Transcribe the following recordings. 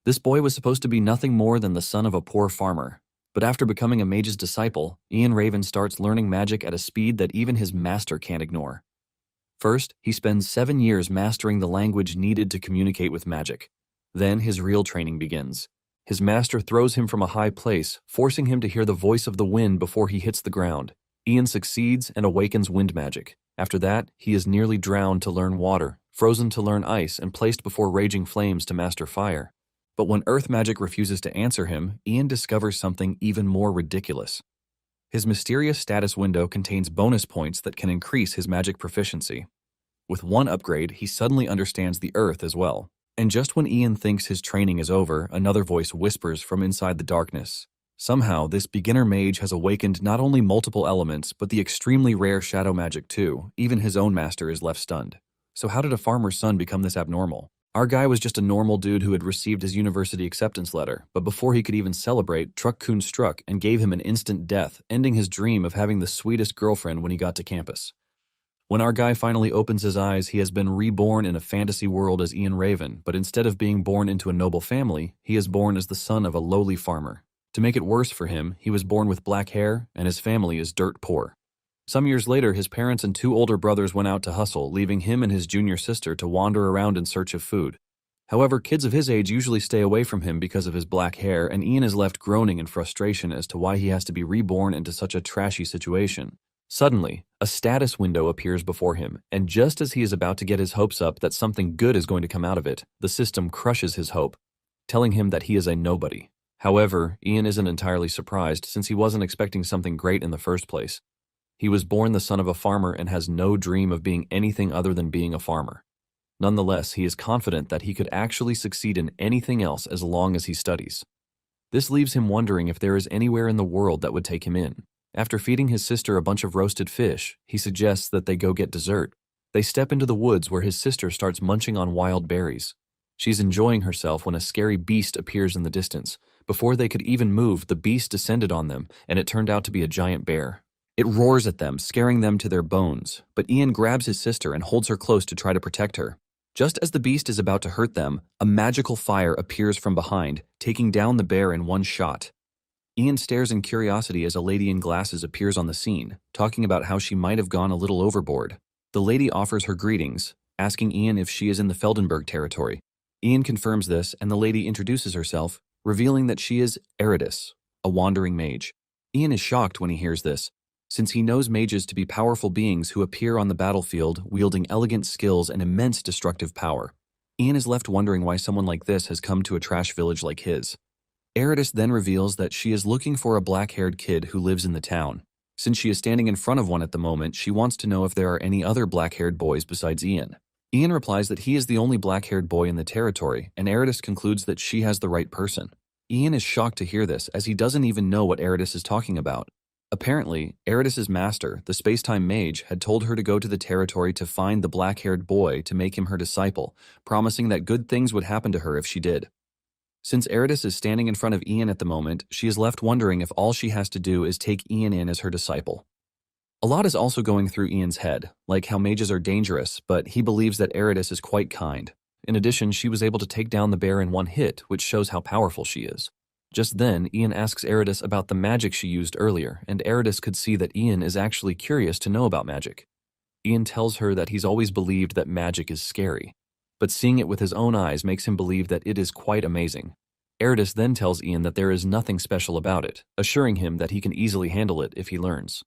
This boy was supposed to be nothing more than the son of a poor farmer. But after becoming a mage's disciple, Ian Raven starts learning magic at a speed that even his master can't ignore. First, he spends 7 years mastering the language needed to communicate with magic. Then his real training begins. His master throws him from a high place, forcing him to hear the voice of the wind before he hits the ground. Ian succeeds and awakens wind magic. After that, he is nearly drowned to learn water, frozen to learn ice, and placed before raging flames to master fire. But when earth magic refuses to answer him, Ian discovers something even more ridiculous. His mysterious status window contains bonus points that can increase his magic proficiency. With one upgrade, he suddenly understands the earth as well. And just when Ian thinks his training is over, another voice whispers from inside the darkness. Somehow, this beginner mage has awakened not only multiple elements, but the extremely rare shadow magic too. Even his own master is left stunned. So how did a farmer's son become this abnormal? Our guy was just a normal dude who had received his university acceptance letter, but before he could even celebrate, Truck-kun struck and gave him an instant death, ending his dream of having the sweetest girlfriend when he got to campus. When our guy finally opens his eyes, he has been reborn in a fantasy world as Ian Raven, but instead of being born into a noble family, he is born as the son of a lowly farmer. To make it worse for him, he was born with black hair, and his family is dirt poor. Some years later, his parents and 2 older brothers went out to hustle, leaving him and his junior sister to wander around in search of food. However, kids of his age usually stay away from him because of his black hair, and Ian is left groaning in frustration as to why he has to be reborn into such a trashy situation. Suddenly, a status window appears before him, and just as he is about to get his hopes up that something good is going to come out of it, the system crushes his hope, telling him that he is a nobody. However, Ian isn't entirely surprised since he wasn't expecting something great in the first place. He was born the son of a farmer and has no dream of being anything other than being a farmer. Nonetheless, he is confident that he could actually succeed in anything else as long as he studies. This leaves him wondering if there is anywhere in the world that would take him in. After feeding his sister a bunch of roasted fish, he suggests that they go get dessert. They step into the woods where his sister starts munching on wild berries. She's enjoying herself when a scary beast appears in the distance. Before they could even move, the beast descended on them, and it turned out to be a giant bear. It roars at them, scaring them to their bones, but Ian grabs his sister and holds her close to try to protect her. Just as the beast is about to hurt them, a magical fire appears from behind, taking down the bear in one shot. Ian stares in curiosity as a lady in glasses appears on the scene, talking about how she might have gone a little overboard. The lady offers her greetings, asking Ian if she is in the Feldenberg territory. Ian confirms this, and the lady introduces herself, revealing that she is Eridus, a wandering mage. Ian is shocked when he hears this, since he knows mages to be powerful beings who appear on the battlefield wielding elegant skills and immense destructive power. Ian is left wondering why someone like this has come to a trash village like his. Eridus then reveals that she is looking for a black-haired kid who lives in the town. Since she is standing in front of one at the moment, she wants to know if there are any other black-haired boys besides Ian. Ian replies that he is the only black-haired boy in the territory, and Eridus concludes that she has the right person. Ian is shocked to hear this, as he doesn't even know what Eridus is talking about. Apparently, Eridus's master, the space-time mage, had told her to go to the territory to find the black-haired boy to make him her disciple, promising that good things would happen to her if she did. Since Eridus is standing in front of Ian at the moment, she is left wondering if all she has to do is take Ian in as her disciple. A lot is also going through Ian's head, like how mages are dangerous, but he believes that Eridus is quite kind. In addition, she was able to take down the bear in one hit, which shows how powerful she is. Just then, Ian asks Eridus about the magic she used earlier, and Eridus could see that Ian is actually curious to know about magic. Ian tells her that he's always believed that magic is scary, but seeing it with his own eyes makes him believe that it is quite amazing. Eridus then tells Ian that there is nothing special about it, assuring him that he can easily handle it if he learns.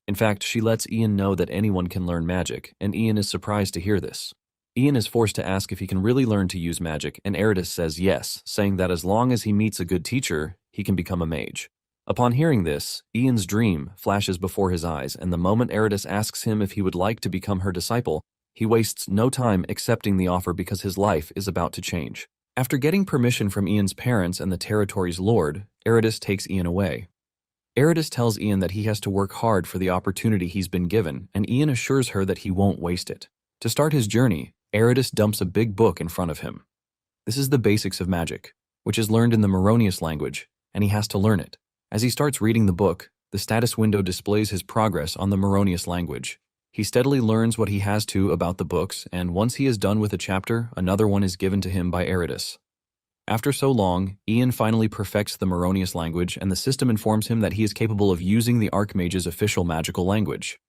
In fact, she lets Ian know that anyone can learn magic, and Ian is surprised to hear this. Ian is forced to ask if he can really learn to use magic, and Eridus says yes, saying that as long as he meets a good teacher, he can become a mage. Upon hearing this, Ian's dream flashes before his eyes, and the moment Eridus asks him if he would like to become her disciple, he wastes no time accepting the offer because his life is about to change. After getting permission from Ian's parents and the territory's lord, Eridus takes Ian away. Eridus tells Ian that he has to work hard for the opportunity he's been given, and Ian assures her that he won't waste it. To start his journey, Eridus dumps a big book in front of him. This is the basics of magic, which is learned in the Moronius language, and he has to learn it. As he starts reading the book, the status window displays his progress on the Moronius language. He steadily learns what he has to about the books, and once he is done with a chapter, another one is given to him by Eridus. After so long, Ian finally perfects the Moronius language, and the system informs him that he is capable of using the Archmage's official magical language.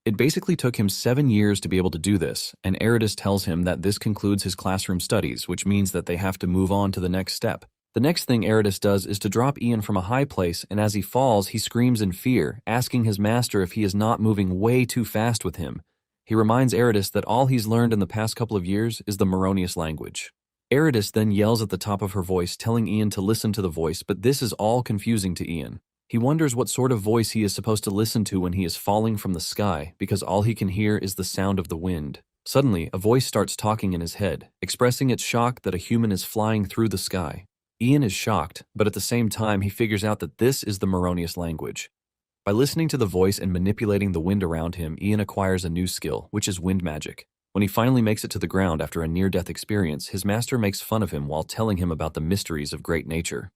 It basically took him 7 years to be able to do this, and Eridus tells him that this concludes his classroom studies, which means that they have to move on to the next step. The next thing Eridus does is to drop Ian from a high place, and as he falls, he screams in fear, asking his master if he is not moving way too fast with him. He reminds Eridus that all he's learned in the past couple of years is the Moronius language. Eridus then yells at the top of her voice, telling Ian to listen to the voice, but this is all confusing to Ian. He wonders what sort of voice he is supposed to listen to when he is falling from the sky, because all he can hear is the sound of the wind. Suddenly, a voice starts talking in his head, expressing its shock that a human is flying through the sky. Ian is shocked, but at the same time he figures out that this is the Moronius language. By listening to the voice and manipulating the wind around him, Ian acquires a new skill, which is wind magic. When he finally makes it to the ground after a near-death experience, his master makes fun of him while telling him about the mysteries of great nature.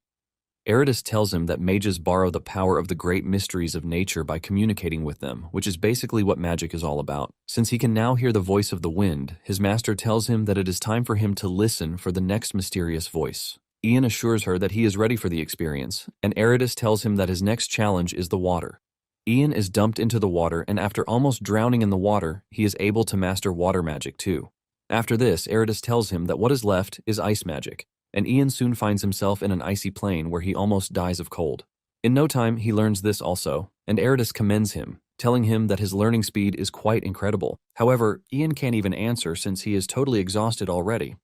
Eridus tells him that mages borrow the power of the great mysteries of nature by communicating with them, which is basically what magic is all about. Since he can now hear the voice of the wind, his master tells him that it is time for him to listen for the next mysterious voice. Ian assures her that he is ready for the experience, and Eridus tells him that his next challenge is the water. Ian is dumped into the water, and after almost drowning in the water, he is able to master water magic too. After this, Eridus tells him that what is left is ice magic, and Ian soon finds himself in an icy plain where he almost dies of cold. In no time, he learns this also, and Eridus commends him, telling him that his learning speed is quite incredible. However, Ian can't even answer since he is totally exhausted already.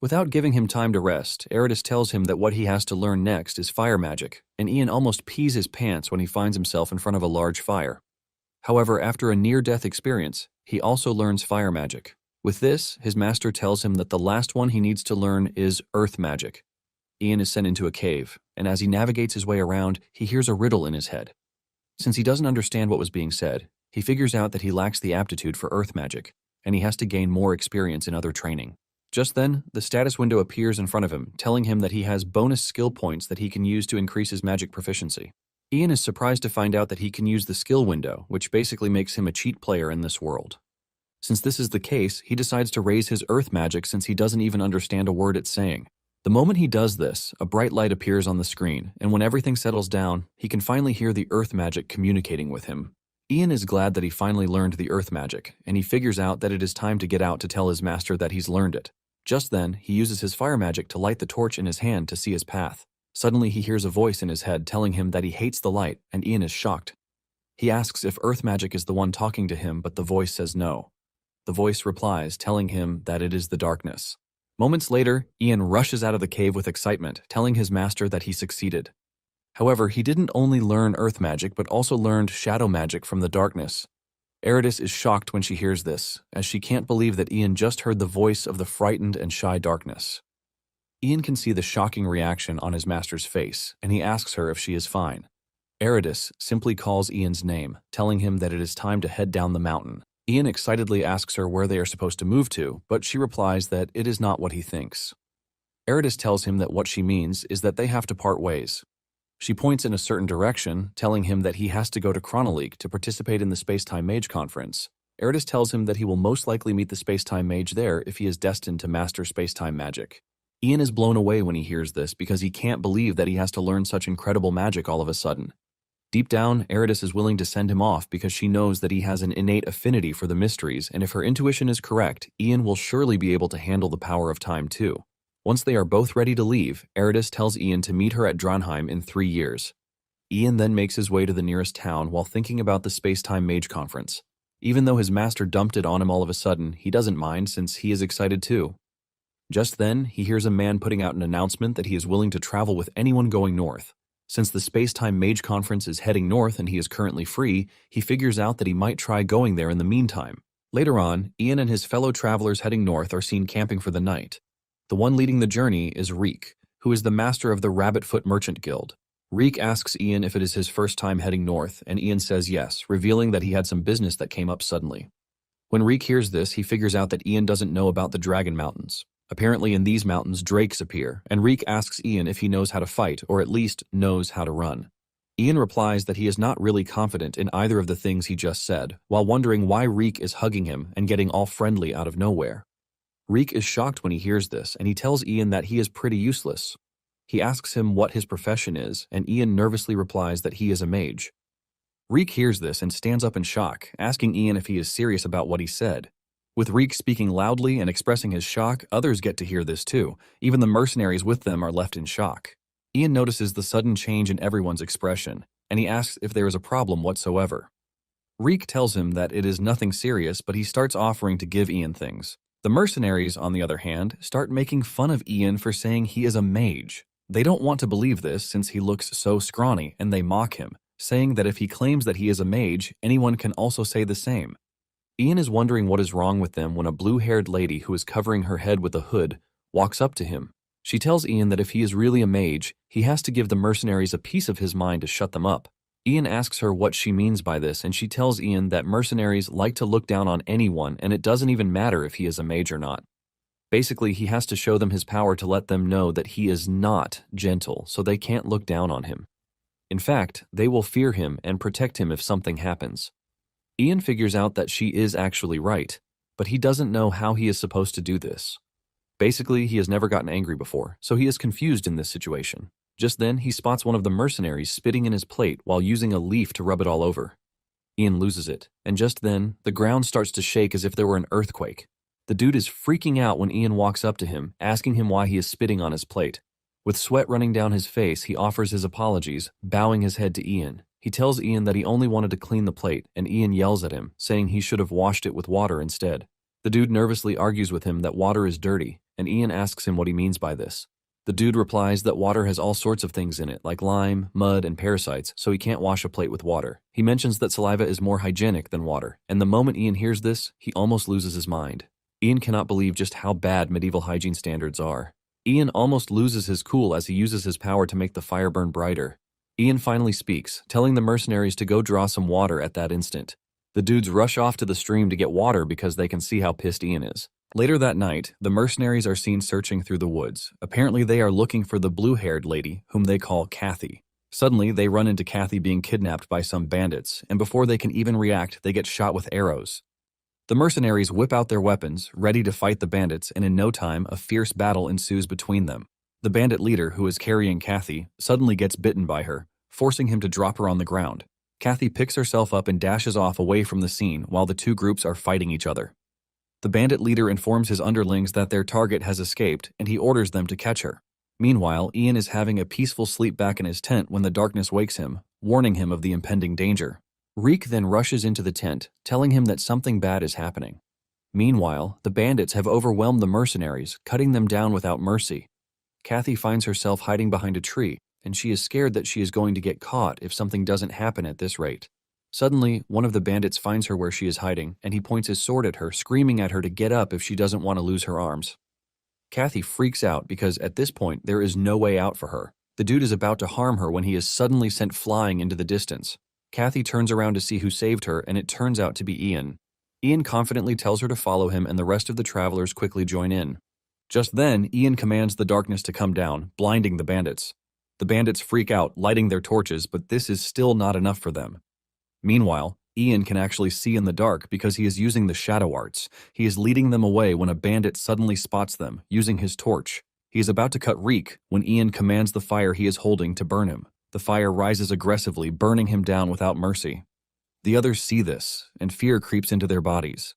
Without giving him time to rest, Eridus tells him that what he has to learn next is fire magic, and Ian almost pees his pants when he finds himself in front of a large fire. However, after a near-death experience, he also learns fire magic. With this, his master tells him that the last one he needs to learn is earth magic. Ian is sent into a cave, and as he navigates his way around, he hears a riddle in his head. Since he doesn't understand what was being said, he figures out that he lacks the aptitude for earth magic, and he has to gain more experience in other training. Just then, the status window appears in front of him, telling him that he has bonus skill points that he can use to increase his magic proficiency. Ian is surprised to find out that he can use the skill window, which basically makes him a cheat player in this world. Since this is the case, he decides to raise his earth magic since he doesn't even understand a word it's saying. The moment he does this, a bright light appears on the screen, and when everything settles down, he can finally hear the earth magic communicating with him. Ian is glad that he finally learned the earth magic, and he figures out that it is time to get out to tell his master that he's learned it. Just then, he uses his fire magic to light the torch in his hand to see his path. Suddenly, he hears a voice in his head telling him that he hates the light, and Ian is shocked. He asks if earth magic is the one talking to him, but the voice says no. The voice replies, telling him that it is the darkness. Moments later, Ian rushes out of the cave with excitement, telling his master that he succeeded. However, he didn't only learn earth magic, but also learned shadow magic from the darkness. Eridus is shocked when she hears this, as she can't believe that Ian just heard the voice of the frightened and shy darkness. Ian can see the shocking reaction on his master's face, and he asks her if she is fine. Eridus simply calls Ian's name, telling him that it is time to head down the mountain. Ian excitedly asks her where they are supposed to move to, but she replies that it is not what he thinks. Eridus tells him that what she means is that they have to part ways. She points in a certain direction, telling him that he has to go to Chronoleague to participate in the Space-Time Mage Conference. Eridus tells him that he will most likely meet the Space-Time Mage there if he is destined to master space-time magic. Ian is blown away when he hears this because he can't believe that he has to learn such incredible magic all of a sudden. Deep down, Eridus is willing to send him off because she knows that he has an innate affinity for the mysteries, and if her intuition is correct, Ian will surely be able to handle the power of time too. Once they are both ready to leave, Eridus tells Ian to meet her at Dronheim in 3 years. Ian then makes his way to the nearest town while thinking about the Space-Time Mage Conference. Even though his master dumped it on him all of a sudden, he doesn't mind since he is excited too. Just then, he hears a man putting out an announcement that he is willing to travel with anyone going north. Since the Space-Time Mage Conference is heading north and he is currently free, he figures out that he might try going there in the meantime. Later on, Ian and his fellow travelers heading north are seen camping for the night. The one leading the journey is Reek, who is the master of the Rabbitfoot Merchant Guild. Reek asks Ian if it is his first time heading north, and Ian says yes, revealing that he had some business that came up suddenly. When Reek hears this, he figures out that Ian doesn't know about the Dragon Mountains. Apparently in these mountains, drakes appear, and Reek asks Ian if he knows how to fight, or at least knows how to run. Ian replies that he is not really confident in either of the things he just said, while wondering why Reek is hugging him and getting all friendly out of nowhere. Reek is shocked when he hears this, and he tells Ian that he is pretty useless. He asks him what his profession is, and Ian nervously replies that he is a mage. Reek hears this and stands up in shock, asking Ian if he is serious about what he said. With Reek speaking loudly and expressing his shock, others get to hear this too. Even the mercenaries with them are left in shock. Ian notices the sudden change in everyone's expression, and he asks if there is a problem whatsoever. Reek tells him that it is nothing serious, but he starts offering to give Ian things. The mercenaries, on the other hand, start making fun of Ian for saying he is a mage. They don't want to believe this since he looks so scrawny, and they mock him, saying that if he claims that he is a mage, anyone can also say the same. Ian is wondering what is wrong with them when a blue-haired lady who is covering her head with a hood walks up to him. She tells Ian that if he is really a mage, he has to give the mercenaries a piece of his mind to shut them up. Ian asks her what she means by this, and she tells Ian that mercenaries like to look down on anyone, and it doesn't even matter if he is a mage or not. Basically, he has to show them his power to let them know that he is not gentle, so they can't look down on him. In fact, they will fear him and protect him if something happens. Ian figures out that she is actually right, but he doesn't know how he is supposed to do this. Basically, he has never gotten angry before, so he is confused in this situation. Just then, he spots one of the mercenaries spitting in his plate while using a leaf to rub it all over. Ian loses it, and just then, the ground starts to shake as if there were an earthquake. The dude is freaking out when Ian walks up to him, asking him why he is spitting on his plate. With sweat running down his face, he offers his apologies, bowing his head to Ian. He tells Ian that he only wanted to clean the plate, and Ian yells at him, saying he should have washed it with water instead. The dude nervously argues with him that water is dirty, and Ian asks him what he means by this. The dude replies that water has all sorts of things in it, like lime, mud, and parasites, so he can't wash a plate with water. He mentions that saliva is more hygienic than water, and the moment Ian hears this, he almost loses his mind. Ian cannot believe just how bad medieval hygiene standards are. Ian almost loses his cool as he uses his power to make the fire burn brighter. Ian finally speaks, telling the mercenaries to go draw some water at that instant. The dudes rush off to the stream to get water because they can see how pissed Ian is. Later that night, the mercenaries are seen searching through the woods. Apparently they are looking for the blue-haired lady, whom they call Kathy. Suddenly, they run into Kathy being kidnapped by some bandits, and before they can even react, they get shot with arrows. The mercenaries whip out their weapons, ready to fight the bandits, and in no time, a fierce battle ensues between them. The bandit leader, who is carrying Kathy, suddenly gets bitten by her, forcing him to drop her on the ground. Kathy picks herself up and dashes off away from the scene while the two groups are fighting each other. The bandit leader informs his underlings that their target has escaped, and he orders them to catch her. Meanwhile, Ian is having a peaceful sleep back in his tent when the darkness wakes him, warning him of the impending danger. Reek then rushes into the tent, telling him that something bad is happening. Meanwhile, the bandits have overwhelmed the mercenaries, cutting them down without mercy. Kathy finds herself hiding behind a tree, and she is scared that she is going to get caught if something doesn't happen at this rate. Suddenly, one of the bandits finds her where she is hiding, and he points his sword at her, screaming at her to get up if she doesn't want to lose her arms. Kathy freaks out because at this point there is no way out for her. The dude is about to harm her when he is suddenly sent flying into the distance. Kathy turns around to see who saved her, and it turns out to be Ian. Ian confidently tells her to follow him, and the rest of the travelers quickly join in. Just then, Ian commands the darkness to come down, blinding the bandits. The bandits freak out, lighting their torches, but this is still not enough for them. Meanwhile, Ian can actually see in the dark because he is using the shadow arts. He is leading them away when a bandit suddenly spots them, using his torch. He is about to cut Reek when Ian commands the fire he is holding to burn him. The fire rises aggressively, burning him down without mercy. The others see this, and fear creeps into their bodies.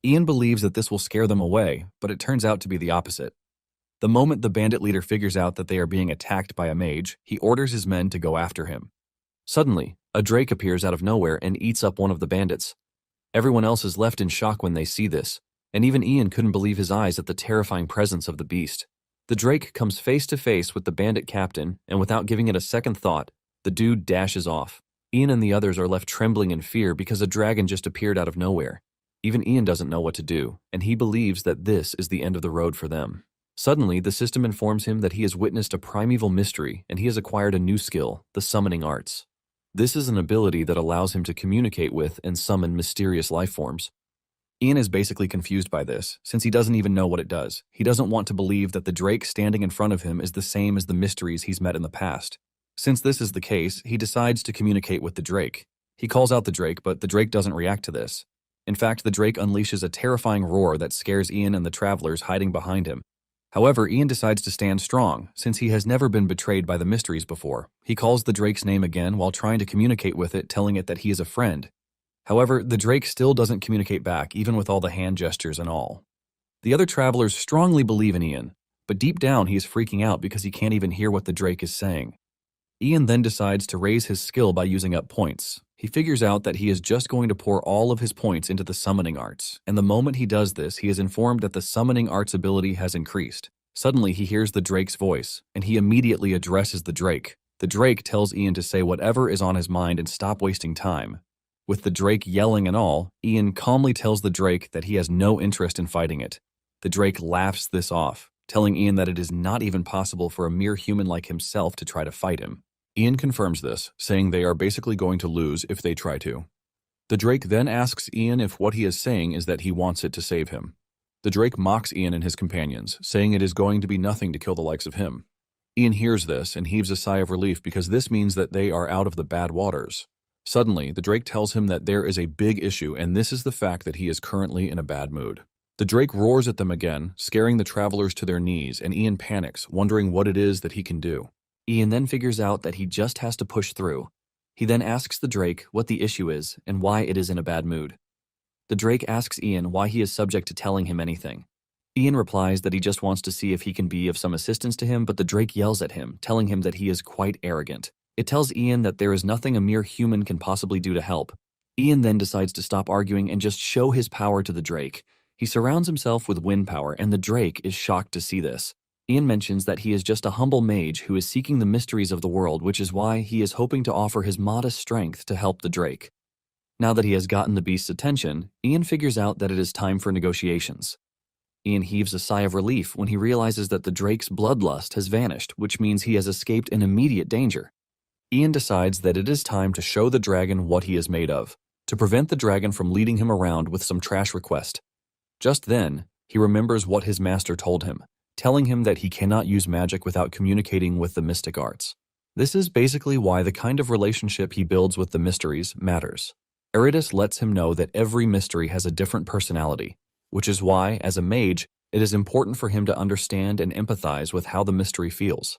Ian believes that this will scare them away, but it turns out to be the opposite. The moment the bandit leader figures out that they are being attacked by a mage, he orders his men to go after him. Suddenly, a drake appears out of nowhere and eats up one of the bandits. Everyone else is left in shock when they see this, and even Ian couldn't believe his eyes at the terrifying presence of the beast. The drake comes face to face with the bandit captain, and without giving it a second thought, the dude dashes off. Ian and the others are left trembling in fear because a dragon just appeared out of nowhere. Even Ian doesn't know what to do, and he believes that this is the end of the road for them. Suddenly, the system informs him that he has witnessed a primeval mystery, and he has acquired a new skill, the summoning arts. This is an ability that allows him to communicate with and summon mysterious life forms. Ian is basically confused by this, since he doesn't even know what it does. He doesn't want to believe that the drake standing in front of him is the same as the mysteries he's met in the past. Since this is the case, he decides to communicate with the drake. He calls out the drake, but the drake doesn't react to this. In fact, the drake unleashes a terrifying roar that scares Ian and the travelers hiding behind him. However, Ian decides to stand strong, since he has never been betrayed by the mysteries before. He calls the drake's name again while trying to communicate with it, telling it that he is a friend. However, the drake still doesn't communicate back, even with all the hand gestures and all. The other travelers strongly believe in Ian, but deep down he is freaking out because he can't even hear what the drake is saying. Ian then decides to raise his skill by using up points. He figures out that he is just going to pour all of his points into the summoning arts, and the moment he does this, he is informed that the summoning arts ability has increased. Suddenly, he hears the drake's voice, and he immediately addresses the drake. The drake tells Ian to say whatever is on his mind and stop wasting time. With the drake yelling and all, Ian calmly tells the drake that he has no interest in fighting it. The drake laughs this off, telling Ian that it is not even possible for a mere human like himself to try to fight him. Ian confirms this, saying they are basically going to lose if they try to. The drake then asks Ian if what he is saying is that he wants it to save him. The drake mocks Ian and his companions, saying it is going to be nothing to kill the likes of him. Ian hears this and heaves a sigh of relief because this means that they are out of the bad waters. Suddenly, the drake tells him that there is a big issue, and this is the fact that he is currently in a bad mood. The drake roars at them again, scaring the travelers to their knees, and Ian panics, wondering what it is that he can do. Ian then figures out that he just has to push through. He then asks the drake what the issue is and why it is in a bad mood. The drake asks Ian why he is subject to telling him anything. Ian replies that he just wants to see if he can be of some assistance to him, but the drake yells at him, telling him that he is quite arrogant. It tells Ian that there is nothing a mere human can possibly do to help. Ian then decides to stop arguing and just show his power to the drake. He surrounds himself with wind power, and the drake is shocked to see this. Ian mentions that he is just a humble mage who is seeking the mysteries of the world, which is why he is hoping to offer his modest strength to help the drake. Now that he has gotten the beast's attention, Ian figures out that it is time for negotiations. Ian heaves a sigh of relief when he realizes that the drake's bloodlust has vanished, which means he has escaped an immediate danger. Ian decides that it is time to show the dragon what he is made of, to prevent the dragon from leading him around with some trash request. Just then, he remembers what his master told him, telling him that he cannot use magic without communicating with the mystic arts. This is basically why the kind of relationship he builds with the mysteries matters. Eridas lets him know that every mystery has a different personality, which is why, as a mage, it is important for him to understand and empathize with how the mystery feels.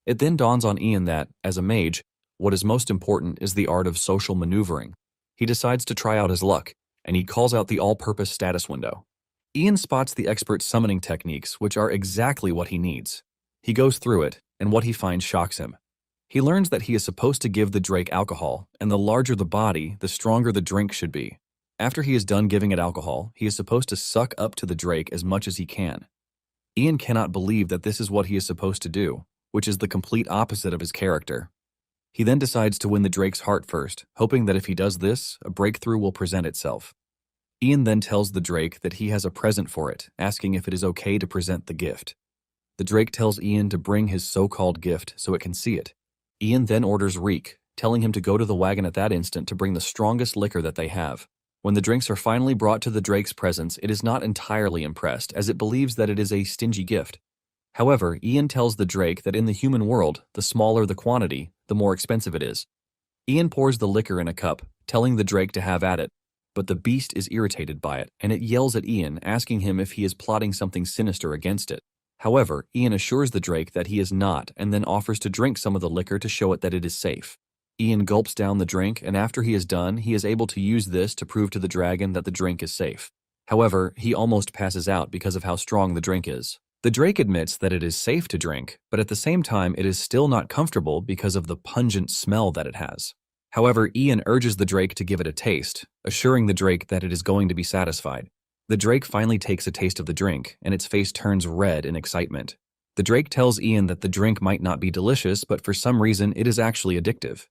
It then dawns on Ian that, as a mage, what is most important is the art of social maneuvering. He decides to try out his luck, and he calls out the all-purpose status window. Ian spots the expert summoning techniques, which are exactly what he needs. He goes through it, and what he finds shocks him. He learns that he is supposed to give the drake alcohol, and the larger the body, the stronger the drink should be. After he is done giving it alcohol, he is supposed to suck up to the drake as much as he can. Ian cannot believe that this is what he is supposed to do, which is the complete opposite of his character. He then decides to win the drake's heart first, hoping that if he does this, a breakthrough will present itself. Ian then tells the drake that he has a present for it, asking if it is okay to present the gift. The drake tells Ian to bring his so-called gift so it can see it. Ian then orders Reek, telling him to go to the wagon at that instant to bring the strongest liquor that they have. When the drinks are finally brought to the drake's presence, it is not entirely impressed, as it believes that it is a stingy gift. However, Ian tells the drake that in the human world, the smaller the quantity, the more expensive it is. Ian pours the liquor in a cup, telling the drake to have at it. But the beast is irritated by it, and it yells at Ian, asking him if he is plotting something sinister against it. However, Ian assures the drake that he is not, and then offers to drink some of the liquor to show it that it is safe. Ian gulps down the drink, and after he is done, he is able to use this to prove to the dragon that the drink is safe. However, he almost passes out because of how strong the drink is. The drake admits that it is safe to drink, but at the same time it is still not comfortable because of the pungent smell that it has. However, Ian urges the drake to give it a taste, assuring the drake that it is going to be satisfied. The drake finally takes a taste of the drink, and its face turns red in excitement. The drake tells Ian that the drink might not be delicious, but for some reason it is actually addictive.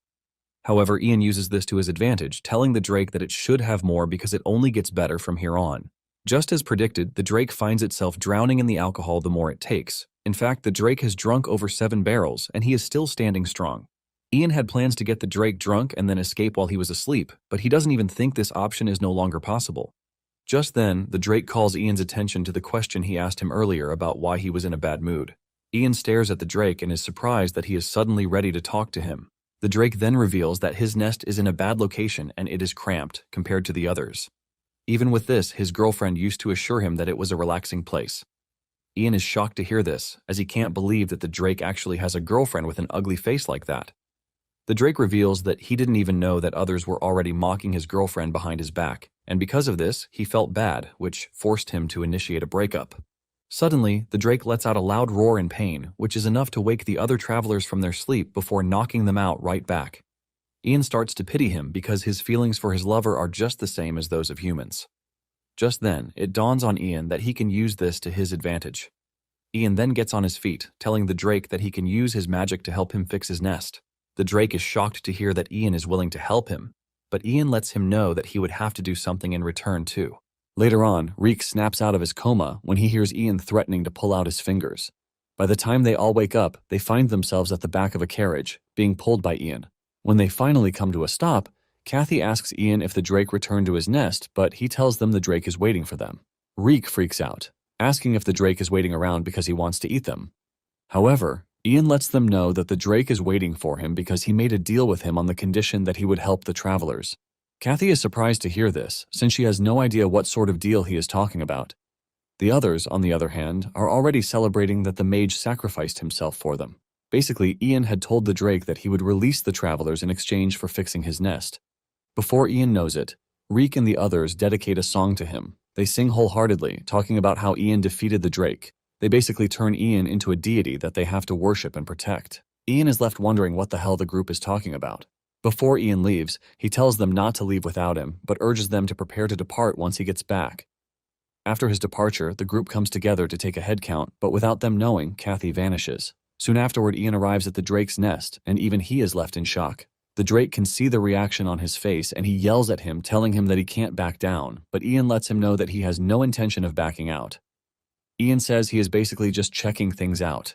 However, Ian uses this to his advantage, telling the drake that it should have more because it only gets better from here on. Just as predicted, the drake finds itself drowning in the alcohol the more it takes. In fact, the drake has drunk over 7 barrels, and he is still standing strong. Ian had plans to get the drake drunk and then escape while he was asleep, but he doesn't even think this option is no longer possible. Just then, the drake calls Ian's attention to the question he asked him earlier about why he was in a bad mood. Ian stares at the drake and is surprised that he is suddenly ready to talk to him. The drake then reveals that his nest is in a bad location and it is cramped compared to the others. Even with this, his girlfriend used to assure him that it was a relaxing place. Ian is shocked to hear this, as he can't believe that the Drake actually has a girlfriend with an ugly face like that. The Drake reveals that he didn't even know that others were already mocking his girlfriend behind his back, and because of this, he felt bad, which forced him to initiate a breakup. Suddenly, the Drake lets out a loud roar in pain, which is enough to wake the other travelers from their sleep before knocking them out right back. Ian starts to pity him because his feelings for his lover are just the same as those of humans. Just then, it dawns on Ian that he can use this to his advantage. Ian then gets on his feet, telling the Drake that he can use his magic to help him fix his nest. The Drake is shocked to hear that Ian is willing to help him, but Ian lets him know that he would have to do something in return too. Later on, Reek snaps out of his coma when he hears Ian threatening to pull out his fingers. By the time they all wake up, they find themselves at the back of a carriage, being pulled by Ian. When they finally come to a stop, Kathy asks Ian if the Drake returned to his nest, but he tells them the Drake is waiting for them. Reek freaks out, asking if the Drake is waiting around because he wants to eat them. However, Ian lets them know that the Drake is waiting for him because he made a deal with him on the condition that he would help the travelers. Kathy is surprised to hear this, since she has no idea what sort of deal he is talking about. The others, on the other hand, are already celebrating that the mage sacrificed himself for them. Basically, Ian had told the Drake that he would release the travelers in exchange for fixing his nest. Before Ian knows it, Reek and the others dedicate a song to him. They sing wholeheartedly, talking about how Ian defeated the Drake. They basically turn Ian into a deity that they have to worship and protect. Ian is left wondering what the hell the group is talking about. Before Ian leaves, he tells them not to leave without him, but urges them to prepare to depart once he gets back. After his departure, the group comes together to take a head count, but without them knowing, Kathy vanishes. Soon afterward, Ian arrives at the Drake's nest, and even he is left in shock. The Drake can see the reaction on his face, and he yells at him, telling him that he can't back down, but Ian lets him know that he has no intention of backing out. Ian says he is basically just checking things out.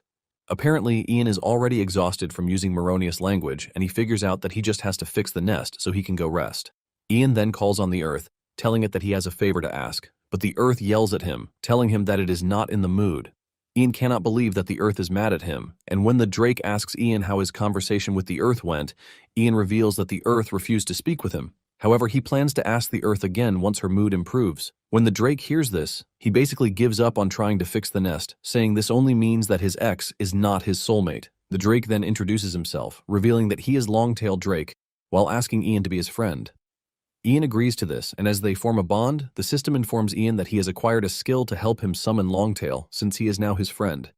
Apparently, Ian is already exhausted from using Moronius language, and he figures out that he just has to fix the nest so he can go rest. Ian then calls on the Earth, telling it that he has a favor to ask, but the Earth yells at him, telling him that it is not in the mood. Ian cannot believe that the Earth is mad at him, and when the Drake asks Ian how his conversation with the Earth went, Ian reveals that the Earth refused to speak with him. However, he plans to ask the Earth again once her mood improves. When the Drake hears this, he basically gives up on trying to fix the nest, saying this only means that his ex is not his soulmate. The Drake then introduces himself, revealing that he is Longtail Drake, while asking Ian to be his friend. Ian agrees to this, and as they form a bond, the system informs Ian that he has acquired a skill to help him summon Longtail, since he is now his friend.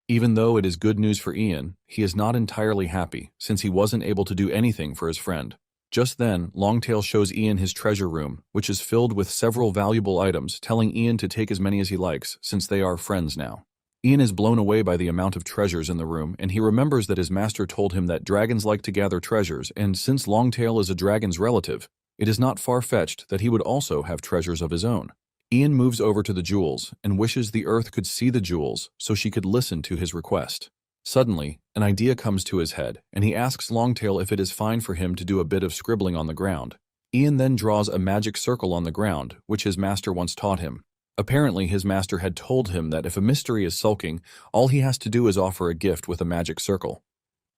Even though it is good news for Ian, he is not entirely happy, since he wasn't able to do anything for his friend. Just then, Longtail shows Ian his treasure room, which is filled with several valuable items, telling Ian to take as many as he likes, since they are friends now. Ian is blown away by the amount of treasures in the room, and he remembers that his master told him that dragons like to gather treasures, and since Longtail is a dragon's relative, it is not far-fetched that he would also have treasures of his own. Ian moves over to the jewels, and wishes the Earth could see the jewels, so she could listen to his request. Suddenly, an idea comes to his head, and he asks Longtail if it is fine for him to do a bit of scribbling on the ground. Ian then draws a magic circle on the ground, which his master once taught him. Apparently, his master had told him that if a mystery is sulking, all he has to do is offer a gift with a magic circle.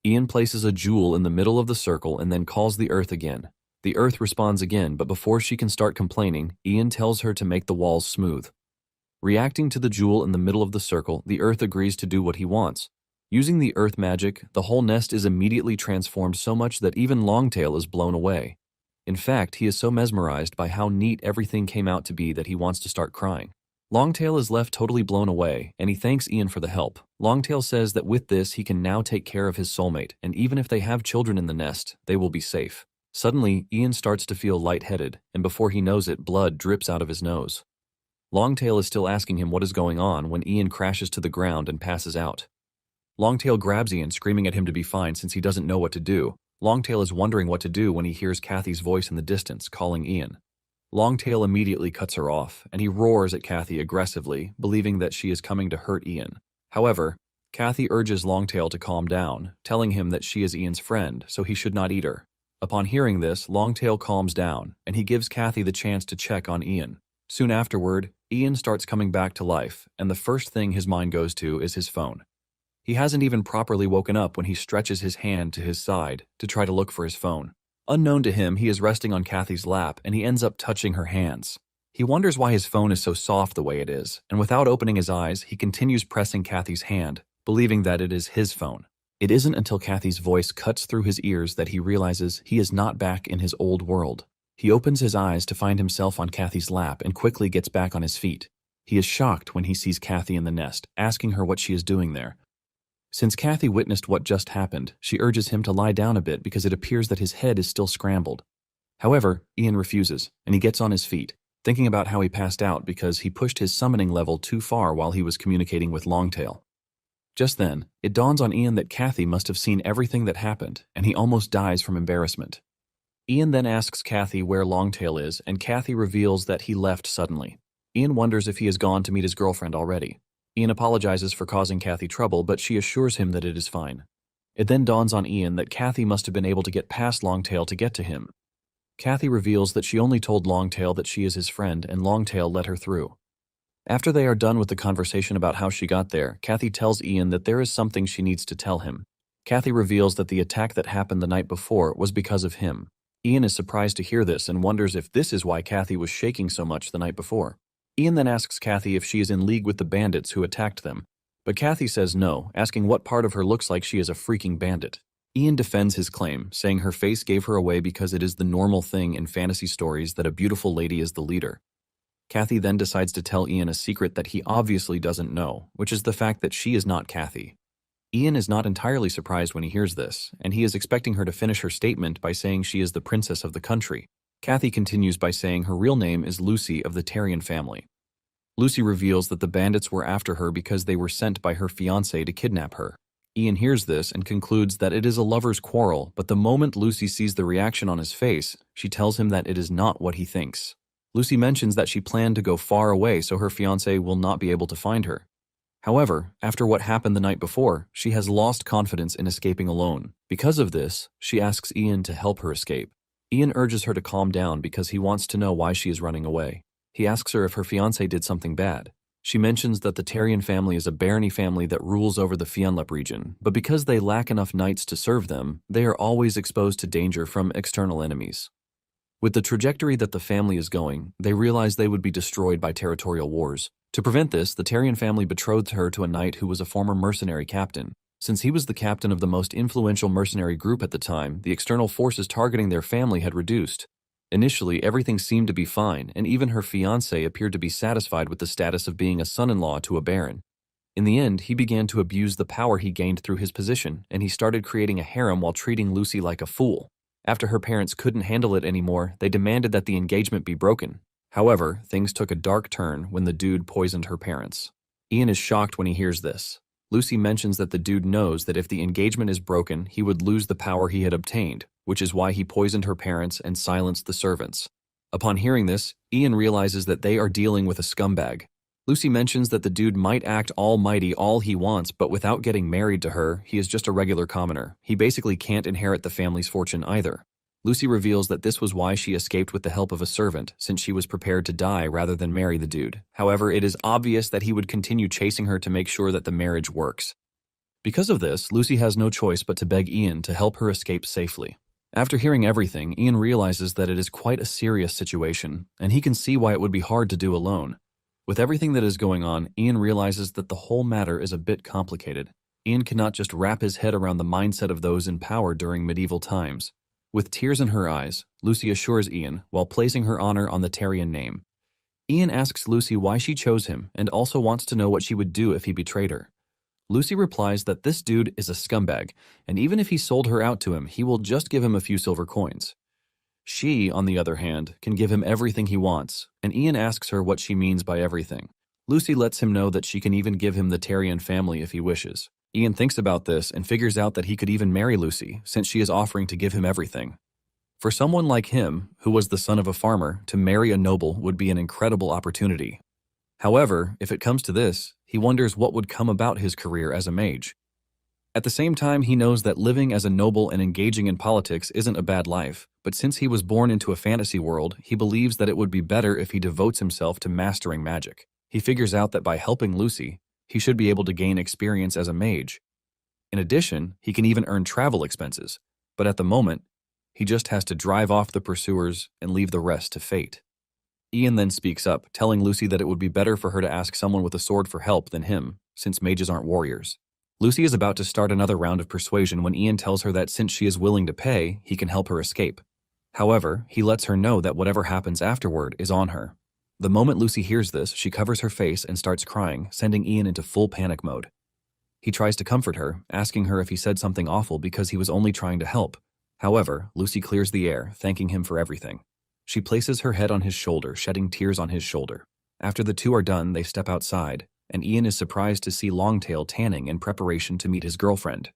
Ian places a jewel in the middle of the circle and then calls the Earth again. The Earth responds again, but before she can start complaining, Ian tells her to make the walls smooth. Reacting to the jewel in the middle of the circle, the Earth agrees to do what he wants. Using the Earth magic, the whole nest is immediately transformed so much that even Longtail is blown away. In fact, he is so mesmerized by how neat everything came out to be that he wants to start crying. Longtail is left totally blown away, and he thanks Ian for the help. Longtail says that with this he can now take care of his soulmate, and even if they have children in the nest, they will be safe. Suddenly, Ian starts to feel lightheaded, and before he knows it, blood drips out of his nose. Longtail is still asking him what is going on when Ian crashes to the ground and passes out. Longtail grabs Ian, screaming at him to be fine since he doesn't know what to do. Longtail is wondering what to do when he hears Kathy's voice in the distance calling Ian. Longtail immediately cuts her off, and he roars at Kathy aggressively, believing that she is coming to hurt Ian. However, Kathy urges Longtail to calm down, telling him that she is Ian's friend, so he should not eat her. Upon hearing this, Longtail calms down, and he gives Kathy the chance to check on Ian. Soon afterward, Ian starts coming back to life, and the first thing his mind goes to is his phone. He hasn't even properly woken up when he stretches his hand to his side to try to look for his phone. Unknown to him, he is resting on Kathy's lap, and he ends up touching her hands. He wonders why his phone is so soft the way it is, and without opening his eyes, he continues pressing Kathy's hand, believing that it is his phone. It isn't until Kathy's voice cuts through his ears that he realizes he is not back in his old world. He opens his eyes to find himself on Kathy's lap and quickly gets back on his feet. He is shocked when he sees Kathy in the nest, asking her what she is doing there. Since Kathy witnessed what just happened, she urges him to lie down a bit because it appears that his head is still scrambled. However, Ian refuses, and he gets on his feet, thinking about how he passed out because he pushed his summoning level too far while he was communicating with Longtail. Just then, it dawns on Ian that Kathy must have seen everything that happened, and he almost dies from embarrassment. Ian then asks Kathy where Longtail is, and Kathy reveals that he left suddenly. Ian wonders if he has gone to meet his girlfriend already. Ian apologizes for causing Kathy trouble, but she assures him that it is fine. It then dawns on Ian that Kathy must have been able to get past Longtail to get to him. Kathy reveals that she only told Longtail that she is his friend, and Longtail let her through. After they are done with the conversation about how she got there, Kathy tells Ian that there is something she needs to tell him. Kathy reveals that the attack that happened the night before was because of him. Ian is surprised to hear this and wonders if this is why Kathy was shaking so much the night before. Ian then asks Kathy if she is in league with the bandits who attacked them, but Kathy says no, asking what part of her looks like she is a freaking bandit. Ian defends his claim, saying her face gave her away because it is the normal thing in fantasy stories that a beautiful lady is the leader. Kathy then decides to tell Ian a secret that he obviously doesn't know, which is the fact that she is not Kathy. Ian is not entirely surprised when he hears this, and he is expecting her to finish her statement by saying she is the princess of the country. Kathy continues by saying her real name is Lucy of the Tarian family. Lucy reveals that the bandits were after her because they were sent by her fiancé to kidnap her. Ian hears this and concludes that it is a lover's quarrel, but the moment Lucy sees the reaction on his face, she tells him that it is not what he thinks. Lucy mentions that she planned to go far away so her fiancé will not be able to find her. However, after what happened the night before, she has lost confidence in escaping alone. Because of this, she asks Ian to help her escape. Ian urges her to calm down because he wants to know why she is running away. He asks her if her fiancé did something bad. She mentions that the Tarian family is a barony family that rules over the Fianlep region, but because they lack enough knights to serve them, they are always exposed to danger from external enemies. With the trajectory that the family is going, they realize they would be destroyed by territorial wars. To prevent this, the Tarian family betrothed her to a knight who was a former mercenary captain. Since he was the captain of the most influential mercenary group at the time, the external forces targeting their family had reduced. Initially, everything seemed to be fine, and even her fiancé appeared to be satisfied with the status of being a son-in-law to a baron. In the end, he began to abuse the power he gained through his position, and he started creating a harem while treating Lucy like a fool. After her parents couldn't handle it anymore, they demanded that the engagement be broken. However, things took a dark turn when the dude poisoned her parents. Ian is shocked when he hears this. Lucy mentions that the dude knows that if the engagement is broken, he would lose the power he had obtained, which is why he poisoned her parents and silenced the servants. Upon hearing this, Ian realizes that they are dealing with a scumbag. Lucy mentions that the dude might act almighty all he wants, but without getting married to her, he is just a regular commoner. He basically can't inherit the family's fortune either. Lucy reveals that this was why she escaped with the help of a servant, since she was prepared to die rather than marry the dude. However, it is obvious that he would continue chasing her to make sure that the marriage works. Because of this, Lucy has no choice but to beg Ian to help her escape safely. After hearing everything, Ian realizes that it is quite a serious situation, and he can see why it would be hard to do alone. With everything that is going on, Ian realizes that the whole matter is a bit complicated. Ian cannot just wrap his head around the mindset of those in power during medieval times. With tears in her eyes, Lucy assures Ian, while placing her honor on the Tarian name. Ian asks Lucy why she chose him and also wants to know what she would do if he betrayed her. Lucy replies that this dude is a scumbag, and even if he sold her out to him, he will just give him a few silver coins. She, on the other hand, can give him everything he wants, and Ian asks her what she means by everything. Lucy lets him know that she can even give him the Tarian family if he wishes. Ian thinks about this and figures out that he could even marry Lucy, since she is offering to give him everything. For someone like him, who was the son of a farmer, to marry a noble would be an incredible opportunity. However, if it comes to this, he wonders what would come about his career as a mage. At the same time, he knows that living as a noble and engaging in politics isn't a bad life, but since he was born into a fantasy world, he believes that it would be better if he devotes himself to mastering magic. He figures out that by helping Lucy, he should be able to gain experience as a mage. In addition, he can even earn travel expenses, but at the moment, he just has to drive off the pursuers and leave the rest to fate. Ian then speaks up, telling Lucy that it would be better for her to ask someone with a sword for help than him, since mages aren't warriors. Lucy is about to start another round of persuasion when Ian tells her that since she is willing to pay, he can help her escape. However, he lets her know that whatever happens afterward is on her. The moment Lucy hears this, she covers her face and starts crying, sending Ian into full panic mode. He tries to comfort her, asking her if he said something awful because he was only trying to help. However, Lucy clears the air, thanking him for everything. She places her head on his shoulder, shedding tears on his shoulder. After the two are done, they step outside, and Ian is surprised to see Longtail tanning in preparation to meet his girlfriend.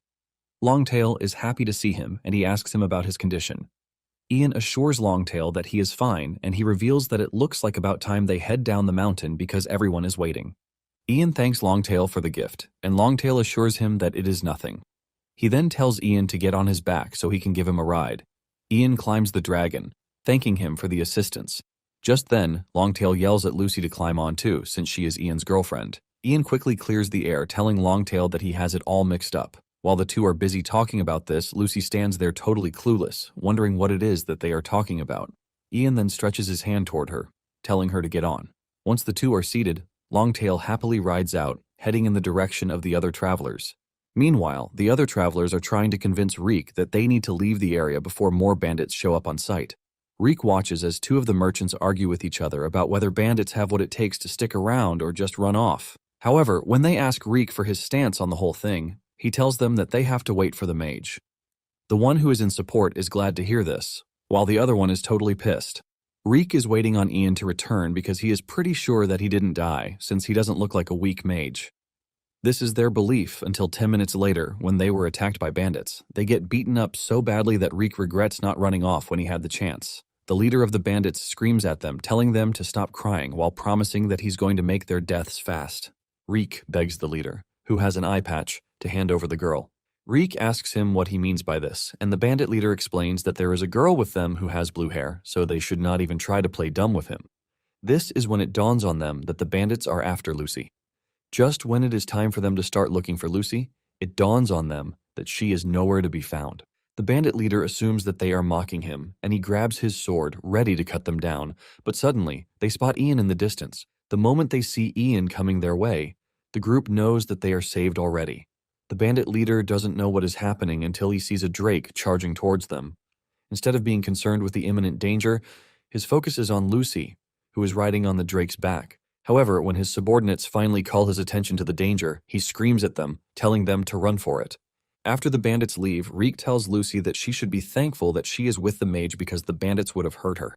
Longtail is happy to see him, and he asks him about his condition. Ian assures Longtail that he is fine, and he reveals that it looks like about time they head down the mountain because everyone is waiting. Ian thanks Longtail for the gift, and Longtail assures him that it is nothing. He then tells Ian to get on his back so he can give him a ride. Ian climbs the dragon, thanking him for the assistance. Just then, Longtail yells at Lucy to climb on too, since she is Ian's girlfriend. Ian quickly clears the air, telling Longtail that he has it all mixed up. While the two are busy talking about this, Lucy stands there totally clueless, wondering what it is that they are talking about. Ian then stretches his hand toward her, telling her to get on. Once the two are seated, Longtail happily rides out, heading in the direction of the other travelers. Meanwhile, the other travelers are trying to convince Reek that they need to leave the area before more bandits show up on site. Reek watches as two of the merchants argue with each other about whether bandits have what it takes to stick around or just run off. However, when they ask Reek for his stance on the whole thing, he tells them that they have to wait for the mage. The one who is in support is glad to hear this, while the other one is totally pissed. Reek is waiting on Ian to return because he is pretty sure that he didn't die, since he doesn't look like a weak mage. This is their belief until 10 minutes later, when they were attacked by bandits. They get beaten up so badly that Reek regrets not running off when he had the chance. The leader of the bandits screams at them, telling them to stop crying while promising that he's going to make their deaths fast. Reek begs the leader, who has an eye patch, to hand over the girl. Reek asks him what he means by this, and the bandit leader explains that there is a girl with them who has blue hair, so they should not even try to play dumb with him. This is when it dawns on them that the bandits are after Lucy. Just when it is time for them to start looking for Lucy, it dawns on them that she is nowhere to be found. The bandit leader assumes that they are mocking him, and he grabs his sword, ready to cut them down, but suddenly, they spot Ian in the distance. The moment they see Ian coming their way, the group knows that they are saved already. The bandit leader doesn't know what is happening until he sees a drake charging towards them. Instead of being concerned with the imminent danger, his focus is on Lucy, who is riding on the drake's back. However, when his subordinates finally call his attention to the danger, he screams at them, telling them to run for it. After the bandits leave, Reek tells Lucy that she should be thankful that she is with the mage because the bandits would have hurt her.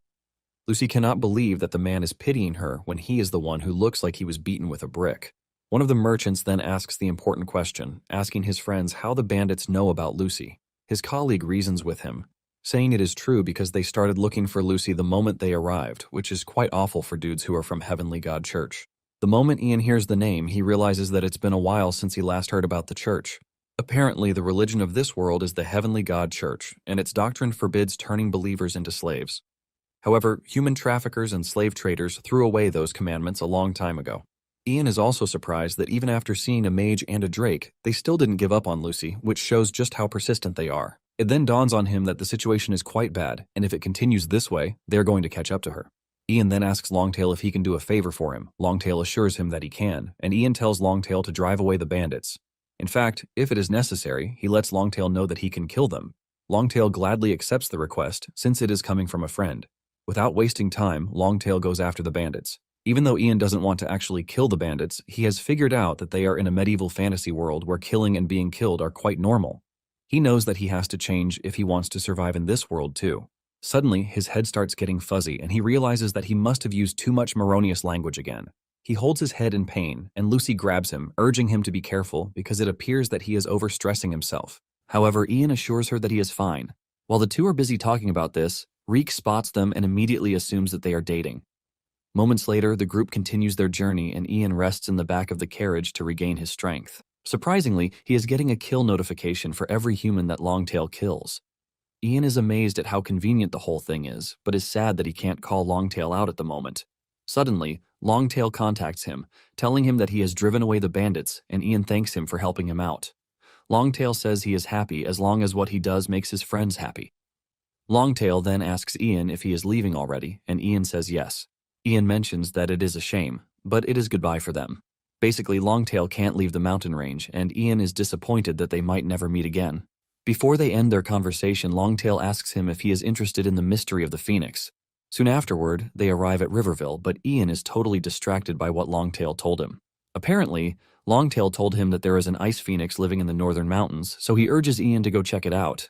Lucy cannot believe that the man is pitying her when he is the one who looks like he was beaten with a brick. One of the merchants then asks the important question, asking his friends how the bandits know about Lucy. His colleague reasons with him, saying it is true because they started looking for Lucy the moment they arrived, which is quite awful for dudes who are from Heavenly God Church. The moment Ian hears the name, he realizes that it's been a while since he last heard about the church. Apparently, the religion of this world is the Heavenly God Church, and its doctrine forbids turning believers into slaves. However, human traffickers and slave traders threw away those commandments a long time ago. Ian is also surprised that even after seeing a mage and a drake, they still didn't give up on Lucy, which shows just how persistent they are. It then dawns on him that the situation is quite bad, and if it continues this way, they're going to catch up to her. Ian then asks Longtail if he can do a favor for him. Longtail assures him that he can, and Ian tells Longtail to drive away the bandits. In fact, if it is necessary, he lets Longtail know that he can kill them. Longtail gladly accepts the request, since it is coming from a friend. Without wasting time, Longtail goes after the bandits. Even though Ian doesn't want to actually kill the bandits, he has figured out that they are in a medieval fantasy world where killing and being killed are quite normal. He knows that he has to change if he wants to survive in this world too. Suddenly, his head starts getting fuzzy and he realizes that he must have used too much Maronius language again. He holds his head in pain and Lucy grabs him, urging him to be careful because it appears that he is overstressing himself. However, Ian assures her that he is fine. While the two are busy talking about this, Reek spots them and immediately assumes that they are dating. Moments later, the group continues their journey and Ian rests in the back of the carriage to regain his strength. Surprisingly, he is getting a kill notification for every human that Longtail kills. Ian is amazed at how convenient the whole thing is, but is sad that he can't call Longtail out at the moment. Suddenly, Longtail contacts him, telling him that he has driven away the bandits, and Ian thanks him for helping him out. Longtail says he is happy as long as what he does makes his friends happy. Longtail then asks Ian if he is leaving already, and Ian says yes. Ian mentions that it is a shame, but it is goodbye for them. Basically, Longtail can't leave the mountain range, and Ian is disappointed that they might never meet again. Before they end their conversation, Longtail asks him if he is interested in the mystery of the phoenix. Soon afterward, they arrive at Riverville, but Ian is totally distracted by what Longtail told him. Apparently, Longtail told him that there is an ice phoenix living in the northern mountains, so he urges Ian to go check it out.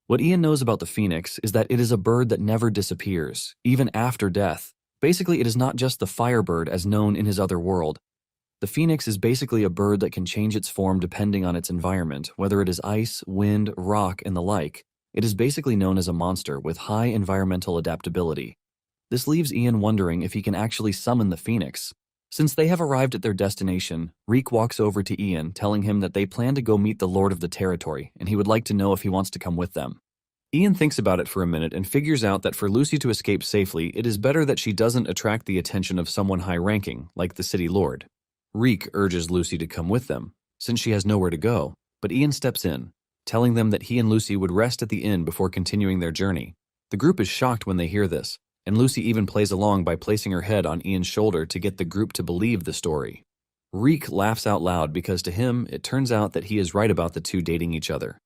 What Ian knows about the phoenix is that it is a bird that never disappears, even after death. Basically, it is not just the firebird as known in his other world. The phoenix is basically a bird that can change its form depending on its environment, whether it is ice, wind, rock, and the like. It is basically known as a monster with high environmental adaptability. This leaves Ian wondering if he can actually summon the phoenix. Since they have arrived at their destination, Reek walks over to Ian, telling him that they plan to go meet the Lord of the Territory, and he would like to know if he wants to come with them. Ian thinks about it for a minute and figures out that for Lucy to escape safely, it is better that she doesn't attract the attention of someone high-ranking, like the city lord. Reek urges Lucy to come with them, since she has nowhere to go, but Ian steps in, telling them that he and Lucy would rest at the inn before continuing their journey. The group is shocked when they hear this, and Lucy even plays along by placing her head on Ian's shoulder to get the group to believe the story. Reek laughs out loud because to him, it turns out that he is right about the two dating each other.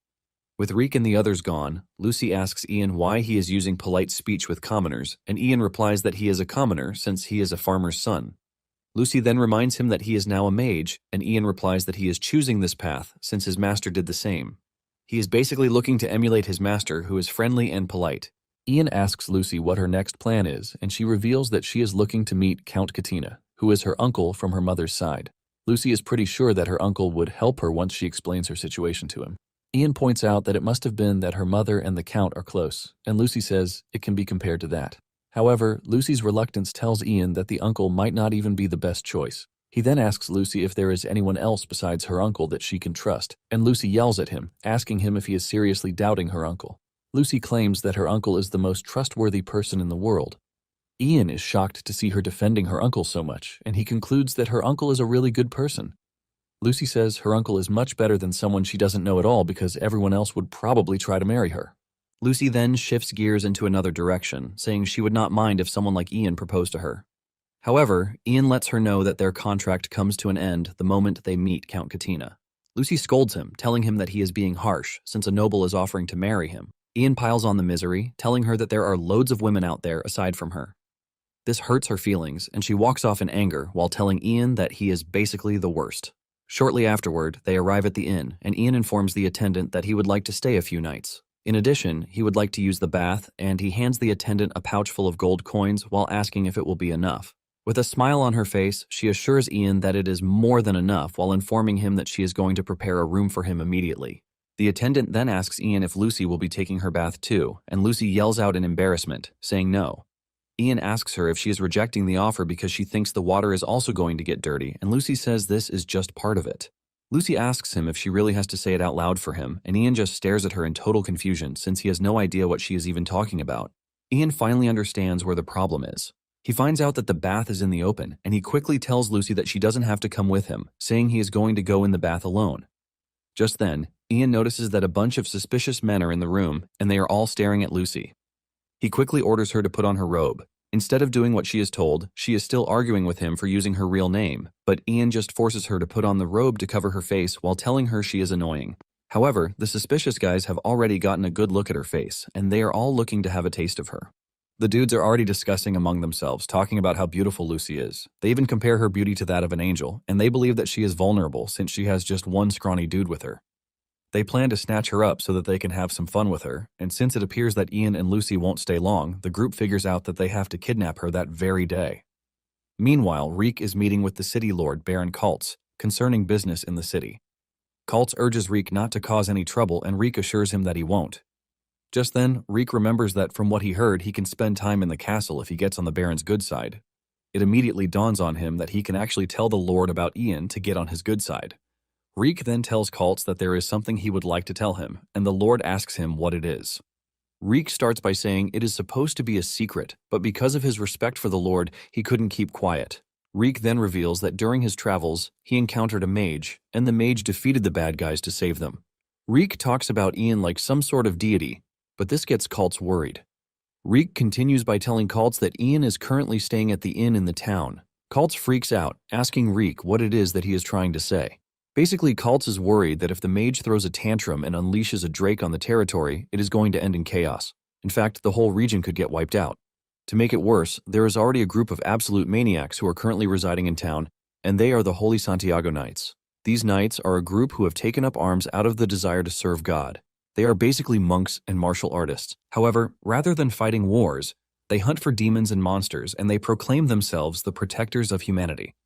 With Reek and the others gone, Lucy asks Ian why he is using polite speech with commoners, and Ian replies that he is a commoner since he is a farmer's son. Lucy then reminds him that he is now a mage, and Ian replies that he is choosing this path since his master did the same. He is basically looking to emulate his master, who is friendly and polite. Ian asks Lucy what her next plan is, and she reveals that she is looking to meet Count Katina, who is her uncle from her mother's side. Lucy is pretty sure that her uncle would help her once she explains her situation to him. Ian points out that it must have been that her mother and the Count are close, and Lucy says it can be compared to that. However, Lucy's reluctance tells Ian that the uncle might not even be the best choice. He then asks Lucy if there is anyone else besides her uncle that she can trust, and Lucy yells at him, asking him if he is seriously doubting her uncle. Lucy claims that her uncle is the most trustworthy person in the world. Ian is shocked to see her defending her uncle so much, and he concludes that her uncle is a really good person. Lucy says her uncle is much better than someone she doesn't know at all because everyone else would probably try to marry her. Lucy then shifts gears into another direction, saying she would not mind if someone like Ian proposed to her. However, Ian lets her know that their contract comes to an end the moment they meet Count Katina. Lucy scolds him, telling him that he is being harsh since a noble is offering to marry him. Ian piles on the misery, telling her that there are loads of women out there aside from her. This hurts her feelings, and she walks off in anger while telling Ian that he is basically the worst. Shortly afterward, they arrive at the inn, and Ian informs the attendant that he would like to stay a few nights. In addition, he would like to use the bath, and he hands the attendant a pouch full of gold coins while asking if it will be enough. With a smile on her face, she assures Ian that it is more than enough while informing him that she is going to prepare a room for him immediately. The attendant then asks Ian if Lucy will be taking her bath too, and Lucy yells out in embarrassment, saying no. Ian asks her if she is rejecting the offer because she thinks the water is also going to get dirty, and Lucy says this is just part of it. Lucy asks him if she really has to say it out loud for him, and Ian just stares at her in total confusion since he has no idea what she is even talking about. Ian finally understands where the problem is. He finds out that the bath is in the open, and he quickly tells Lucy that she doesn't have to come with him, saying he is going to go in the bath alone. Just then, Ian notices that a bunch of suspicious men are in the room, and they are all staring at Lucy. He quickly orders her to put on her robe. Instead of doing what she is told, she is still arguing with him for using her real name, but Ian just forces her to put on the robe to cover her face while telling her she is annoying. However, the suspicious guys have already gotten a good look at her face, and they are all looking to have a taste of her. The dudes are already discussing among themselves, talking about how beautiful Lucy is. They even compare her beauty to that of an angel, and they believe that she is vulnerable since she has just one scrawny dude with her. They plan to snatch her up so that they can have some fun with her, and since it appears that Ian and Lucy won't stay long, the group figures out that they have to kidnap her that very day. Meanwhile, Reek is meeting with the city lord, Baron Kaltz, concerning business in the city. Kaltz urges Reek not to cause any trouble, and Reek assures him that he won't. Just then, Reek remembers that from what he heard, he can spend time in the castle if he gets on the Baron's good side. It immediately dawns on him that he can actually tell the lord about Ian to get on his good side. Reek then tells Kaltz that there is something he would like to tell him, and the Lord asks him what it is. Reek starts by saying it is supposed to be a secret, but because of his respect for the Lord, he couldn't keep quiet. Reek then reveals that during his travels, he encountered a mage, and the mage defeated the bad guys to save them. Reek talks about Ian like some sort of deity, but this gets Kaltz worried. Reek continues by telling Kaltz that Ian is currently staying at the inn in the town. Kaltz freaks out, asking Reek what it is that he is trying to say. Basically, Kaltz is worried that if the mage throws a tantrum and unleashes a drake on the territory, it is going to end in chaos. In fact, the whole region could get wiped out. To make it worse, there is already a group of absolute maniacs who are currently residing in town, and they are the Holy Santiago Knights. These knights are a group who have taken up arms out of the desire to serve God. They are basically monks and martial artists. However, rather than fighting wars, they hunt for demons and monsters, and they proclaim themselves the protectors of humanity.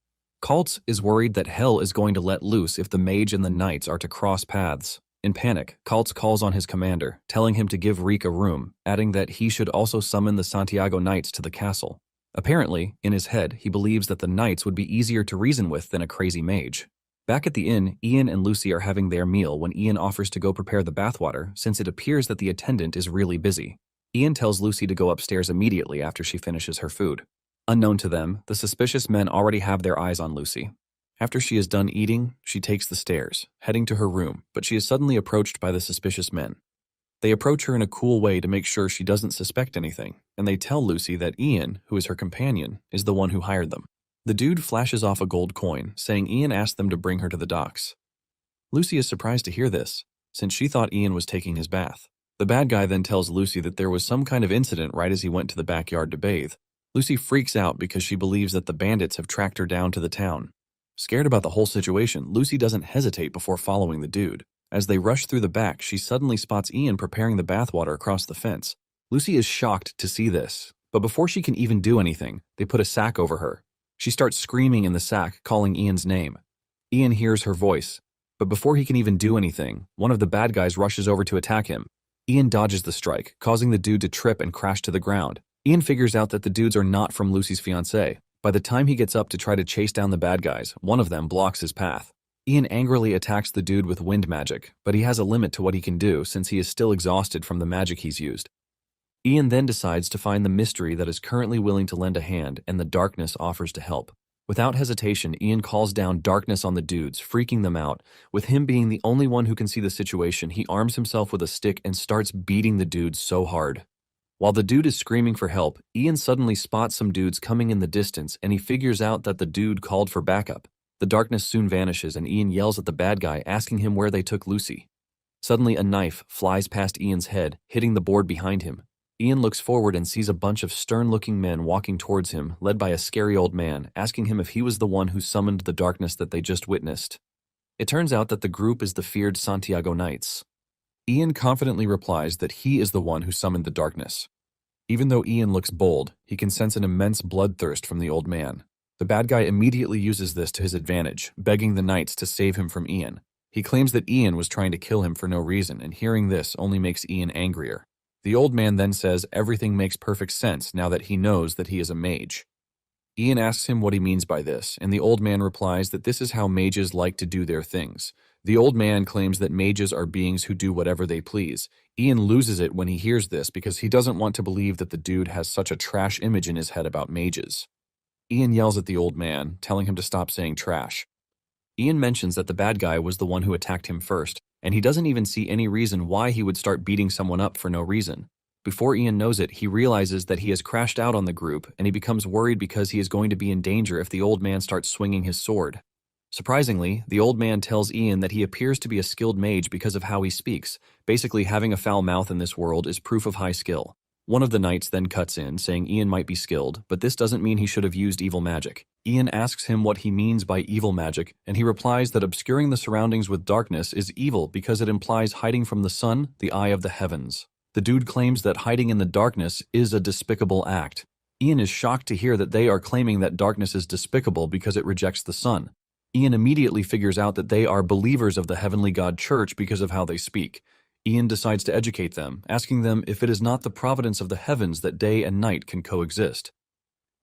Kaltz is worried that hell is going to let loose if the mage and the knights are to cross paths. In panic, Kaltz calls on his commander, telling him to give Reek a room, adding that he should also summon the Santiago Knights to the castle. Apparently, in his head, he believes that the knights would be easier to reason with than a crazy mage. Back at the inn, Ian and Lucy are having their meal when Ian offers to go prepare the bathwater since it appears that the attendant is really busy. Ian tells Lucy to go upstairs immediately after she finishes her food. Unknown to them, the suspicious men already have their eyes on Lucy. After she is done eating, she takes the stairs, heading to her room, but she is suddenly approached by the suspicious men. They approach her in a cool way to make sure she doesn't suspect anything, and they tell Lucy that Ian, who is her companion, is the one who hired them. The dude flashes off a gold coin, saying Ian asked them to bring her to the docks. Lucy is surprised to hear this, since she thought Ian was taking his bath. The bad guy then tells Lucy that there was some kind of incident right as he went to the backyard to bathe. Lucy freaks out because she believes that the bandits have tracked her down to the town. Scared about the whole situation, Lucy doesn't hesitate before following the dude. As they rush through the back, she suddenly spots Ian preparing the bathwater across the fence. Lucy is shocked to see this, but before she can even do anything, they put a sack over her. She starts screaming in the sack, calling Ian's name. Ian hears her voice, but before he can even do anything, one of the bad guys rushes over to attack him. Ian dodges the strike, causing the dude to trip and crash to the ground. Ian figures out that the dudes are not from Lucy's fiancé. By the time he gets up to try to chase down the bad guys, one of them blocks his path. Ian angrily attacks the dude with wind magic, but he has a limit to what he can do since he is still exhausted from the magic he's used. Ian then decides to find the mystery that is currently willing to lend a hand, and the darkness offers to help. Without hesitation, Ian calls down darkness on the dudes, freaking them out. With him being the only one who can see the situation, he arms himself with a stick and starts beating the dudes so hard. While the dude is screaming for help, Ian suddenly spots some dudes coming in the distance, and he figures out that the dude called for backup. The darkness soon vanishes, and Ian yells at the bad guy, asking him where they took Lucy. Suddenly, a knife flies past Ian's head, hitting the board behind him. Ian looks forward and sees a bunch of stern-looking men walking towards him, led by a scary old man, asking him if he was the one who summoned the darkness that they just witnessed. It turns out that the group is the feared Santiago Knights. Ian confidently replies that he is the one who summoned the darkness. Even though Ian looks bold, he can sense an immense bloodthirst from the old man. The bad guy immediately uses this to his advantage, begging the knights to save him from Ian. He claims that Ian was trying to kill him for no reason, and hearing this only makes Ian angrier. The old man then says everything makes perfect sense now that he knows that he is a mage. Ian asks him what he means by this, and the old man replies that this is how mages like to do their things. The old man claims that mages are beings who do whatever they please. Ian loses it when he hears this because he doesn't want to believe that the dude has such a trash image in his head about mages. Ian yells at the old man, telling him to stop saying trash. Ian mentions that the bad guy was the one who attacked him first, and he doesn't even see any reason why he would start beating someone up for no reason. Before Ian knows it, he realizes that he has crashed out on the group, and he becomes worried because he is going to be in danger if the old man starts swinging his sword. Surprisingly, the old man tells Ian that he appears to be a skilled mage because of how he speaks. Basically, having a foul mouth in this world is proof of high skill. One of the knights then cuts in, saying Ian might be skilled, but this doesn't mean he should have used evil magic. Ian asks him what he means by evil magic, and he replies that obscuring the surroundings with darkness is evil because it implies hiding from the sun, the eye of the heavens. The dude claims that hiding in the darkness is a despicable act. Ian is shocked to hear that they are claiming that darkness is despicable because it rejects the sun. Ian immediately figures out that they are believers of the Heavenly God Church because of how they speak. Ian decides to educate them, asking them if it is not the providence of the heavens that day and night can coexist.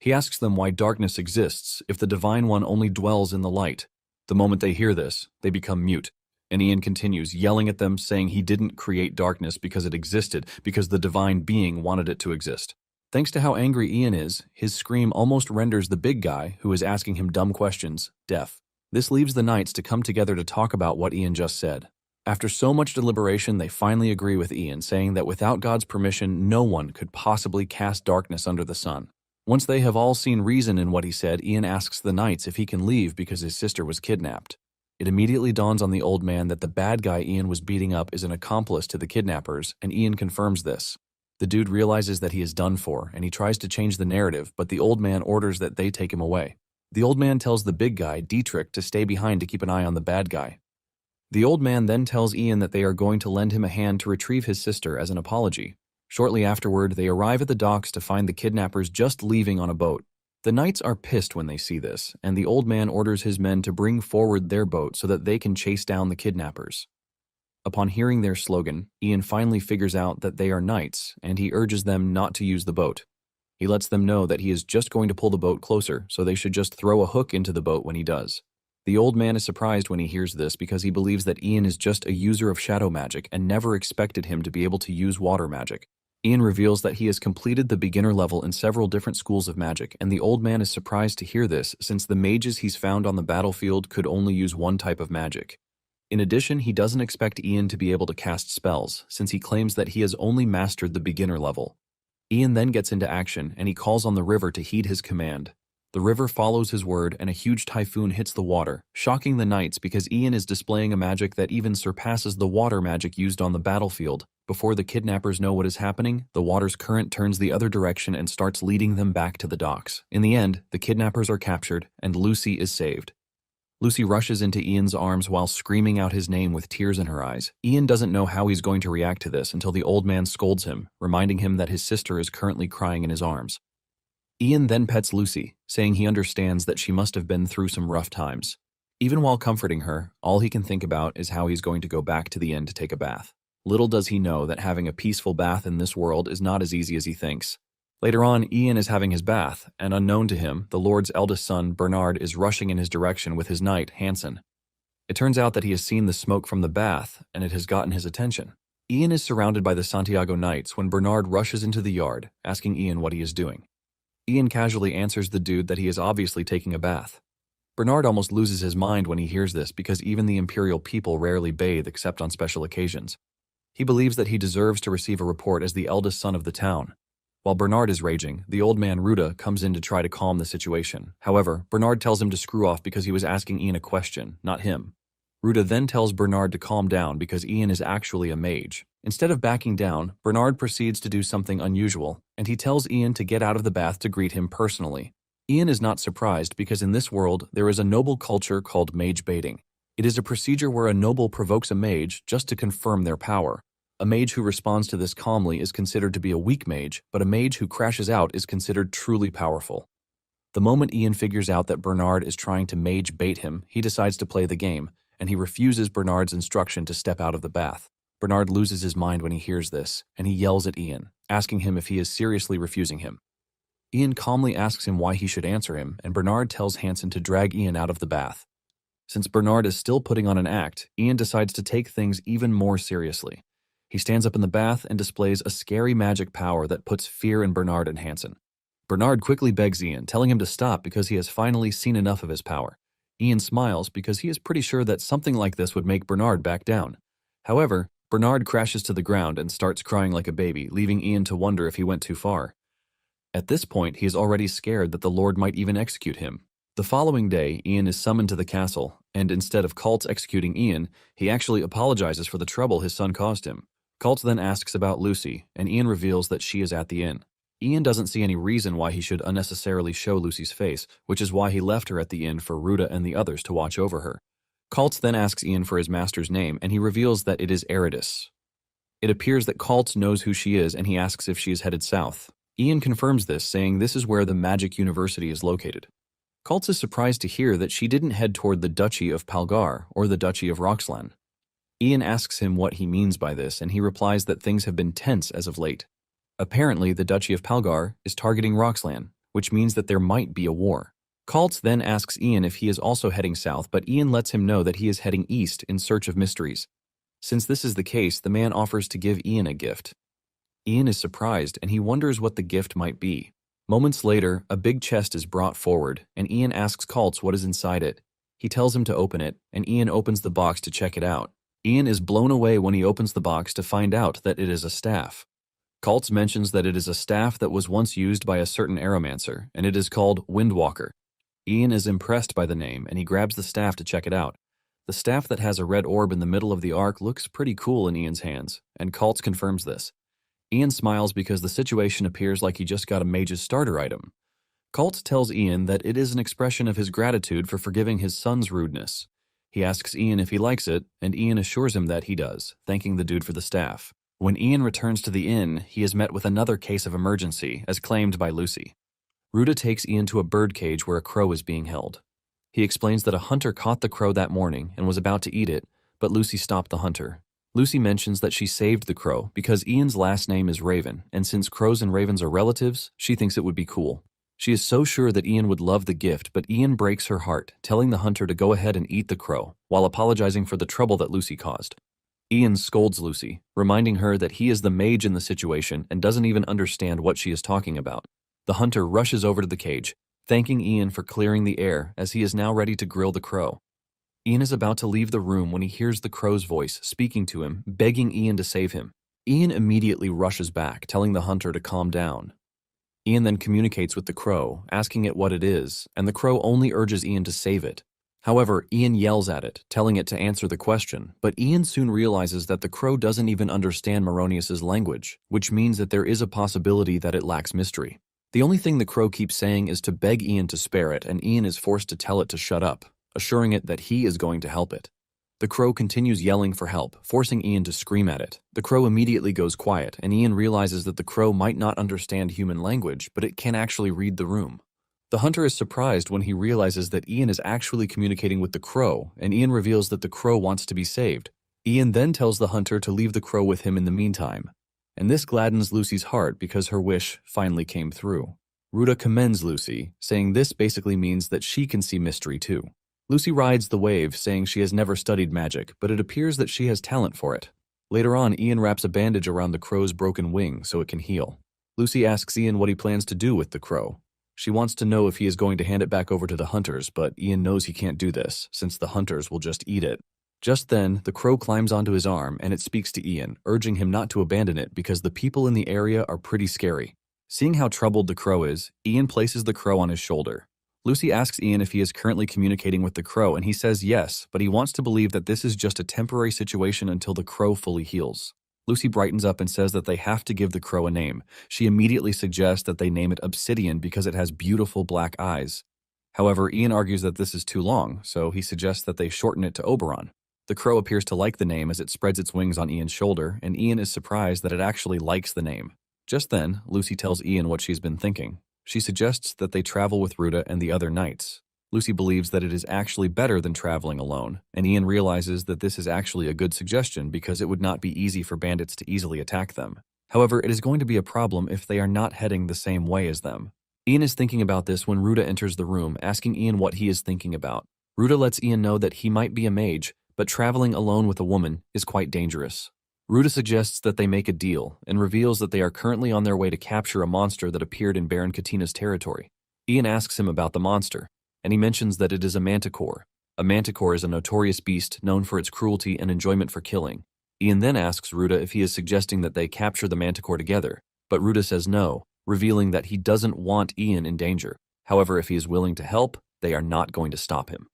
He asks them why darkness exists if the Divine One only dwells in the light. The moment they hear this, they become mute, and Ian continues, yelling at them, saying he didn't create darkness because it existed, because the Divine Being wanted it to exist. Thanks to how angry Ian is, his scream almost renders the big guy, who is asking him dumb questions, deaf. This leaves the knights to come together to talk about what Ian just said. After so much deliberation, they finally agree with Ian, saying that without God's permission, no one could possibly cast darkness under the sun. Once they have all seen reason in what he said, Ian asks the knights if he can leave because his sister was kidnapped. It immediately dawns on the old man that the bad guy Ian was beating up is an accomplice to the kidnappers, and Ian confirms this. The dude realizes that he is done for, and he tries to change the narrative, but the old man orders that they take him away. The old man tells the big guy, Dietrich, to stay behind to keep an eye on the bad guy. The old man then tells Ian that they are going to lend him a hand to retrieve his sister as an apology. Shortly afterward, they arrive at the docks to find the kidnappers just leaving on a boat. The knights are pissed when they see this, and the old man orders his men to bring forward their boat so that they can chase down the kidnappers. Upon hearing their slogan, Ian finally figures out that they are knights, and he urges them not to use the boat. He lets them know that he is just going to pull the boat closer, so they should just throw a hook into the boat when he does. The old man is surprised when he hears this because he believes that Ian is just a user of shadow magic and never expected him to be able to use water magic. Ian reveals that he has completed the beginner level in several different schools of magic, and the old man is surprised to hear this since the mages he's found on the battlefield could only use one type of magic. In addition, he doesn't expect Ian to be able to cast spells, since he claims that he has only mastered the beginner level. Ian then gets into action, and he calls on the river to heed his command. The river follows his word, and a huge typhoon hits the water, shocking the knights because Ian is displaying a magic that even surpasses the water magic used on the battlefield. Before the kidnappers know what is happening, the water's current turns the other direction and starts leading them back to the docks. In the end, the kidnappers are captured, and Lucy is saved. Lucy rushes into Ian's arms while screaming out his name with tears in her eyes. Ian doesn't know how he's going to react to this until the old man scolds him, reminding him that his sister is currently crying in his arms. Ian then pets Lucy, saying he understands that she must have been through some rough times. Even while comforting her, all he can think about is how he's going to go back to the inn to take a bath. Little does he know that having a peaceful bath in this world is not as easy as he thinks. Later on, Ian is having his bath, and unknown to him, the Lord's eldest son, Bernard, is rushing in his direction with his knight, Hansen. It turns out that he has seen the smoke from the bath, and it has gotten his attention. Ian is surrounded by the Santiago Knights when Bernard rushes into the yard, asking Ian what he is doing. Ian casually answers the dude that he is obviously taking a bath. Bernard almost loses his mind when he hears this because even the imperial people rarely bathe except on special occasions. He believes that he deserves to receive a report as the eldest son of the town. While Bernard is raging, the old man Ruda comes in to try to calm the situation. However, Bernard tells him to screw off because he was asking Ian a question, not him. Ruda then tells Bernard to calm down because Ian is actually a mage. Instead of backing down, Bernard proceeds to do something unusual, and he tells Ian to get out of the bath to greet him personally. Ian is not surprised because in this world, there is a noble culture called mage baiting. It is a procedure where a noble provokes a mage just to confirm their power. A mage who responds to this calmly is considered to be a weak mage, but a mage who crashes out is considered truly powerful. The moment Ian figures out that Bernard is trying to mage bait him, he decides to play the game, and he refuses Bernard's instruction to step out of the bath. Bernard loses his mind when he hears this, and he yells at Ian, asking him if he is seriously refusing him. Ian calmly asks him why he should answer him, and Bernard tells Hansen to drag Ian out of the bath. Since Bernard is still putting on an act, Ian decides to take things even more seriously. He stands up in the bath and displays a scary magic power that puts fear in Bernard and Hansen. Bernard quickly begs Ian, telling him to stop because he has finally seen enough of his power. Ian smiles because he is pretty sure that something like this would make Bernard back down. However, Bernard crashes to the ground and starts crying like a baby, leaving Ian to wonder if he went too far. At this point, he is already scared that the Lord might even execute him. The following day, Ian is summoned to the castle, and instead of Kaltz executing Ian, he actually apologizes for the trouble his son caused him. Kaltz then asks about Lucy, and Ian reveals that she is at the inn. Ian doesn't see any reason why he should unnecessarily show Lucy's face, which is why he left her at the inn for Ruda and the others to watch over her. Kaltz then asks Ian for his master's name, and he reveals that it is Eridus. It appears that Kaltz knows who she is, and he asks if she is headed south. Ian confirms this, saying this is where the Magic University is located. Kaltz is surprised to hear that she didn't head toward the Duchy of Palgar or the Duchy of Roxlan. Ian asks him what he means by this, and he replies that things have been tense as of late. Apparently, the Duchy of Palgar is targeting Roxlan, which means that there might be a war. Kaltz then asks Ian if he is also heading south, but Ian lets him know that he is heading east in search of mysteries. Since this is the case, the man offers to give Ian a gift. Ian is surprised, and he wonders what the gift might be. Moments later, a big chest is brought forward, and Ian asks Kaltz what is inside it. He tells him to open it, and Ian opens the box to check it out. Ian is blown away when he opens the box to find out that it is a staff. Kaltz mentions that it is a staff that was once used by a certain aeromancer, and it is called Windwalker. Ian is impressed by the name, and he grabs the staff to check it out. The staff that has a red orb in the middle of the arc looks pretty cool in Ian's hands, and Kaltz confirms this. Ian smiles because the situation appears like he just got a mage's starter item. Kaltz tells Ian that it is an expression of his gratitude for forgiving his son's rudeness. He asks Ian if he likes it, and Ian assures him that he does, thanking the dude for the staff. When Ian returns to the inn, he is met with another case of emergency, as claimed by Lucy. Ruta takes Ian to a birdcage where a crow is being held. He explains that a hunter caught the crow that morning and was about to eat it, but Lucy stopped the hunter. Lucy mentions that she saved the crow because Ian's last name is Raven, and since crows and ravens are relatives, she thinks it would be cool. She is so sure that Ian would love the gift, but Ian breaks her heart, telling the hunter to go ahead and eat the crow, while apologizing for the trouble that Lucy caused. Ian scolds Lucy, reminding her that he is the mage in the situation and doesn't even understand what she is talking about. The hunter rushes over to the cage, thanking Ian for clearing the air as he is now ready to grill the crow. Ian is about to leave the room when he hears the crow's voice speaking to him, begging Ian to save him. Ian immediately rushes back, telling the hunter to calm down. Ian then communicates with the crow, asking it what it is, and the crow only urges Ian to save it. However, Ian yells at it, telling it to answer the question, but Ian soon realizes that the crow doesn't even understand Moronius's language, which means that there is a possibility that it lacks mystery. The only thing the crow keeps saying is to beg Ian to spare it, and Ian is forced to tell it to shut up, assuring it that he is going to help it. The crow continues yelling for help, forcing Ian to scream at it. The crow immediately goes quiet, and Ian realizes that the crow might not understand human language, but it can actually read the room. The hunter is surprised when he realizes that Ian is actually communicating with the crow, and Ian reveals that the crow wants to be saved. Ian then tells the hunter to leave the crow with him in the meantime, and this gladdens Lucy's heart because her wish finally came through. Ruta commends Lucy, saying this basically means that she can see mystery too. Lucy rides the wave, saying she has never studied magic, but it appears that she has talent for it. Later on, Ian wraps a bandage around the crow's broken wing so it can heal. Lucy asks Ian what he plans to do with the crow. She wants to know if he is going to hand it back over to the hunters, but Ian knows he can't do this, since the hunters will just eat it. Just then, the crow climbs onto his arm and it speaks to Ian, urging him not to abandon it because the people in the area are pretty scary. Seeing how troubled the crow is, Ian places the crow on his shoulder. Lucy asks Ian if he is currently communicating with the crow, and he says yes, but he wants to believe that this is just a temporary situation until the crow fully heals. Lucy brightens up and says that they have to give the crow a name. She immediately suggests that they name it Obsidian because it has beautiful black eyes. However, Ian argues that this is too long, so he suggests that they shorten it to Oberon. The crow appears to like the name as it spreads its wings on Ian's shoulder, and Ian is surprised that it actually likes the name. Just then, Lucy tells Ian what she's been thinking. She suggests that they travel with Ruta and the other knights. Lucy believes that it is actually better than traveling alone, and Ian realizes that this is actually a good suggestion because it would not be easy for bandits to easily attack them. However, it is going to be a problem if they are not heading the same way as them. Ian is thinking about this when Ruta enters the room, asking Ian what he is thinking about. Ruta lets Ian know that he might be a mage, but traveling alone with a woman is quite dangerous. Ruta suggests that they make a deal and reveals that they are currently on their way to capture a monster that appeared in Baron Katina's territory. Ian asks him about the monster, and he mentions that it is a manticore. A manticore is a notorious beast known for its cruelty and enjoyment for killing. Ian then asks Ruta if he is suggesting that they capture the manticore together, but Ruta says no, revealing that he doesn't want Ian in danger. However, if he is willing to help, they are not going to stop him.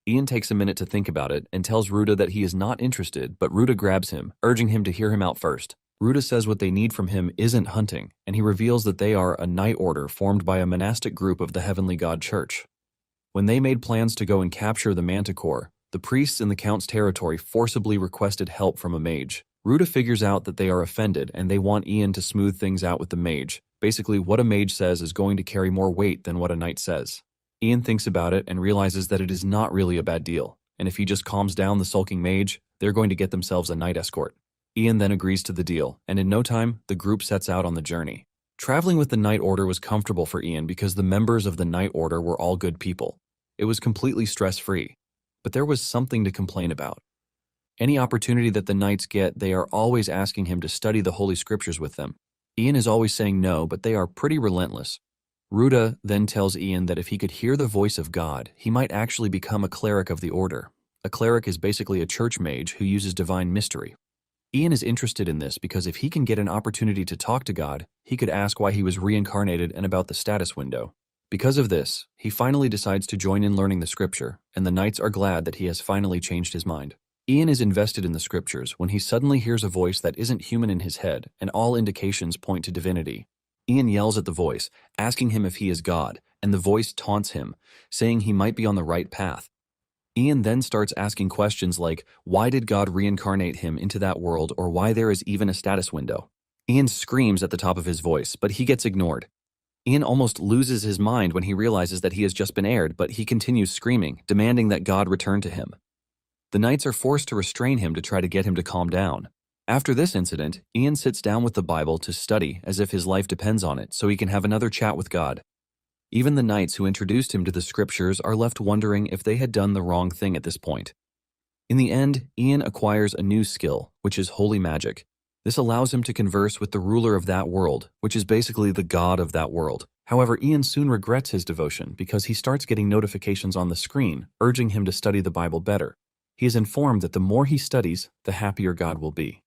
Ian takes a minute to think about it and tells Ruta that he is not interested, but Ruta grabs him, urging him to hear him out first. Ruta says what they need from him isn't hunting, and he reveals that they are a knight order formed by a monastic group of the Heavenly God Church. When they made plans to go and capture the manticore, the priests in the Count's territory forcibly requested help from a mage. Ruta figures out that they are offended and they want Ian to smooth things out with the mage. Basically, what a mage says is going to carry more weight than what a knight says. Ian thinks about it and realizes that it is not really a bad deal, and if he just calms down the sulking mage, they're going to get themselves a knight escort. Ian then agrees to the deal, and in no time, the group sets out on the journey. Traveling with the Knight Order was comfortable for Ian because the members of the Knight Order were all good people. It was completely stress-free, but there was something to complain about. Any opportunity that the knights get, they are always asking him to study the Holy Scriptures with them. Ian is always saying no, but they are pretty relentless. Ruta then tells Ian that if he could hear the voice of God, he might actually become a cleric of the order. A cleric is basically a church mage who uses divine mystery. Ian is interested in this because if he can get an opportunity to talk to God, he could ask why he was reincarnated and about the status window. Because of this, he finally decides to join in learning the scripture, and the knights are glad that he has finally changed his mind. Ian is invested in the scriptures when he suddenly hears a voice that isn't human in his head, and all indications point to divinity. Ian yells at the voice, asking him if he is God, and the voice taunts him, saying he might be on the right path. Ian then starts asking questions like, why did God reincarnate him into that world, or why there is even a status window? Ian screams at the top of his voice, but he gets ignored. Ian almost loses his mind when he realizes that he has just been aired, but he continues screaming, demanding that God return to him. The knights are forced to restrain him to try to get him to calm down. After this incident, Ian sits down with the Bible to study as if his life depends on it so he can have another chat with God. Even the knights who introduced him to the scriptures are left wondering if they had done the wrong thing at this point. In the end, Ian acquires a new skill, which is holy magic. This allows him to converse with the ruler of that world, which is basically the god of that world. However, Ian soon regrets his devotion because he starts getting notifications on the screen urging him to study the Bible better. He is informed that the more he studies, the happier God will be.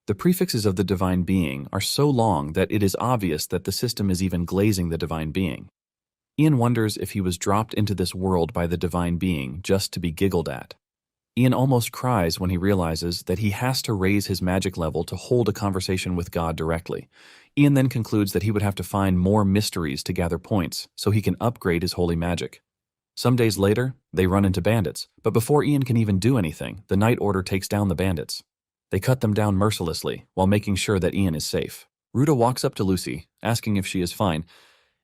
The prefixes of the divine being are so long that it is obvious that the system is even glazing the divine being. Ian wonders if he was dropped into this world by the divine being just to be giggled at. Ian almost cries when he realizes that he has to raise his magic level to hold a conversation with God directly. Ian then concludes that he would have to find more mysteries to gather points so he can upgrade his holy magic. Some days later, they run into bandits, but before Ian can even do anything, the Night Order takes down the bandits. They cut them down mercilessly while making sure that Ian is safe. Ruta walks up to Lucy, asking if she is fine,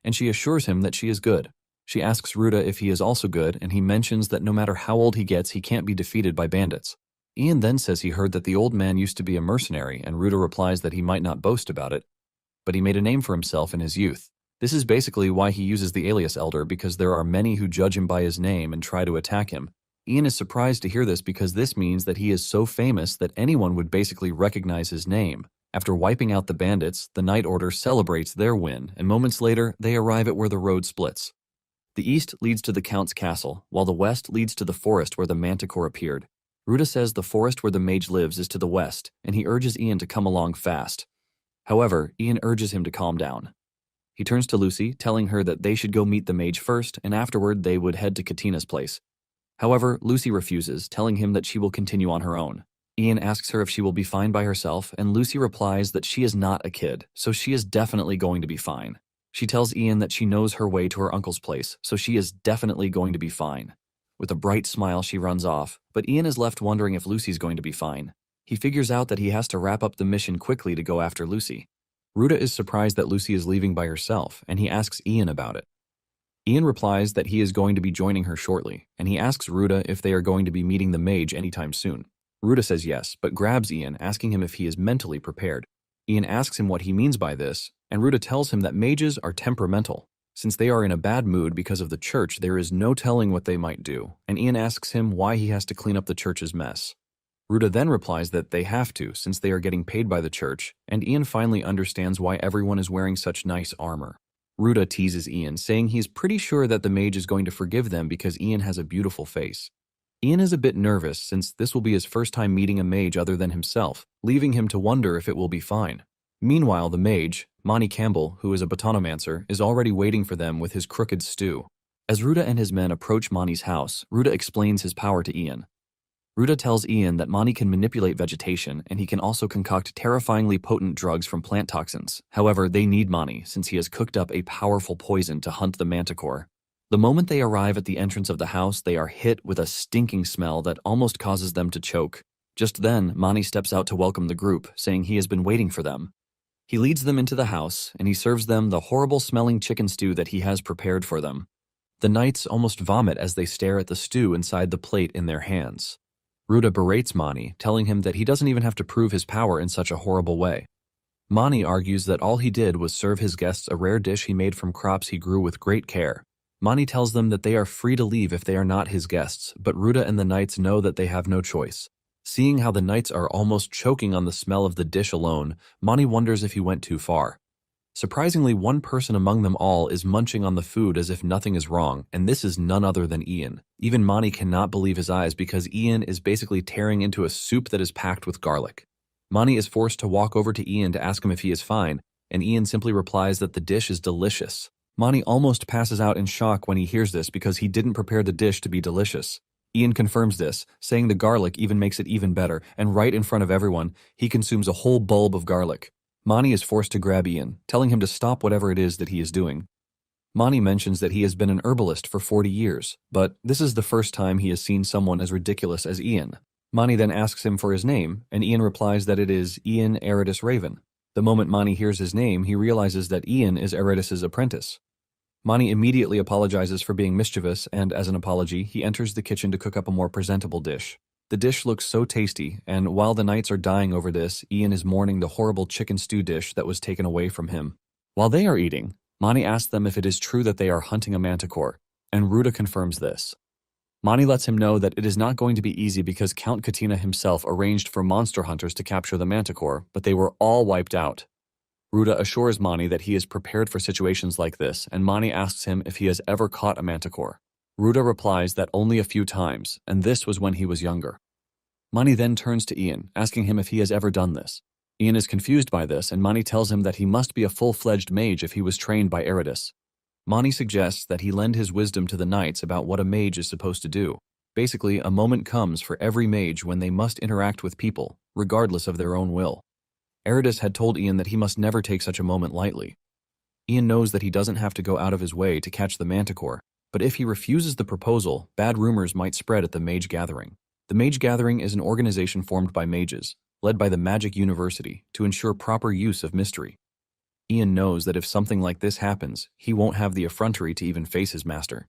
and she assures him that she is good. She asks Ruta if he is also good, and he mentions that no matter how old he gets, he can't be defeated by bandits. Ian then says he heard that the old man used to be a mercenary, and Ruta replies that he might not boast about it, but he made a name for himself in his youth. This is basically why he uses the alias Elder, because there are many who judge him by his name and try to attack him. Ian is surprised to hear this because this means that he is so famous that anyone would basically recognize his name. After wiping out the bandits, the Night Order celebrates their win, and moments later, they arrive at where the road splits. The east leads to the Count's castle, while the west leads to the forest where the Manticore appeared. Ruta says the forest where the mage lives is to the west, and he urges Ian to come along fast. However, Ian urges him to calm down. He turns to Lucy, telling her that they should go meet the mage first, and afterward they would head to Katina's place. However, Lucy refuses, telling him that she will continue on her own. Ian asks her if she will be fine by herself, and Lucy replies that she is not a kid, so she is definitely going to be fine. She tells Ian that she knows her way to her uncle's place, so she is definitely going to be fine. With a bright smile, she runs off, but Ian is left wondering if Lucy's going to be fine. He figures out that he has to wrap up the mission quickly to go after Lucy. Ruta is surprised that Lucy is leaving by herself, and he asks Ian about it. Ian replies that he is going to be joining her shortly, and he asks Ruta if they are going to be meeting the mage anytime soon. Ruta says yes, but grabs Ian, asking him if he is mentally prepared. Ian asks him what he means by this, and Ruta tells him that mages are temperamental. Since they are in a bad mood because of the church, there is no telling what they might do, and Ian asks him why he has to clean up the church's mess. Ruta then replies that they have to, since they are getting paid by the church, and Ian finally understands why everyone is wearing such nice armor. Ruta teases Ian, saying he is pretty sure that the mage is going to forgive them because Ian has a beautiful face. Ian is a bit nervous since this will be his first time meeting a mage other than himself, leaving him to wonder if it will be fine. Meanwhile, the mage, Monty Campbell, who is a batonomancer, is already waiting for them with his crooked stew. As Ruta and his men approach Monty's house, Ruta explains his power to Ian. Ruta tells Ian that Monty can manipulate vegetation, and he can also concoct terrifyingly potent drugs from plant toxins. However, they need Monty since he has cooked up a powerful poison to hunt the Manticore. The moment they arrive at the entrance of the house, they are hit with a stinking smell that almost causes them to choke. Just then, Monty steps out to welcome the group, saying he has been waiting for them. He leads them into the house, and he serves them the horrible-smelling chicken stew that he has prepared for them. The knights almost vomit as they stare at the stew inside the plate in their hands. Ruta berates Mani, telling him that he doesn't even have to prove his power in such a horrible way. Mani argues that all he did was serve his guests a rare dish he made from crops he grew with great care. Mani tells them that they are free to leave if they are not his guests, but Ruta and the knights know that they have no choice. Seeing how the knights are almost choking on the smell of the dish alone, Mani wonders if he went too far. Surprisingly, one person among them all is munching on the food as if nothing is wrong, and this is none other than Ian. Even Mani cannot believe his eyes because Ian is basically tearing into a soup that is packed with garlic. Mani is forced to walk over to Ian to ask him if he is fine, and Ian simply replies that the dish is delicious. Mani almost passes out in shock when he hears this because he didn't prepare the dish to be delicious. Ian confirms this, saying the garlic even makes it even better, and right in front of everyone, he consumes a whole bulb of garlic. Mani is forced to grab Ian, telling him to stop whatever it is that he is doing. Mani mentions that he has been an herbalist for 40 years, but this is the first time he has seen someone as ridiculous as Ian. Mani then asks him for his name, and Ian replies that it is Ian Eridus Raven. The moment Mani hears his name, he realizes that Ian is Eridus's apprentice. Mani immediately apologizes for being mischievous, and as an apology, he enters the kitchen to cook up a more presentable dish. The dish looks so tasty, and while the knights are dying over this, Ian is mourning the horrible chicken stew dish that was taken away from him. While they are eating, Mani asks them if it is true that they are hunting a manticore, and Ruda confirms this. Mani lets him know that it is not going to be easy because Count Katina himself arranged for monster hunters to capture the manticore, but they were all wiped out. Ruda assures Mani that he is prepared for situations like this, and Mani asks him if he has ever caught a manticore. Ruda replies that only a few times, and this was when he was younger. Mani then turns to Ian, asking him if he has ever done this. Ian is confused by this, and Mani tells him that he must be a full-fledged mage if he was trained by Eridus. Mani suggests that he lend his wisdom to the knights about what a mage is supposed to do. Basically, a moment comes for every mage when they must interact with people, regardless of their own will. Eridus had told Ian that he must never take such a moment lightly. Ian knows that he doesn't have to go out of his way to catch the manticore, but if he refuses the proposal, bad rumors might spread at the Mage Gathering. The Mage Gathering is an organization formed by mages, led by the Magic University, to ensure proper use of mystery. Ian knows that if something like this happens, he won't have the effrontery to even face his master.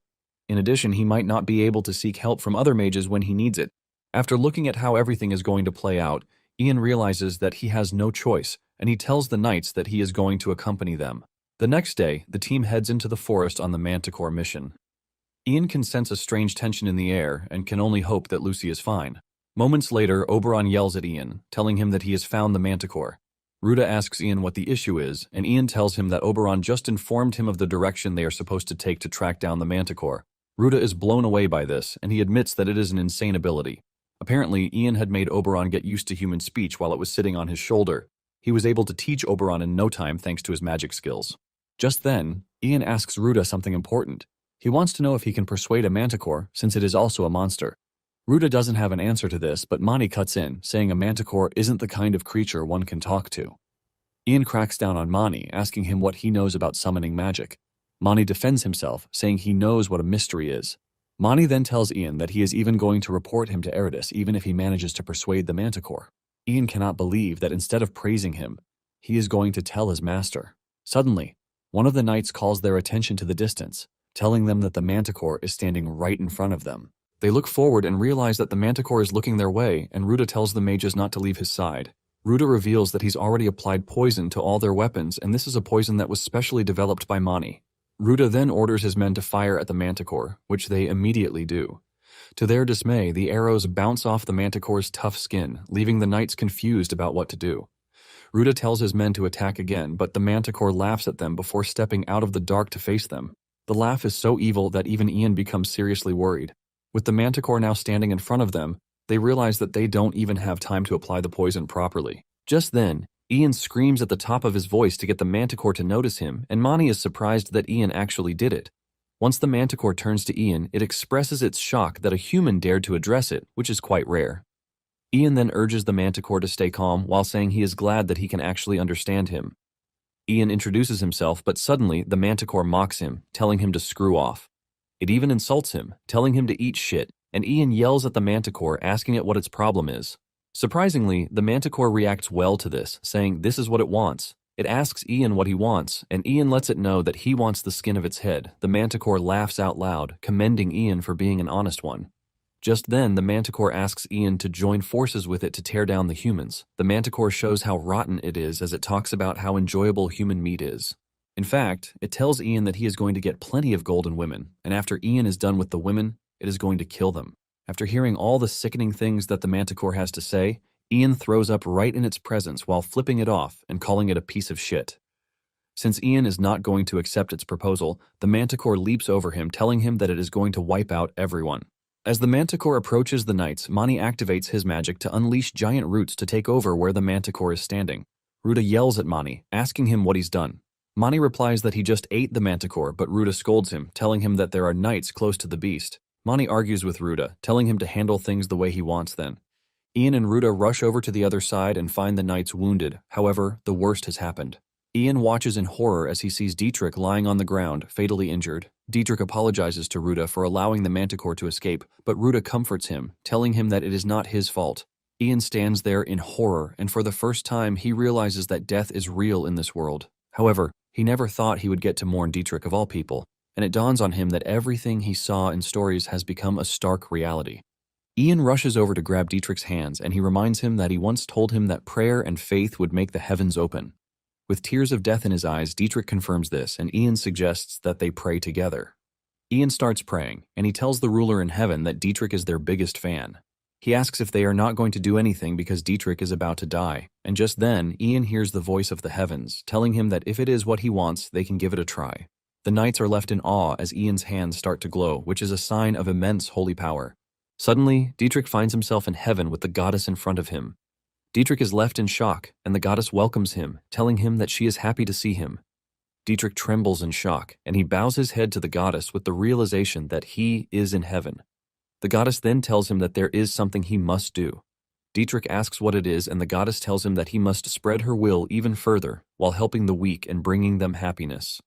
In addition, he might not be able to seek help from other mages when he needs it. After looking at how everything is going to play out, Ian realizes that he has no choice, and he tells the knights that he is going to accompany them. The next day, the team heads into the forest on the Manticore mission. Ian can sense a strange tension in the air and can only hope that Lucy is fine. Moments later, Oberon yells at Ian, telling him that he has found the Manticore. Ruda asks Ian what the issue is, and Ian tells him that Oberon just informed him of the direction they are supposed to take to track down the Manticore. Ruda is blown away by this, and he admits that it is an insane ability. Apparently, Ian had made Oberon get used to human speech while it was sitting on his shoulder. He was able to teach Oberon in no time thanks to his magic skills. Just then, Ian asks Ruda something important. He wants to know if he can persuade a manticore, since it is also a monster. Ruda doesn't have an answer to this, but Mani cuts in, saying a manticore isn't the kind of creature one can talk to. Ian cracks down on Mani, asking him what he knows about summoning magic. Mani defends himself, saying he knows what a mystery is. Mani then tells Ian that he is even going to report him to Eridus even if he manages to persuade the manticore. Ian cannot believe that instead of praising him, he is going to tell his master. Suddenly, one of the knights calls their attention to the distance, telling them that the manticore is standing right in front of them. They look forward and realize that the manticore is looking their way, and Ruda tells the mages not to leave his side. Ruda reveals that he's already applied poison to all their weapons, and this is a poison that was specially developed by Mani. Ruda then orders his men to fire at the manticore, which they immediately do. To their dismay, the arrows bounce off the manticore's tough skin, leaving the knights confused about what to do. Ruda tells his men to attack again, but the manticore laughs at them before stepping out of the dark to face them. The laugh is so evil that even Ian becomes seriously worried. With the manticore now standing in front of them, they realize that they don't even have time to apply the poison properly. Just then, Ian screams at the top of his voice to get the manticore to notice him, and Mani is surprised that Ian actually did it. Once the manticore turns to Ian, it expresses its shock that a human dared to address it, which is quite rare. Ian then urges the manticore to stay calm while saying he is glad that he can actually understand him. Ian introduces himself, but suddenly the manticore mocks him, telling him to screw off. It even insults him, telling him to eat shit, and Ian yells at the manticore, asking it what its problem is. Surprisingly, the manticore reacts well to this, saying this is what it wants. It asks Ian what he wants, and Ian lets it know that he wants the skin of its head. The manticore laughs out loud, commending Ian for being an honest one. Just then, the manticore asks Ian to join forces with it to tear down the humans. The manticore shows how rotten it is as it talks about how enjoyable human meat is. In fact, it tells Ian that he is going to get plenty of golden women, and after Ian is done with the women, it is going to kill them. After hearing all the sickening things that the manticore has to say, Ian throws up right in its presence while flipping it off and calling it a piece of shit. Since Ian is not going to accept its proposal, the manticore leaps over him, telling him that it is going to wipe out everyone. As the manticore approaches the knights, Mani activates his magic to unleash giant roots to take over where the manticore is standing. Ruda yells at Mani, asking him what he's done. Mani replies that he just ate the manticore, but Ruda scolds him, telling him that there are knights close to the beast. Mani argues with Ruda, telling him to handle things the way he wants then. Ian and Ruda rush over to the other side and find the knights wounded. However, the worst has happened. Ian watches in horror as he sees Dietrich lying on the ground, fatally injured. Dietrich apologizes to Ruda for allowing the manticore to escape, but Ruda comforts him, telling him that it is not his fault. Ian stands there in horror, and for the first time he realizes that death is real in this world. However, he never thought he would get to mourn Dietrich of all people, and it dawns on him that everything he saw in stories has become a stark reality. Ian rushes over to grab Dietrich's hands, and he reminds him that he once told him that prayer and faith would make the heavens open. With tears of death in his eyes, Dietrich confirms this, and Ian suggests that they pray together. Ian starts praying, and he tells the ruler in heaven that Dietrich is their biggest fan. He asks if they are not going to do anything because Dietrich is about to die, and just then, Ian hears the voice of the heavens, telling him that if it is what he wants, they can give it a try. The knights are left in awe as Ian's hands start to glow, which is a sign of immense holy power. Suddenly, Dietrich finds himself in heaven with the goddess in front of him. Dietrich is left in shock, and the goddess welcomes him, telling him that she is happy to see him. Dietrich trembles in shock, and he bows his head to the goddess with the realization that he is in heaven. The goddess then tells him that there is something he must do. Dietrich asks what it is, and the goddess tells him that he must spread her will even further while helping the weak and bringing them happiness.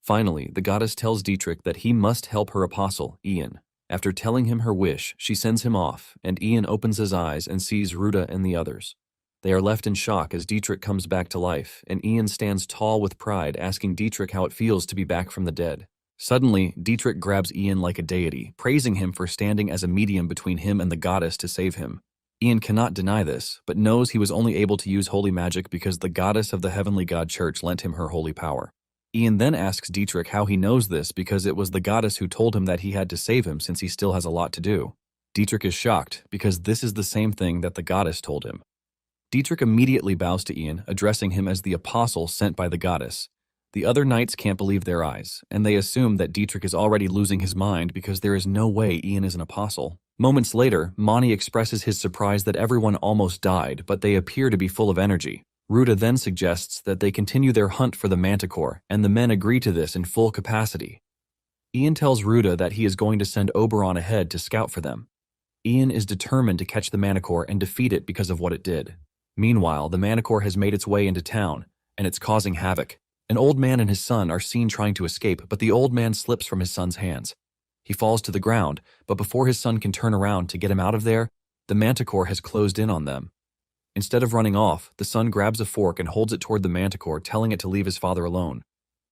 Finally, the goddess tells Dietrich that he must help her apostle, Ian. After telling him her wish, she sends him off, and Ian opens his eyes and sees Ruda and the others. They are left in shock as Dietrich comes back to life, and Ian stands tall with pride, asking Dietrich how it feels to be back from the dead. Suddenly, Dietrich grabs Ian like a deity, praising him for standing as a medium between him and the goddess to save him. Ian cannot deny this, but knows he was only able to use holy magic because the goddess of the Heavenly God Church lent him her holy power. Ian then asks Dietrich how he knows this because it was the goddess who told him that he had to save him since he still has a lot to do. Dietrich is shocked because this is the same thing that the goddess told him. Dietrich immediately bows to Ian, addressing him as the apostle sent by the goddess. The other knights can't believe their eyes, and they assume that Dietrich is already losing his mind because there is no way Ian is an apostle. Moments later, Mani expresses his surprise that everyone almost died, but they appear to be full of energy. Ruda then suggests that they continue their hunt for the manticore, and the men agree to this in full capacity. Ian tells Ruda that he is going to send Oberon ahead to scout for them. Ian is determined to catch the manticore and defeat it because of what it did. Meanwhile, the manticore has made its way into town, and it's causing havoc. An old man and his son are seen trying to escape, but the old man slips from his son's hands. He falls to the ground, but before his son can turn around to get him out of there, the manticore has closed in on them. Instead of running off, the son grabs a fork and holds it toward the manticore, telling it to leave his father alone.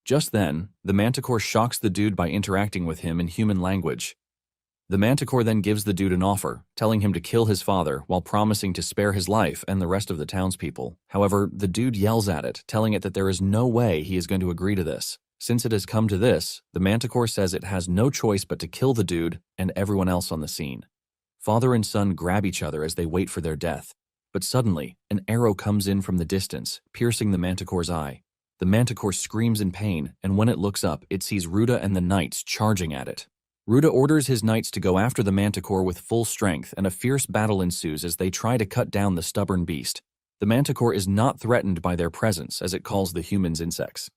Just then, the manticore shocks the dude by interacting with him in human language. The manticore then gives the dude an offer, telling him to kill his father while promising to spare his life and the rest of the townspeople. However, the dude yells at it, telling it that there is no way he is going to agree to this. Since it has come to this, the manticore says it has no choice but to kill the dude and everyone else on the scene. Father and son grab each other as they wait for their death. But suddenly, an arrow comes in from the distance, piercing the manticore's eye. The manticore screams in pain, and when it looks up, it sees Ruda and the knights charging at it. Ruda orders his knights to go after the manticore with full strength, and a fierce battle ensues as they try to cut down the stubborn beast. The manticore is not threatened by their presence, as it calls the humans insects.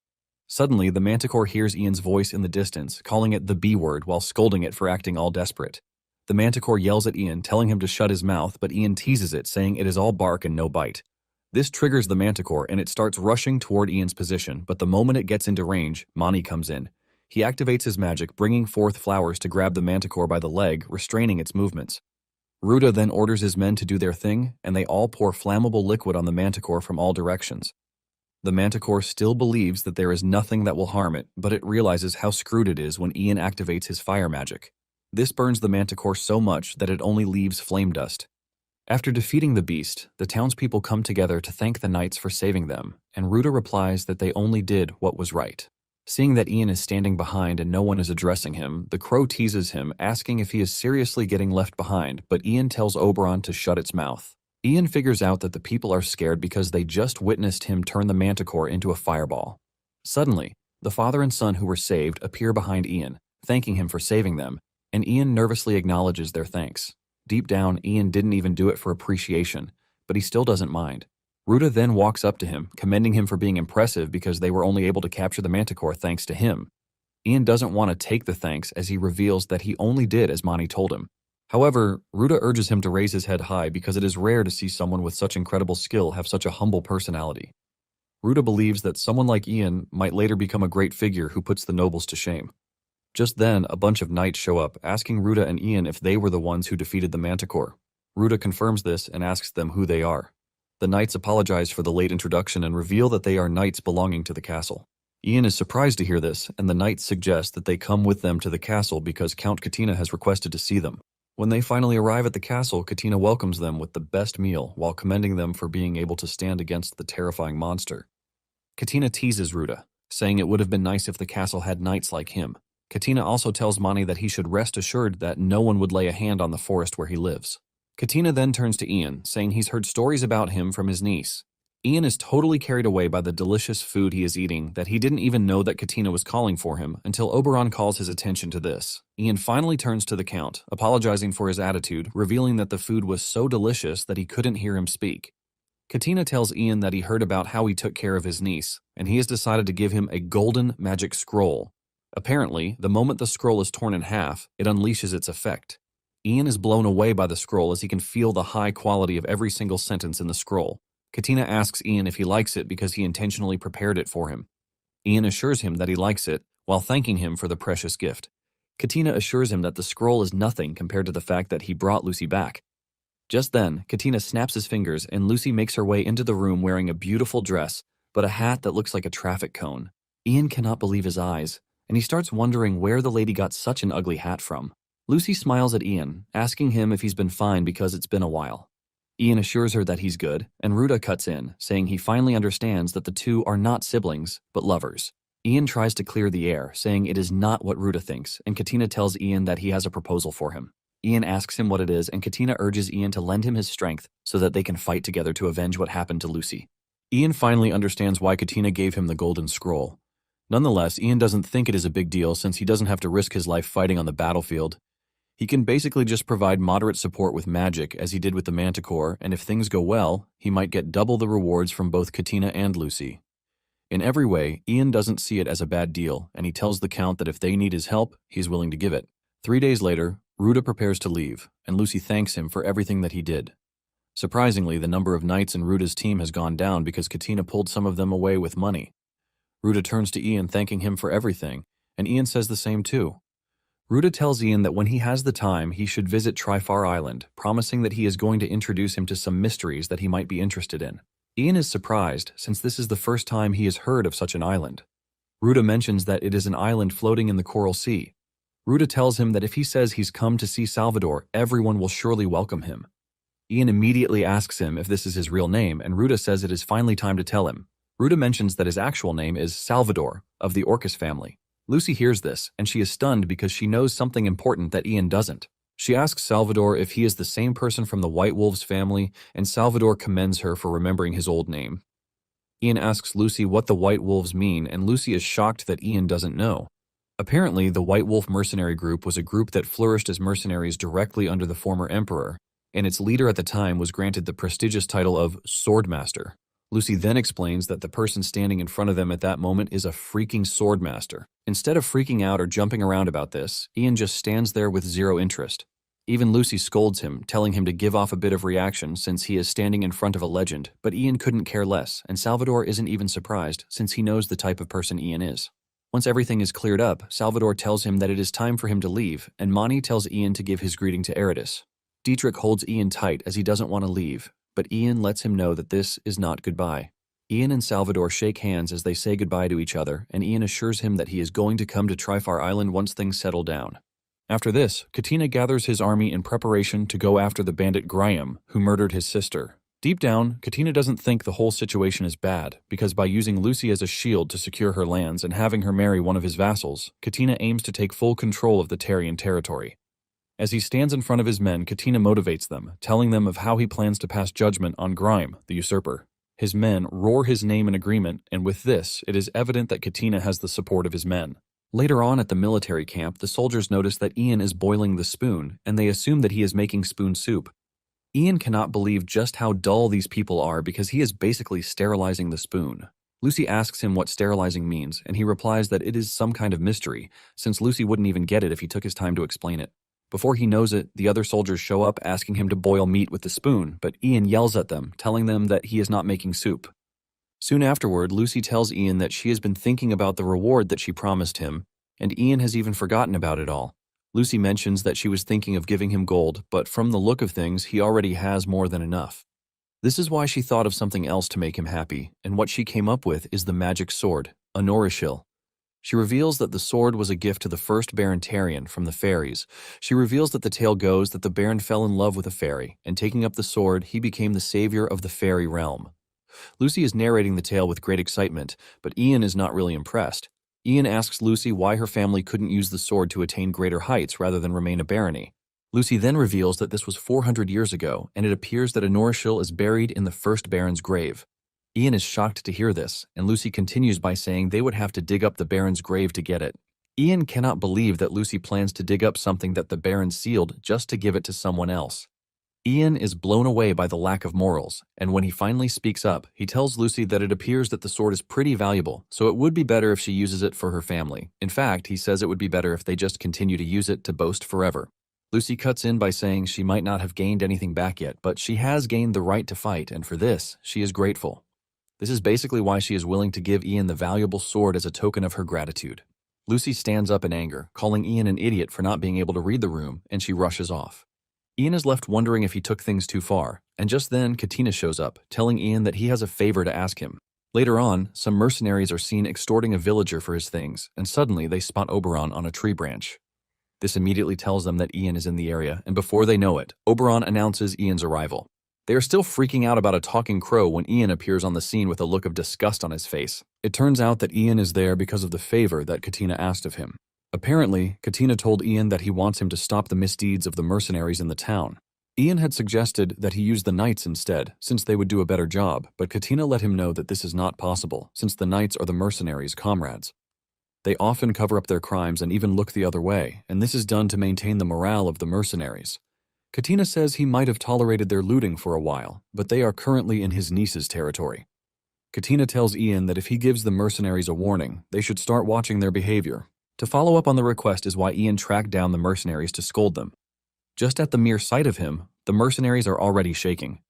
Suddenly, the manticore hears Ian's voice in the distance, calling it the B word while scolding it for acting all desperate. The manticore yells at Ian, telling him to shut his mouth, but Ian teases it, saying it is all bark and no bite. This triggers the manticore, and it starts rushing toward Ian's position, but the moment it gets into range, Mani comes in. He activates his magic, bringing forth flowers to grab the manticore by the leg, restraining its movements. Ruda then orders his men to do their thing, and they all pour flammable liquid on the manticore from all directions. The manticore still believes that there is nothing that will harm it, but it realizes how screwed it is when Ian activates his fire magic. This burns the manticore so much that it only leaves flame dust. After defeating the beast, the townspeople come together to thank the knights for saving them, and Ruda replies that they only did what was right. Seeing that Ian is standing behind and no one is addressing him, the crow teases him, asking if he is seriously getting left behind, but Ian tells Oberon to shut its mouth. Ian figures out that the people are scared because they just witnessed him turn the manticore into a fireball. Suddenly, the father and son who were saved appear behind Ian, thanking him for saving them, and Ian nervously acknowledges their thanks. Deep down, Ian didn't even do it for appreciation, but he still doesn't mind. Ruta then walks up to him, commending him for being impressive because they were only able to capture the manticore thanks to him. Ian doesn't want to take the thanks as he reveals that he only did as Mani told him. However, Ruta urges him to raise his head high because it is rare to see someone with such incredible skill have such a humble personality. Ruta believes that someone like Ian might later become a great figure who puts the nobles to shame. Just then, a bunch of knights show up, asking Ruta and Ian if they were the ones who defeated the manticore. Ruta confirms this and asks them who they are. The knights apologize for the late introduction and reveal that they are knights belonging to the castle. Ian is surprised to hear this, and the knights suggest that they come with them to the castle because Count Katina has requested to see them. When they finally arrive at the castle, Katina welcomes them with the best meal while commending them for being able to stand against the terrifying monster. Katina teases Ruta, saying it would have been nice if the castle had knights like him. Katina also tells Mani that he should rest assured that no one would lay a hand on the forest where he lives. Katina then turns to Ian, saying he's heard stories about him from his niece. Ian is totally carried away by the delicious food he is eating that he didn't even know that Katina was calling for him until Oberon calls his attention to this. Ian finally turns to the Count, apologizing for his attitude, revealing that the food was so delicious that he couldn't hear him speak. Katina tells Ian that he heard about how he took care of his niece, and he has decided to give him a golden magic scroll. Apparently, the moment the scroll is torn in half, it unleashes its effect. Ian is blown away by the scroll as he can feel the high quality of every single sentence in the scroll. Katina asks Ian if he likes it because he intentionally prepared it for him. Ian assures him that he likes it, while thanking him for the precious gift. Katina assures him that the scroll is nothing compared to the fact that he brought Lucy back. Just then, Katina snaps his fingers and Lucy makes her way into the room wearing a beautiful dress, but a hat that looks like a traffic cone. Ian cannot believe his eyes, and he starts wondering where the lady got such an ugly hat from. Lucy smiles at Ian, asking him if he's been fine because it's been a while. Ian assures her that he's good, and Ruta cuts in, saying he finally understands that the two are not siblings, but lovers. Ian tries to clear the air, saying it is not what Ruta thinks, and Katina tells Ian that he has a proposal for him. Ian asks him what it is, and Katina urges Ian to lend him his strength so that they can fight together to avenge what happened to Lucy. Ian finally understands why Katina gave him the golden scroll. Nonetheless, Ian doesn't think it is a big deal since he doesn't have to risk his life fighting on the battlefield. He can basically just provide moderate support with magic as he did with the manticore, and if things go well, he might get double the rewards from both Katina and Lucy. In every way, Ian doesn't see it as a bad deal, and he tells the Count that if they need his help, he's willing to give it. 3 days later, Ruta prepares to leave, and Lucy thanks him for everything that he did. Surprisingly, the number of knights in Ruta's team has gone down because Katina pulled some of them away with money. Ruta turns to Ian thanking him for everything, and Ian says the same too. Ruta tells Ian that when he has the time, he should visit Trifar Island, promising that he is going to introduce him to some mysteries that he might be interested in. Ian is surprised, since this is the first time he has heard of such an island. Ruta mentions that it is an island floating in the Coral Sea. Ruta tells him that if he says he's come to see Salvador, everyone will surely welcome him. Ian immediately asks him if this is his real name, and Ruta says it is finally time to tell him. Ruta mentions that his actual name is Salvador, of the Orcus family. Lucy hears this, and she is stunned because she knows something important that Ian doesn't. She asks Salvador if he is the same person from the White Wolves family, and Salvador commends her for remembering his old name. Ian asks Lucy what the White Wolves mean, and Lucy is shocked that Ian doesn't know. Apparently, the White Wolf mercenary group was a group that flourished as mercenaries directly under the former emperor, and its leader at the time was granted the prestigious title of Swordmaster. Lucy then explains that the person standing in front of them at that moment is a freaking swordmaster. Instead of freaking out or jumping around about this, Ian just stands there with zero interest. Even Lucy scolds him, telling him to give off a bit of reaction since he is standing in front of a legend, but Ian couldn't care less, and Salvador isn't even surprised since he knows the type of person Ian is. Once everything is cleared up, Salvador tells him that it is time for him to leave, and Mani tells Ian to give his greeting to Eritis. Dietrich holds Ian tight as he doesn't want to leave, but Ian lets him know that this is not goodbye. Ian and Salvador shake hands as they say goodbye to each other, and Ian assures him that he is going to come to Trifar Island once things settle down. After this, Katina gathers his army in preparation to go after the bandit Graham, who murdered his sister. Deep down, Katina doesn't think the whole situation is bad, because by using Lucy as a shield to secure her lands and having her marry one of his vassals, Katina aims to take full control of the Terrian territory. As he stands in front of his men, Katina motivates them, telling them of how he plans to pass judgment on Grime, the usurper. His men roar his name in agreement, and with this, it is evident that Katina has the support of his men. Later on at the military camp, the soldiers notice that Ian is boiling the spoon, and they assume that he is making spoon soup. Ian cannot believe just how dull these people are because he is basically sterilizing the spoon. Lucy asks him what sterilizing means, and he replies that it is some kind of mystery, since Lucy wouldn't even get it if he took his time to explain it. Before he knows it, the other soldiers show up asking him to boil meat with the spoon, but Ian yells at them, telling them that he is not making soup. Soon afterward, Lucy tells Ian that she has been thinking about the reward that she promised him, and Ian has even forgotten about it all. Lucy mentions that she was thinking of giving him gold, but from the look of things, he already has more than enough. This is why she thought of something else to make him happy, and what she came up with is the magic sword, a Norishil. She reveals that the sword was a gift to the first Baron Tarian from the fairies. She reveals that the tale goes that the Baron fell in love with a fairy, and taking up the sword, he became the savior of the fairy realm. Lucy is narrating the tale with great excitement, but Ian is not really impressed. Ian asks Lucy why her family couldn't use the sword to attain greater heights rather than remain a barony. Lucy then reveals that this was 400 years ago, and it appears that a Norishil is buried in the first Baron's grave. Ian is shocked to hear this, and Lucy continues by saying they would have to dig up the Baron's grave to get it. Ian cannot believe that Lucy plans to dig up something that the Baron sealed just to give it to someone else. Ian is blown away by the lack of morals, and when he finally speaks up, he tells Lucy that it appears that the sword is pretty valuable, so it would be better if she uses it for her family. In fact, he says it would be better if they just continue to use it to boast forever. Lucy cuts in by saying she might not have gained anything back yet, but she has gained the right to fight, and for this, she is grateful. This is basically why she is willing to give Ian the valuable sword as a token of her gratitude. Lucy stands up in anger, calling Ian an idiot for not being able to read the room, and she rushes off. Ian is left wondering if he took things too far, and just then Katina shows up, telling Ian that he has a favor to ask him. Later on, some mercenaries are seen extorting a villager for his things, and suddenly they spot Oberon on a tree branch. This immediately tells them that Ian is in the area, and before they know it, Oberon announces Ian's arrival. They are still freaking out about a talking crow when Ian appears on the scene with a look of disgust on his face. It turns out that Ian is there because of the favor that Katina asked of him. Apparently, Katina told Ian that he wants him to stop the misdeeds of the mercenaries in the town. Ian had suggested that he use the knights instead, since they would do a better job, but Katina let him know that this is not possible, since the knights are the mercenaries' comrades. They often cover up their crimes and even look the other way, and this is done to maintain the morale of the mercenaries. Katina says he might have tolerated their looting for a while, but they are currently in his niece's territory. Katina tells Ian that if he gives the mercenaries a warning, they should start watching their behavior. To follow up on the request is why Ian tracked down the mercenaries to scold them. Just at the mere sight of him, the mercenaries are already shaking.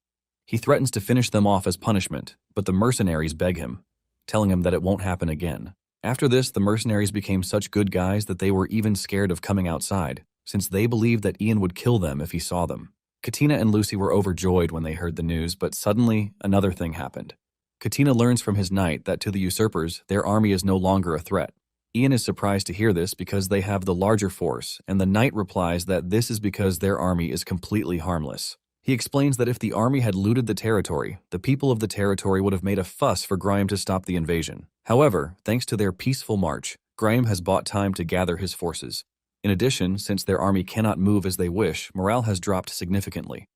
He threatens to finish them off as punishment, but the mercenaries beg him, telling him that it won't happen again. After this, the mercenaries became such good guys that they were even scared of coming outside, since they believed that Ian would kill them if he saw them. Katina and Lucy were overjoyed when they heard the news, but suddenly, another thing happened. Katina learns from his knight that to the usurpers, their army is no longer a threat. Ian is surprised to hear this because they have the larger force, and the knight replies that this is because their army is completely harmless. He explains that if the army had looted the territory, the people of the territory would have made a fuss for Grime to stop the invasion. However, thanks to their peaceful march, Grime has bought time to gather his forces. In addition, since their army cannot move as they wish, morale has dropped significantly.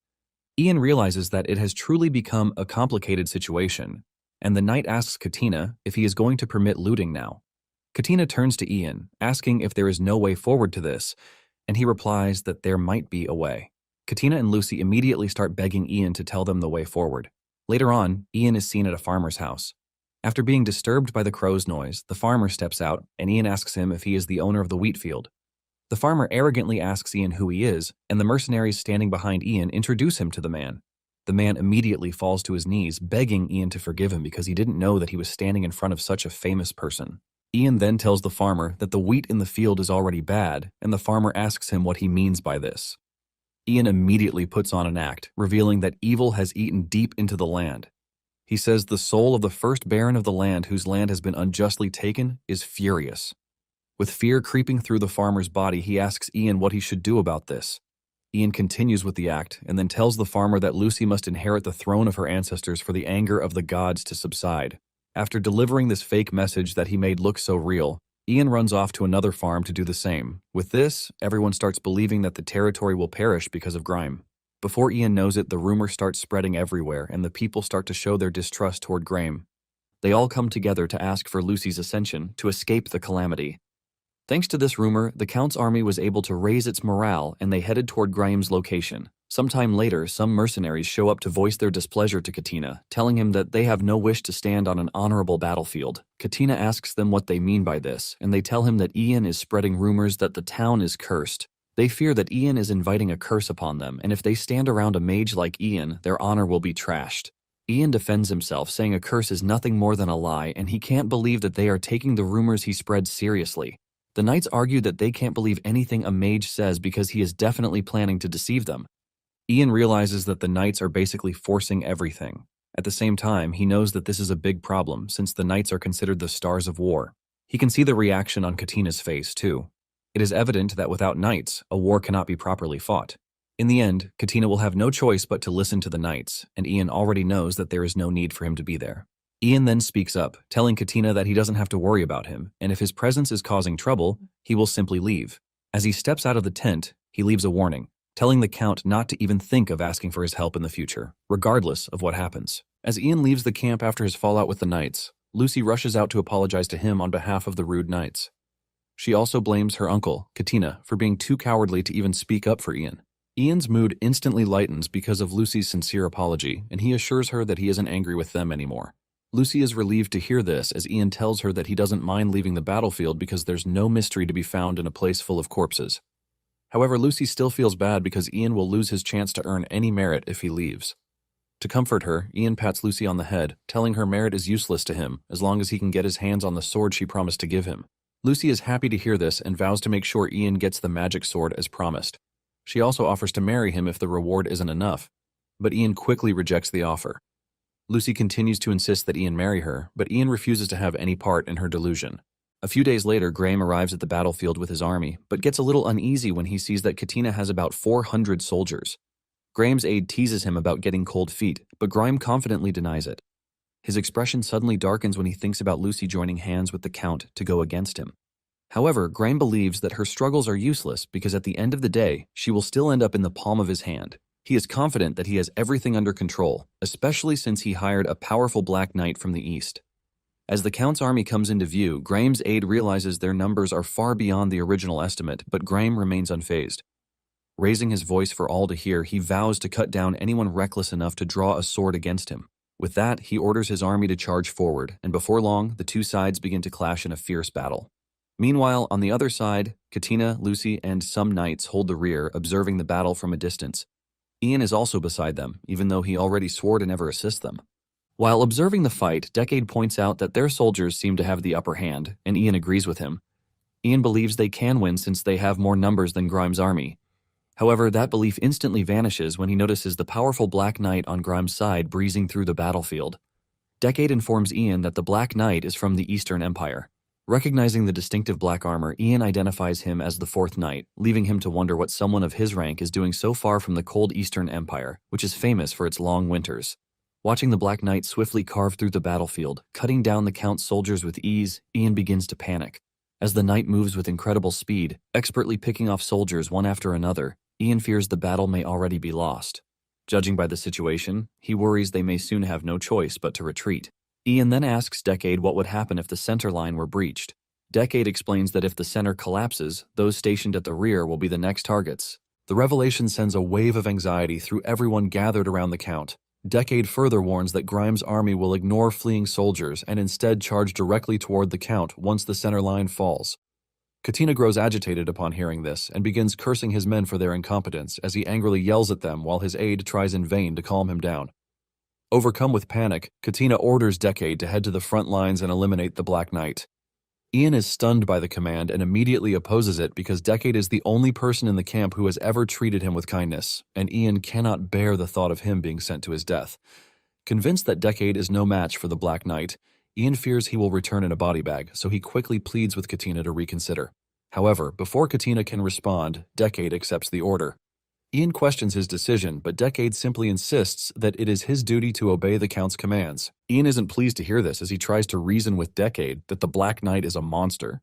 Ian realizes that it has truly become a complicated situation, and the knight asks Katina if he is going to permit looting now. Katina turns to Ian, asking if there is no way forward to this, and he replies that there might be a way. Katina and Lucy immediately start begging Ian to tell them the way forward. Later on, Ian is seen at a farmer's house. After being disturbed by the crow's noise, the farmer steps out, and Ian asks him if he is the owner of the wheat field. The farmer arrogantly asks Ian who he is, and the mercenaries standing behind Ian introduce him to the man. The man immediately falls to his knees, begging Ian to forgive him because he didn't know that he was standing in front of such a famous person. Ian then tells the farmer that the wheat in the field is already bad, and the farmer asks him what he means by this. Ian immediately puts on an act, revealing that evil has eaten deep into the land. He says the soul of the first baron of the land whose land has been unjustly taken is furious. With fear creeping through the farmer's body, he asks Ian what he should do about this. Ian continues with the act, and then tells the farmer that Lucy must inherit the throne of her ancestors for the anger of the gods to subside. After delivering this fake message that he made look so real, Ian runs off to another farm to do the same. With this, everyone starts believing that the territory will perish because of Grime. Before Ian knows it, the rumor starts spreading everywhere, and the people start to show their distrust toward Graham. They all come together to ask for Lucy's ascension to escape the calamity. Thanks to this rumor, the Count's army was able to raise its morale and they headed toward Graham's location. Sometime later, some mercenaries show up to voice their displeasure to Katina, telling him that they have no wish to stand on an honorable battlefield. Katina asks them what they mean by this, and they tell him that Ian is spreading rumors that the town is cursed. They fear that Ian is inviting a curse upon them, and if they stand around a mage like Ian, their honor will be trashed. Ian defends himself, saying a curse is nothing more than a lie, and he can't believe that they are taking the rumors he spreads seriously. The knights argue that they can't believe anything a mage says because he is definitely planning to deceive them. Ian realizes that the knights are basically forcing everything. At the same time, he knows that this is a big problem since the knights are considered the stars of war. He can see the reaction on Katina's face, too. It is evident that without knights, a war cannot be properly fought. In the end, Katina will have no choice but to listen to the knights, and Ian already knows that there is no need for him to be there. Ian then speaks up, telling Katina that he doesn't have to worry about him, and if his presence is causing trouble, he will simply leave. As he steps out of the tent, he leaves a warning, telling the Count not to even think of asking for his help in the future, regardless of what happens. As Ian leaves the camp after his fallout with the knights, Lucy rushes out to apologize to him on behalf of the rude knights. She also blames her uncle, Katina, for being too cowardly to even speak up for Ian. Ian's mood instantly lightens because of Lucy's sincere apology, and he assures her that he isn't angry with them anymore. Lucy is relieved to hear this as Ian tells her that he doesn't mind leaving the battlefield because there's no mystery to be found in a place full of corpses. However, Lucy still feels bad because Ian will lose his chance to earn any merit if he leaves. To comfort her, Ian pats Lucy on the head, telling her merit is useless to him as long as he can get his hands on the sword she promised to give him. Lucy is happy to hear this and vows to make sure Ian gets the magic sword as promised. She also offers to marry him if the reward isn't enough, but Ian quickly rejects the offer. Lucy continues to insist that Ian marry her, but Ian refuses to have any part in her delusion. A few days later, Graham arrives at the battlefield with his army, but gets a little uneasy when he sees that Katina has about 400 soldiers. Graham's aide teases him about getting cold feet, but Graham confidently denies it. His expression suddenly darkens when he thinks about Lucy joining hands with the Count to go against him. However, Graham believes that her struggles are useless because at the end of the day, she will still end up in the palm of his hand. He is confident that he has everything under control, especially since he hired a powerful Black Knight from the east. As the Count's army comes into view, Graham's aide realizes their numbers are far beyond the original estimate, but Graham remains unfazed. Raising his voice for all to hear, he vows to cut down anyone reckless enough to draw a sword against him. With that, he orders his army to charge forward, and before long, the two sides begin to clash in a fierce battle. Meanwhile, on the other side, Katina, Lucy, and some knights hold the rear, observing the battle from a distance. Ian is also beside them, even though he already swore to never assist them. While observing the fight, Decade points out that their soldiers seem to have the upper hand, and Ian agrees with him. Ian believes they can win since they have more numbers than Grimes' army. However, that belief instantly vanishes when he notices the powerful Black Knight on Grimes' side breezing through the battlefield. Decade informs Ian that the Black Knight is from the Eastern Empire. Recognizing the distinctive black armor, Ian identifies him as the Fourth Knight, leaving him to wonder what someone of his rank is doing so far from the cold Eastern Empire, which is famous for its long winters. Watching the Black Knight swiftly carve through the battlefield, cutting down the Count's soldiers with ease, Ian begins to panic. As the knight moves with incredible speed, expertly picking off soldiers one after another, Ian fears the battle may already be lost. Judging by the situation, he worries they may soon have no choice but to retreat. Ian then asks Decade what would happen if the center line were breached. Decade explains that if the center collapses, those stationed at the rear will be the next targets. The revelation sends a wave of anxiety through everyone gathered around the Count. Decade further warns that Grimes' army will ignore fleeing soldiers and instead charge directly toward the Count once the center line falls. Katina grows agitated upon hearing this and begins cursing his men for their incompetence as he angrily yells at them while his aide tries in vain to calm him down. Overcome with panic, Katina orders Decade to head to the front lines and eliminate the Black Knight. Ian is stunned by the command and immediately opposes it because Decade is the only person in the camp who has ever treated him with kindness, and Ian cannot bear the thought of him being sent to his death. Convinced that Decade is no match for the Black Knight, Ian fears he will return in a body bag, so he quickly pleads with Katina to reconsider. However, before Katina can respond, Decade accepts the order. Ian questions his decision, but Decade simply insists that it is his duty to obey the Count's commands. Ian isn't pleased to hear this as he tries to reason with Decade that the Black Knight is a monster.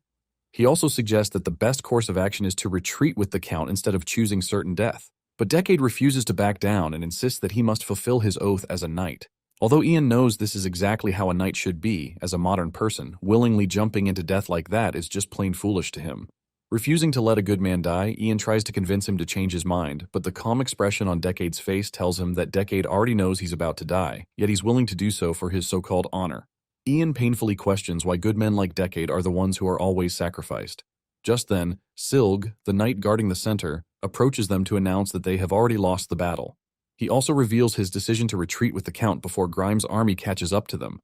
He also suggests that the best course of action is to retreat with the Count instead of choosing certain death. But Decade refuses to back down and insists that he must fulfill his oath as a knight. Although Ian knows this is exactly how a knight should be, as a modern person, willingly jumping into death like that is just plain foolish to him. Refusing to let a good man die, Ian tries to convince him to change his mind, but the calm expression on Decade's face tells him that Decade already knows he's about to die, yet he's willing to do so for his so-called honor. Ian painfully questions why good men like Decade are the ones who are always sacrificed. Just then, Silg, the knight guarding the center, approaches them to announce that they have already lost the battle. He also reveals his decision to retreat with the Count before Grimes' army catches up to them.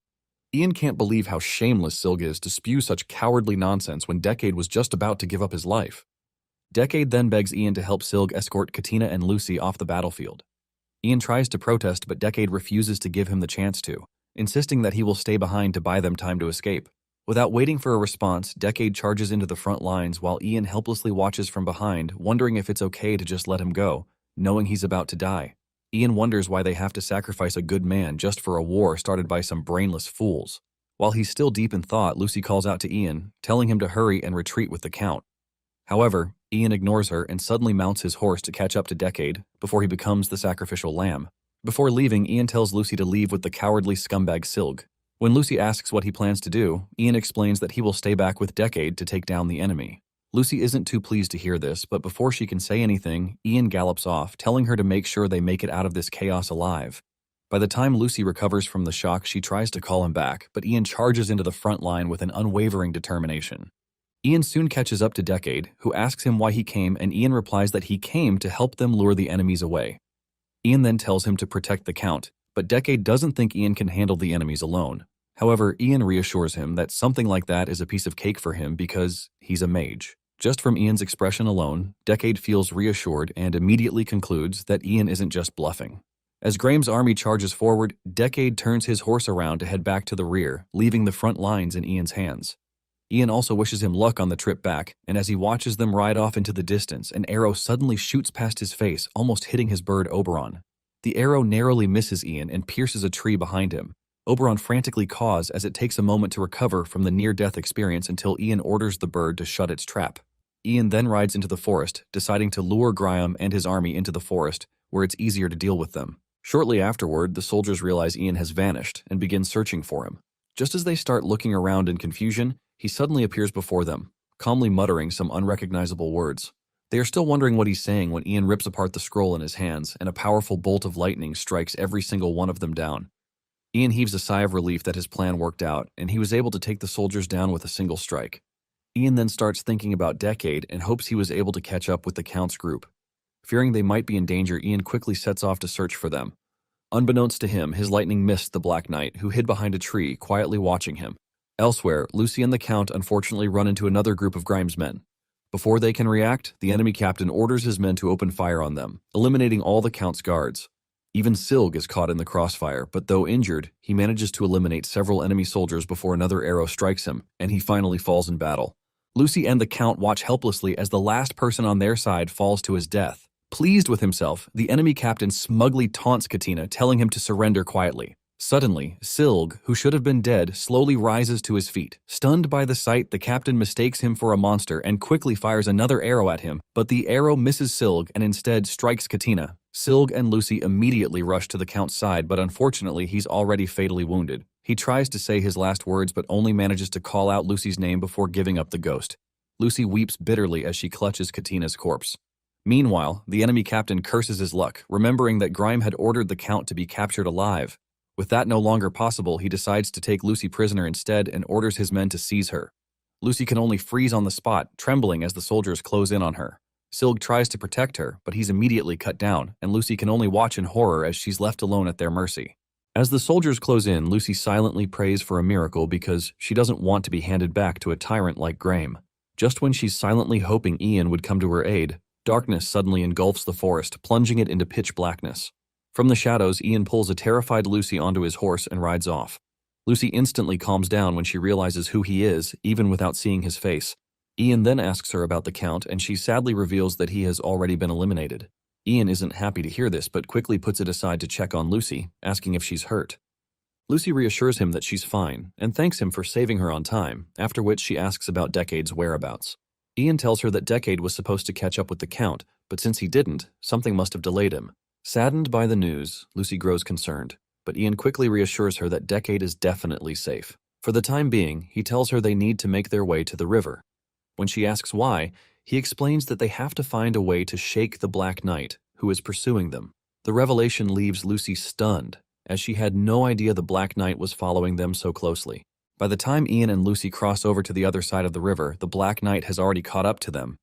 Ian can't believe how shameless Silg is to spew such cowardly nonsense when Decade was just about to give up his life. Decade then begs Ian to help Silg escort Katina and Lucy off the battlefield. Ian tries to protest, but Decade refuses to give him the chance to, insisting that he will stay behind to buy them time to escape. Without waiting for a response, Decade charges into the front lines while Ian helplessly watches from behind, wondering if it's okay to just let him go, knowing he's about to die. Ian wonders why they have to sacrifice a good man just for a war started by some brainless fools. While he's still deep in thought, Lucy calls out to Ian, telling him to hurry and retreat with the Count. However, Ian ignores her and suddenly mounts his horse to catch up to Decade before he becomes the sacrificial lamb. Before leaving, Ian tells Lucy to leave with the cowardly scumbag Silg. When Lucy asks what he plans to do, Ian explains that he will stay back with Decade to take down the enemy. Lucy isn't too pleased to hear this, but before she can say anything, Ian gallops off, telling her to make sure they make it out of this chaos alive. By the time Lucy recovers from the shock, she tries to call him back, but Ian charges into the front line with an unwavering determination. Ian soon catches up to Decade, who asks him why he came, and Ian replies that he came to help them lure the enemies away. Ian then tells him to protect the Count, but Decade doesn't think Ian can handle the enemies alone. However, Ian reassures him that something like that is a piece of cake for him because he's a mage. Just from Ian's expression alone, Decade feels reassured and immediately concludes that Ian isn't just bluffing. As Graham's army charges forward, Decade turns his horse around to head back to the rear, leaving the front lines in Ian's hands. Ian also wishes him luck on the trip back, and as he watches them ride off into the distance, an arrow suddenly shoots past his face, almost hitting his bird Oberon. The arrow narrowly misses Ian and pierces a tree behind him. Oberon frantically caws as it takes a moment to recover from the near-death experience until Ian orders the bird to shut its trap. Ian then rides into the forest, deciding to lure Graham and his army into the forest, where it's easier to deal with them. Shortly afterward, the soldiers realize Ian has vanished and begin searching for him. Just as they start looking around in confusion, he suddenly appears before them, calmly muttering some unrecognizable words. They are still wondering what he's saying when Ian rips apart the scroll in his hands, and a powerful bolt of lightning strikes every single one of them down. Ian heaves a sigh of relief that his plan worked out, and he was able to take the soldiers down with a single strike. Ian then starts thinking about Decade and hopes he was able to catch up with the Count's group. Fearing they might be in danger, Ian quickly sets off to search for them. Unbeknownst to him, his lightning missed the Black Knight, who hid behind a tree, quietly watching him. Elsewhere, Lucy and the Count unfortunately run into another group of Grimes' men. Before they can react, the enemy captain orders his men to open fire on them, eliminating all the Count's guards. Even Silg is caught in the crossfire, but though injured, he manages to eliminate several enemy soldiers before another arrow strikes him, and he finally falls in battle. Lucy and the Count watch helplessly as the last person on their side falls to his death. Pleased with himself, the enemy captain smugly taunts Katina, telling him to surrender quietly. Suddenly, Silg, who should have been dead, slowly rises to his feet. Stunned by the sight, the captain mistakes him for a monster and quickly fires another arrow at him, but the arrow misses Silg and instead strikes Katina. Silg and Lucy immediately rush to the Count's side, but unfortunately he's already fatally wounded. He tries to say his last words but only manages to call out Lucy's name before giving up the ghost. Lucy weeps bitterly as she clutches Katina's corpse. Meanwhile, the enemy captain curses his luck, remembering that Grime had ordered the Count to be captured alive. With that no longer possible, he decides to take Lucy prisoner instead and orders his men to seize her. Lucy can only freeze on the spot, trembling as the soldiers close in on her. Silg tries to protect her, but he's immediately cut down, and Lucy can only watch in horror as she's left alone at their mercy. As the soldiers close in, Lucy silently prays for a miracle because she doesn't want to be handed back to a tyrant like Graham. Just when she's silently hoping Ian would come to her aid, darkness suddenly engulfs the forest, plunging it into pitch blackness. From the shadows, Ian pulls a terrified Lucy onto his horse and rides off. Lucy instantly calms down when she realizes who he is, even without seeing his face. Ian then asks her about the Count, and she sadly reveals that he has already been eliminated. Ian isn't happy to hear this, but quickly puts it aside to check on Lucy, asking if she's hurt. Lucy reassures him that she's fine, and thanks him for saving her on time, after which she asks about Decade's whereabouts. Ian tells her that Decade was supposed to catch up with the Count, but since he didn't, something must have delayed him. Saddened by the news, Lucy grows concerned, but Ian quickly reassures her that Decade is definitely safe. For the time being, he tells her they need to make their way to the river. When she asks why, he explains that they have to find a way to shake the Black Knight, who is pursuing them. The revelation leaves Lucy stunned, as she had no idea the Black Knight was following them so closely. By the time Ian and Lucy cross over to the other side of the river, the Black Knight has already caught up to them.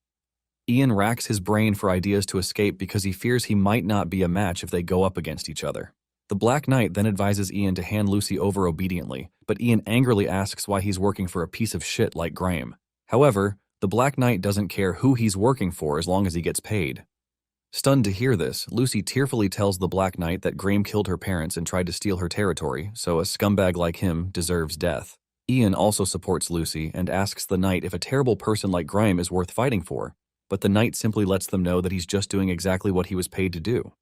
Ian racks his brain for ideas to escape because he fears he might not be a match if they go up against each other. The Black Knight then advises Ian to hand Lucy over obediently, but Ian angrily asks why he's working for a piece of shit like Graham. However, the Black Knight doesn't care who he's working for as long as he gets paid. Stunned to hear this, Lucy tearfully tells the Black Knight that Graham killed her parents and tried to steal her territory, so a scumbag like him deserves death. Ian also supports Lucy and asks the Knight if a terrible person like Graham is worth fighting for, but the Knight simply lets them know that he's just doing exactly what he was paid to do.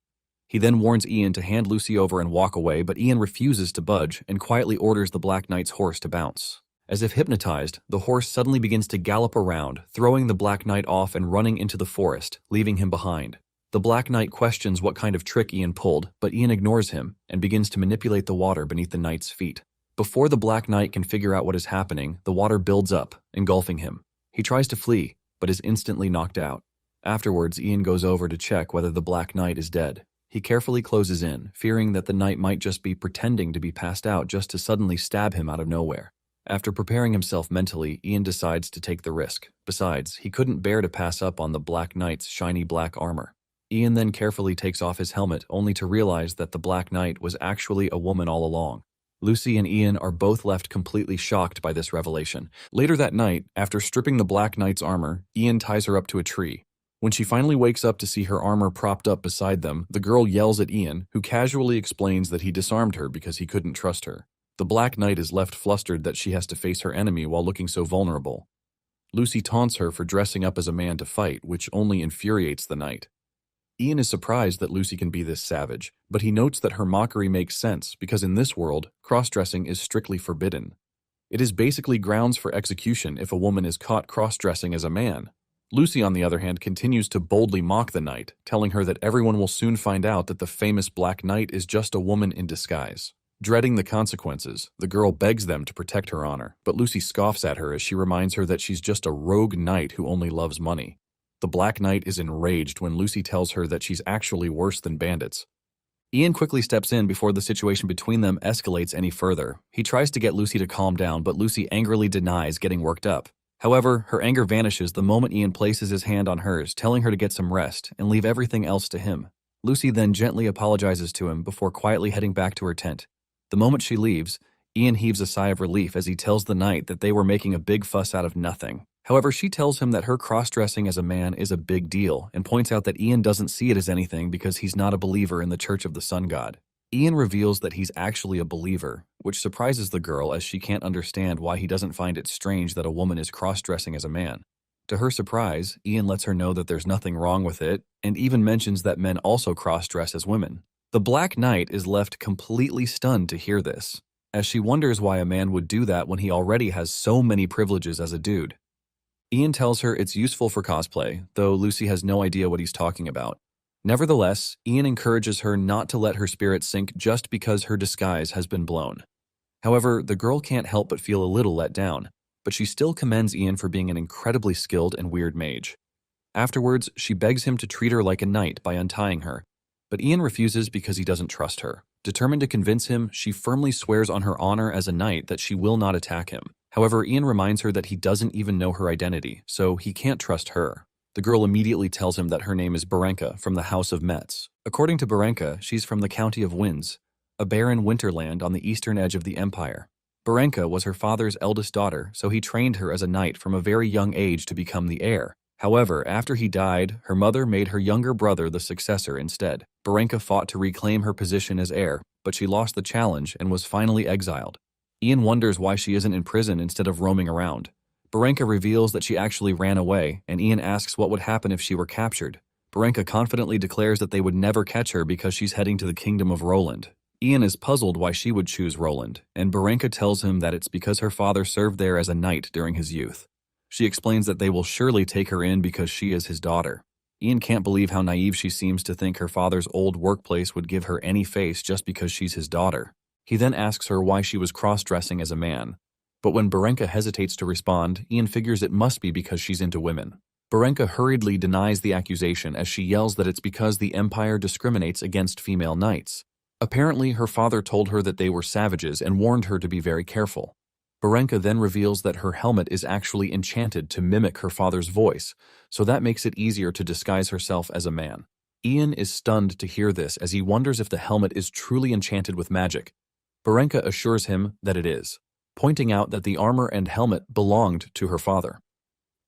He then warns Ian to hand Lucy over and walk away, but Ian refuses to budge and quietly orders the Black Knight's horse to bounce. As if hypnotized, the horse suddenly begins to gallop around, throwing the Black Knight off and running into the forest, leaving him behind. The Black Knight questions what kind of trick Ian pulled, but Ian ignores him and begins to manipulate the water beneath the Knight's feet. Before the Black Knight can figure out what is happening, the water builds up, engulfing him. He tries to flee, but is instantly knocked out. Afterwards, Ian goes over to check whether the Black Knight is dead. He carefully closes in, fearing that the Knight might just be pretending to be passed out just to suddenly stab him out of nowhere. After preparing himself mentally, Ian decides to take the risk. Besides, he couldn't bear to pass up on the Black Knight's shiny black armor. Ian then carefully takes off his helmet, only to realize that the Black Knight was actually a woman all along. Lucy and Ian are both left completely shocked by this revelation. Later that night, after stripping the Black Knight's armor, Ian ties her up to a tree. When she finally wakes up to see her armor propped up beside them, the girl yells at Ian, who casually explains that he disarmed her because he couldn't trust her. The Black Knight is left flustered that she has to face her enemy while looking so vulnerable. Lucy taunts her for dressing up as a man to fight, which only infuriates the Knight. Ian is surprised that Lucy can be this savage, but he notes that her mockery makes sense because in this world, cross-dressing is strictly forbidden. It is basically grounds for execution if a woman is caught cross-dressing as a man. Lucy, on the other hand, continues to boldly mock the Knight, telling her that everyone will soon find out that the famous Black Knight is just a woman in disguise. Dreading the consequences, the girl begs them to protect her honor, but Lucy scoffs at her as she reminds her that she's just a rogue knight who only loves money. The Black Knight is enraged when Lucy tells her that she's actually worse than bandits. Ian quickly steps in before the situation between them escalates any further. He tries to get Lucy to calm down, but Lucy angrily denies getting worked up. However, her anger vanishes the moment Ian places his hand on hers, telling her to get some rest and leave everything else to him. Lucy then gently apologizes to him before quietly heading back to her tent. The moment she leaves, Ian heaves a sigh of relief as he tells the Knight that they were making a big fuss out of nothing. However, she tells him that her cross-dressing as a man is a big deal and points out that Ian doesn't see it as anything because he's not a believer in the Church of the Sun God. Ian reveals that he's actually a believer, which surprises the girl as she can't understand why he doesn't find it strange that a woman is cross-dressing as a man. To her surprise, Ian lets her know that there's nothing wrong with it and even mentions that men also cross-dress as women. The Black Knight is left completely stunned to hear this, as she wonders why a man would do that when he already has so many privileges as a dude. Ian tells her it's useful for cosplay, though Lucy has no idea what he's talking about. Nevertheless, Ian encourages her not to let her spirit sink just because her disguise has been blown. However, the girl can't help but feel a little let down, but she still commends Ian for being an incredibly skilled and weird mage. Afterwards, she begs him to treat her like a knight by untying her, but Ian refuses because he doesn't trust her. Determined to convince him, she firmly swears on her honor as a knight that she will not attack him. However, Ian reminds her that he doesn't even know her identity, so he can't trust her. The girl immediately tells him that her name is Barenka from the House of Metz. According to Barenka, she's from the County of Winds, a barren winterland on the eastern edge of the empire. Barenka was her father's eldest daughter, so he trained her as a knight from a very young age to become the heir. However, after he died, her mother made her younger brother the successor instead. Barenka fought to reclaim her position as heir, but she lost the challenge and was finally exiled. Ian wonders why she isn't in prison instead of roaming around. Barenka reveals that she actually ran away, and Ian asks what would happen if she were captured. Barenka confidently declares that they would never catch her because she's heading to the kingdom of Roland. Ian is puzzled why she would choose Roland, and Barenka tells him that it's because her father served there as a knight during his youth. She explains that they will surely take her in because she is his daughter. Ian can't believe how naive she seems to think her father's old workplace would give her any face just because she's his daughter. He then asks her why she was cross-dressing as a man. But when Barenka hesitates to respond, Ian figures it must be because she's into women. Barenka hurriedly denies the accusation as she yells that it's because the Empire discriminates against female knights. Apparently, her father told her that they were savages and warned her to be very careful. Barenka then reveals that her helmet is actually enchanted to mimic her father's voice, so that makes it easier to disguise herself as a man. Ian is stunned to hear this as he wonders if the helmet is truly enchanted with magic. Barenka assures him that it is, pointing out that the armor and helmet belonged to her father.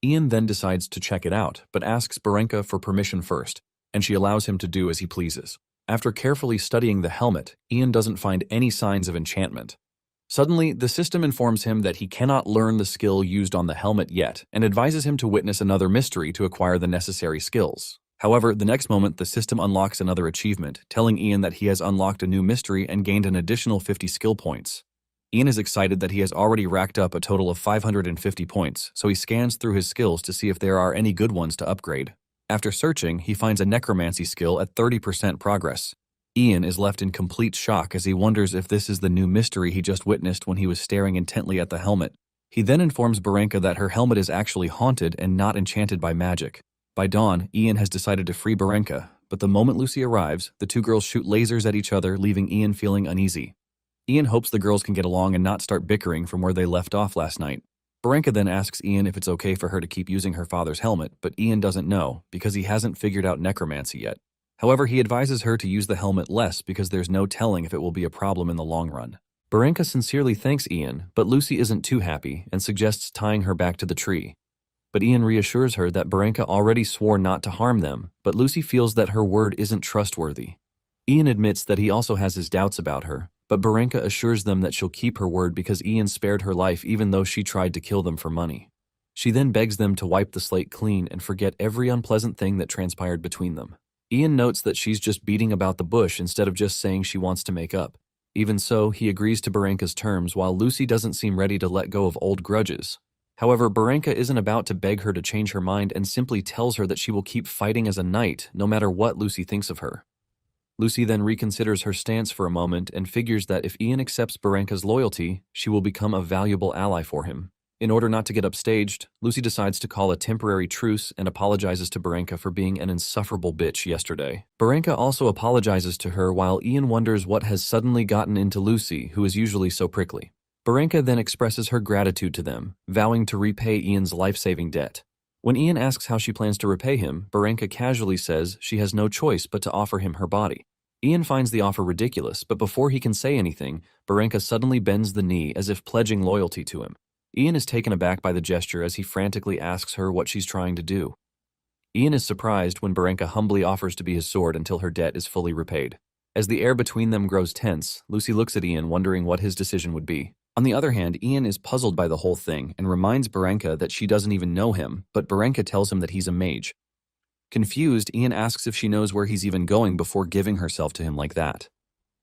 Ian then decides to check it out, but asks Barenka for permission first, and she allows him to do as he pleases. After carefully studying the helmet, Ian doesn't find any signs of enchantment. Suddenly, the system informs him that he cannot learn the skill used on the helmet yet, and advises him to witness another mystery to acquire the necessary skills. However, the next moment, the system unlocks another achievement, telling Ian that he has unlocked a new mystery and gained an additional 50 skill points. Ian is excited that he has already racked up a total of 550 points, so he scans through his skills to see if there are any good ones to upgrade. After searching, he finds a necromancy skill at 30% progress. Ian is left in complete shock as he wonders if this is the new mystery he just witnessed when he was staring intently at the helmet. He then informs Barenka that her helmet is actually haunted and not enchanted by magic. By dawn, Ian has decided to free Barenka, but the moment Lucy arrives, the two girls shoot lasers at each other, leaving Ian feeling uneasy. Ian hopes the girls can get along and not start bickering from where they left off last night. Barenka then asks Ian if it's okay for her to keep using her father's helmet, but Ian doesn't know because he hasn't figured out necromancy yet. However, he advises her to use the helmet less because there's no telling if it will be a problem in the long run. Barenka sincerely thanks Ian, but Lucy isn't too happy and suggests tying her back to the tree. But Ian reassures her that Barenka already swore not to harm them, but Lucy feels that her word isn't trustworthy. Ian admits that he also has his doubts about her, but Barenka assures them that she'll keep her word because Ian spared her life even though she tried to kill them for money. She then begs them to wipe the slate clean and forget every unpleasant thing that transpired between them. Ian notes that she's just beating about the bush instead of just saying she wants to make up. Even so, he agrees to Barenka's terms while Lucy doesn't seem ready to let go of old grudges. However, Barenka isn't about to beg her to change her mind and simply tells her that she will keep fighting as a knight no matter what Lucy thinks of her. Lucy then reconsiders her stance for a moment and figures that if Ian accepts Barenka's loyalty, she will become a valuable ally for him. In order not to get upstaged, Lucy decides to call a temporary truce and apologizes to Barenka for being an insufferable bitch yesterday. Barenka also apologizes to her while Ian wonders what has suddenly gotten into Lucy, who is usually so prickly. Barenka then expresses her gratitude to them, vowing to repay Ian's life-saving debt. When Ian asks how she plans to repay him, Barenka casually says she has no choice but to offer him her body. Ian finds the offer ridiculous, but before he can say anything, Barenka suddenly bends the knee as if pledging loyalty to him. Ian is taken aback by the gesture as he frantically asks her what she's trying to do. Ian is surprised when Barenka humbly offers to be his sword until her debt is fully repaid. As the air between them grows tense, Lucy looks at Ian wondering what his decision would be. On the other hand, Ian is puzzled by the whole thing and reminds Barenka that she doesn't even know him, but Barenka tells him that he's a mage. Confused, Ian asks if she knows where he's even going before giving herself to him like that.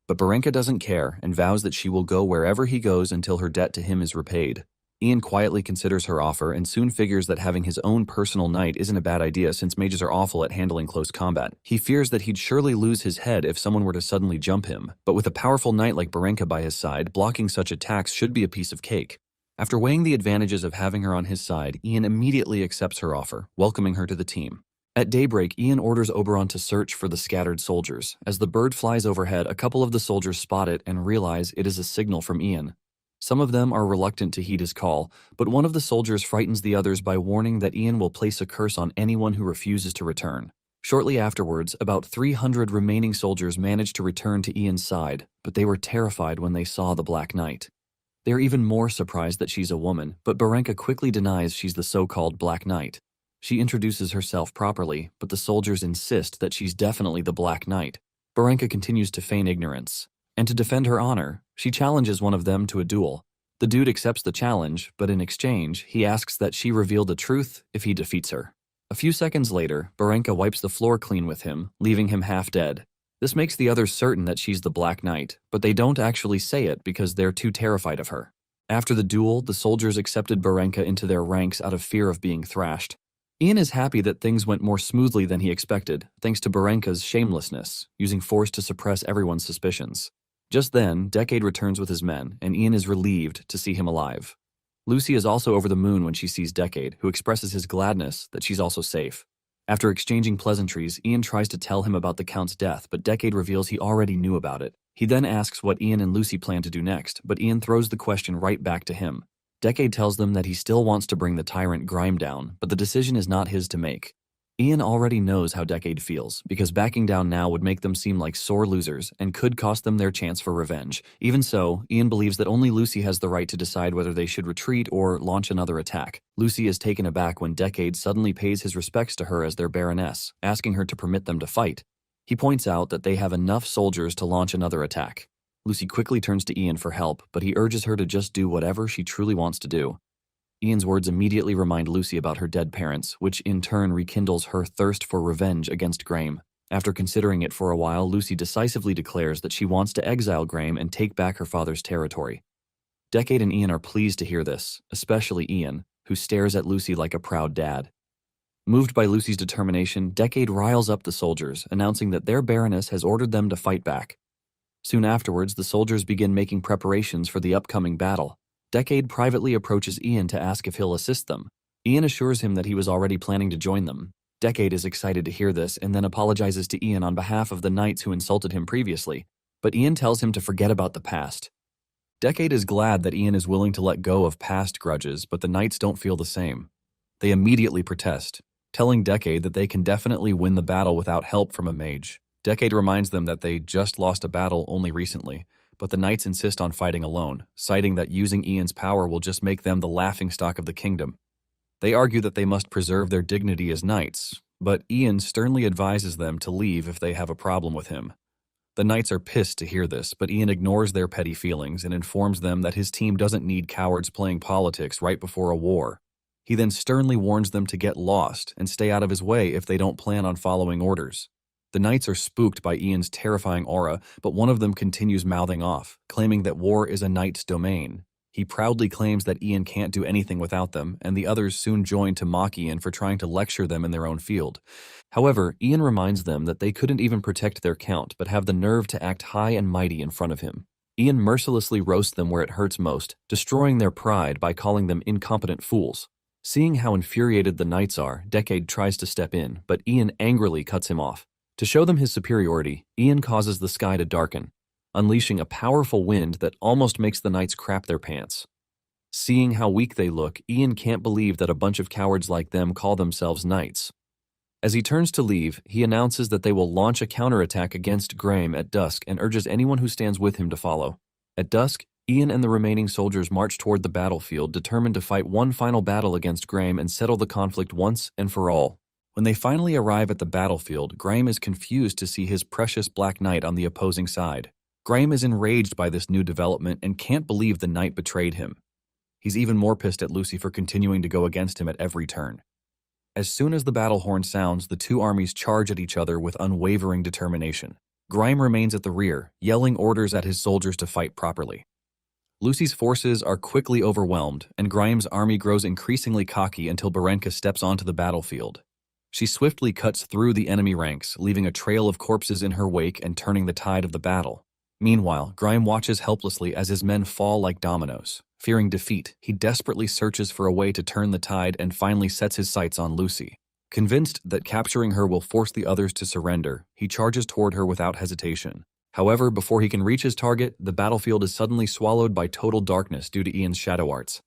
But Barenka doesn't care and vows that she will go wherever he goes until her debt to him is repaid. Ian quietly considers her offer and soon figures that having his own personal knight isn't a bad idea since mages are awful at handling close combat. He fears that he'd surely lose his head if someone were to suddenly jump him, but with a powerful knight like Barenka by his side, blocking such attacks should be a piece of cake. After weighing the advantages of having her on his side, Ian immediately accepts her offer, welcoming her to the team. At daybreak, Ian orders Oberon to search for the scattered soldiers. As the bird flies overhead, a couple of the soldiers spot it and realize it is a signal from Ian. Some of them are reluctant to heed his call, but one of the soldiers frightens the others by warning that Ian will place a curse on anyone who refuses to return. Shortly afterwards, about 300 remaining soldiers manage to return to Ian's side, but they were terrified when they saw the Black Knight. They're even more surprised that she's a woman, but Barenka quickly denies she's the so-called Black Knight. She introduces herself properly, but the soldiers insist that she's definitely the Black Knight. Barenka continues to feign ignorance, and to defend her honor, she challenges one of them to a duel. The dude accepts the challenge, but in exchange, he asks that she reveal the truth if he defeats her. A few seconds later, Barenka wipes the floor clean with him, leaving him half dead. This makes the others certain that she's the Black Knight, but they don't actually say it because they're too terrified of her. After the duel, the soldiers accepted Barenka into their ranks out of fear of being thrashed. Ian is happy that things went more smoothly than he expected, thanks to Barenka's shamelessness, using force to suppress everyone's suspicions. Just then, Decade returns with his men, and Ian is relieved to see him alive. Lucy is also over the moon when she sees Decade, who expresses his gladness that she's also safe. After exchanging pleasantries, Ian tries to tell him about the Count's death, but Decade reveals he already knew about it. He then asks what Ian and Lucy plan to do next, but Ian throws the question right back to him. Decade tells them that he still wants to bring the tyrant Grime down, but the decision is not his to make. Ian already knows how Decade feels, because backing down now would make them seem like sore losers and could cost them their chance for revenge. Even so, Ian believes that only Lucy has the right to decide whether they should retreat or launch another attack. Lucy is taken aback when Decade suddenly pays his respects to her as their Baroness, asking her to permit them to fight. He points out that they have enough soldiers to launch another attack. Lucy quickly turns to Ian for help, but he urges her to just do whatever she truly wants to do. Ian's words immediately remind Lucy about her dead parents, which in turn rekindles her thirst for revenge against Graham. After considering it for a while, Lucy decisively declares that she wants to exile Graham and take back her father's territory. Decade and Ian are pleased to hear this, especially Ian, who stares at Lucy like a proud dad. Moved by Lucy's determination, Decade riles up the soldiers, announcing that their Baroness has ordered them to fight back. Soon afterwards, the soldiers begin making preparations for the upcoming battle. Decade privately approaches Ian to ask if he'll assist them. Ian assures him that he was already planning to join them. Decade is excited to hear this and then apologizes to Ian on behalf of the knights who insulted him previously, but Ian tells him to forget about the past. Decade is glad that Ian is willing to let go of past grudges, but the knights don't feel the same. They immediately protest, telling Decade that they can definitely win the battle without help from a mage. Decade reminds them that they just lost a battle only recently, but the knights insist on fighting alone, citing that using Ian's power will just make them the laughingstock of the kingdom. They argue that they must preserve their dignity as knights, but Ian sternly advises them to leave if they have a problem with him. The knights are pissed to hear this, but Ian ignores their petty feelings and informs them that his team doesn't need cowards playing politics right before a war. He then sternly warns them to get lost and stay out of his way if they don't plan on following orders. The knights are spooked by Ian's terrifying aura, but one of them continues mouthing off, claiming that war is a knight's domain. He proudly claims that Ian can't do anything without them, and the others soon join to mock Ian for trying to lecture them in their own field. However, Ian reminds them that they couldn't even protect their count, but have the nerve to act high and mighty in front of him. Ian mercilessly roasts them where it hurts most, destroying their pride by calling them incompetent fools. Seeing how infuriated the knights are, Decade tries to step in, but Ian angrily cuts him off. To show them his superiority, Ian causes the sky to darken, unleashing a powerful wind that almost makes the knights crap their pants. Seeing how weak they look, Ian can't believe that a bunch of cowards like them call themselves knights. As he turns to leave, he announces that they will launch a counterattack against Graham at dusk and urges anyone who stands with him to follow. At dusk, Ian and the remaining soldiers march toward the battlefield, determined to fight one final battle against Graham and settle the conflict once and for all. When they finally arrive at the battlefield, Graham is confused to see his precious Black Knight on the opposing side. Graham is enraged by this new development and can't believe the knight betrayed him. He's even more pissed at Lucy for continuing to go against him at every turn. As soon as the battle horn sounds, the two armies charge at each other with unwavering determination. Graham remains at the rear, yelling orders at his soldiers to fight properly. Lucy's forces are quickly overwhelmed, and Graham's army grows increasingly cocky until Barenka steps onto the battlefield. She swiftly cuts through the enemy ranks, leaving a trail of corpses in her wake and turning the tide of the battle. Meanwhile, Graham watches helplessly as his men fall like dominoes. Fearing defeat, he desperately searches for a way to turn the tide and finally sets his sights on Lucy. Convinced that capturing her will force the others to surrender, he charges toward her without hesitation. However, before he can reach his target, the battlefield is suddenly swallowed by total darkness due to Ian's shadow arts.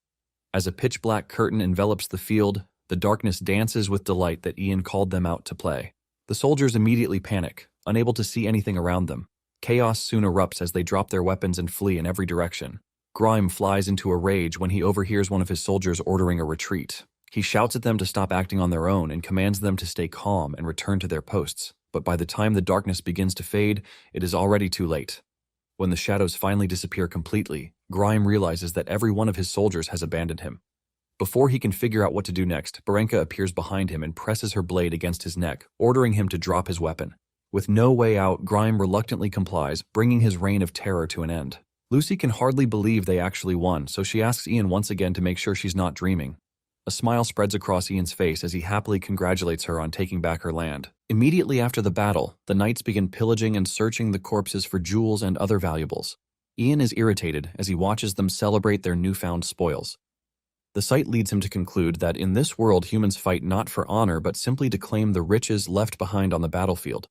As a pitch-black curtain envelops the field, the darkness dances with delight that Ian called them out to play. The soldiers immediately panic, unable to see anything around them. Chaos soon erupts as they drop their weapons and flee in every direction. Grime flies into a rage when he overhears one of his soldiers ordering a retreat. He shouts at them to stop acting on their own and commands them to stay calm and return to their posts. But by the time the darkness begins to fade, it is already too late. When the shadows finally disappear completely, Grime realizes that every one of his soldiers has abandoned him. Before he can figure out what to do next, Barenka appears behind him and presses her blade against his neck, ordering him to drop his weapon. With no way out, Grime reluctantly complies, bringing his reign of terror to an end. Lucy can hardly believe they actually won, so she asks Ian once again to make sure she's not dreaming. A smile spreads across Ian's face as he happily congratulates her on taking back her land. Immediately after the battle, the knights begin pillaging and searching the corpses for jewels and other valuables. Ian is irritated as he watches them celebrate their newfound spoils. The sight leads him to conclude that in this world humans fight not for honor but simply to claim the riches left behind on the battlefield.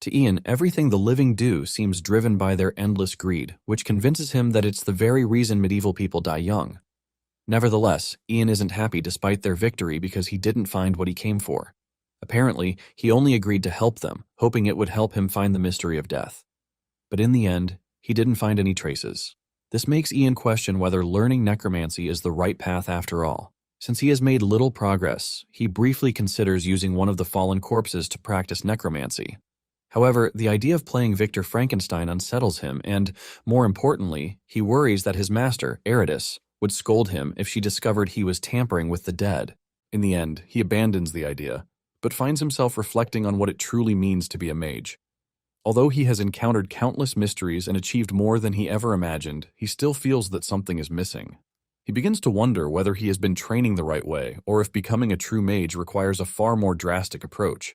To Ian, everything the living do seems driven by their endless greed, which convinces him that it's the very reason medieval people die young. Nevertheless, Ian isn't happy despite their victory because he didn't find what he came for. Apparently, he only agreed to help them, hoping it would help him find the mystery of death. But in the end, he didn't find any traces. This makes Ian question whether learning necromancy is the right path after all. Since he has made little progress, he briefly considers using one of the fallen corpses to practice necromancy. However, the idea of playing Victor Frankenstein unsettles him and, more importantly, he worries that his master, Eridas, would scold him if she discovered he was tampering with the dead. In the end, he abandons the idea, but finds himself reflecting on what it truly means to be a mage. Although he has encountered countless mysteries and achieved more than he ever imagined, he still feels that something is missing. He begins to wonder whether he has been training the right way, or if becoming a true mage requires a far more drastic approach.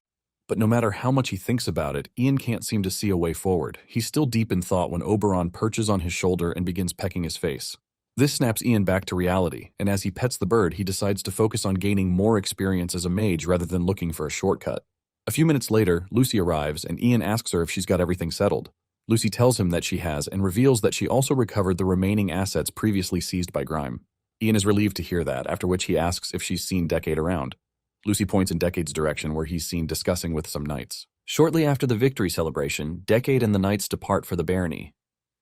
But no matter how much he thinks about it, Ian can't seem to see a way forward. He's still deep in thought when Oberon perches on his shoulder and begins pecking his face. This snaps Ian back to reality, and as he pets the bird, he decides to focus on gaining more experience as a mage rather than looking for a shortcut. A few minutes later, Lucy arrives, and Ian asks her if she's got everything settled. Lucy tells him that she has, and reveals that she also recovered the remaining assets previously seized by Grime. Ian is relieved to hear that, after which he asks if she's seen Decade around. Lucy points in Decade's direction, where he's seen discussing with some knights. Shortly after the victory celebration, Decade and the knights depart for the barony.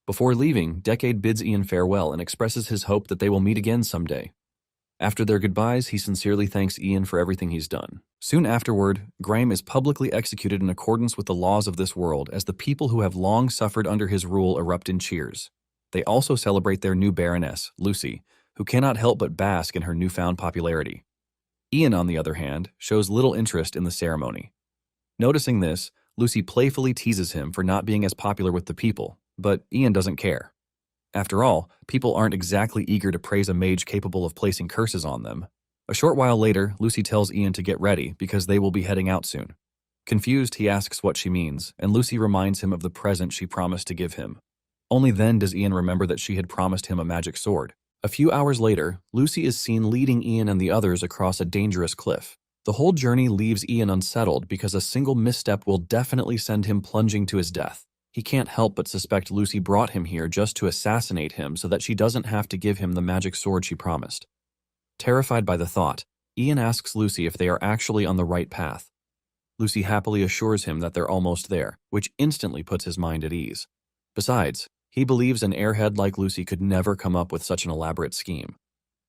Before leaving, Decade bids Ian farewell and expresses his hope that they will meet again someday. After their goodbyes, he sincerely thanks Ian for everything he's done. Soon afterward, Grime is publicly executed in accordance with the laws of this world as the people who have long suffered under his rule erupt in cheers. They also celebrate their new baroness, Lucy, who cannot help but bask in her newfound popularity. Ian, on the other hand, shows little interest in the ceremony. Noticing this, Lucy playfully teases him for not being as popular with the people, but Ian doesn't care. After all, people aren't exactly eager to praise a mage capable of placing curses on them. A short while later, Lucy tells Ian to get ready because they will be heading out soon. Confused, he asks what she means, and Lucy reminds him of the present she promised to give him. Only then does Ian remember that she had promised him a magic sword. A few hours later, Lucy is seen leading Ian and the others across a dangerous cliff. The whole journey leaves Ian unsettled because a single misstep will definitely send him plunging to his death. He can't help but suspect Lucy brought him here just to assassinate him so that she doesn't have to give him the magic sword she promised. Terrified by the thought, Ian asks Lucy if they are actually on the right path. Lucy happily assures him that they're almost there, which instantly puts his mind at ease. Besides, he believes an airhead like Lucy could never come up with such an elaborate scheme.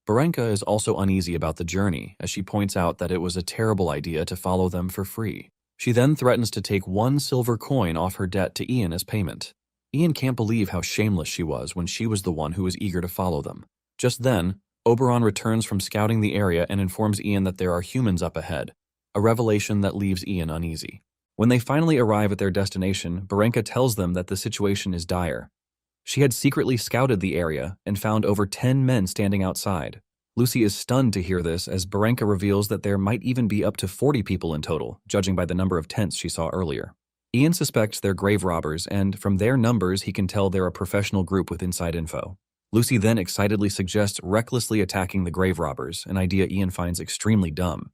Barenka is also uneasy about the journey, as she points out that it was a terrible idea to follow them for free. She then threatens to take 1 silver coin off her debt to Ian as payment. Ian can't believe how shameless she was when she was the one who was eager to follow them. Just then, Oberon returns from scouting the area and informs Ian that there are humans up ahead, a revelation that leaves Ian uneasy. When they finally arrive at their destination, Barenka tells them that the situation is dire. She had secretly scouted the area and found over 10 men standing outside. Lucy is stunned to hear this as Barenka reveals that there might even be up to 40 people in total, judging by the number of tents she saw earlier. Ian suspects they're grave robbers, and from their numbers he can tell they're a professional group with inside info. Lucy then excitedly suggests recklessly attacking the grave robbers, an idea Ian finds extremely dumb.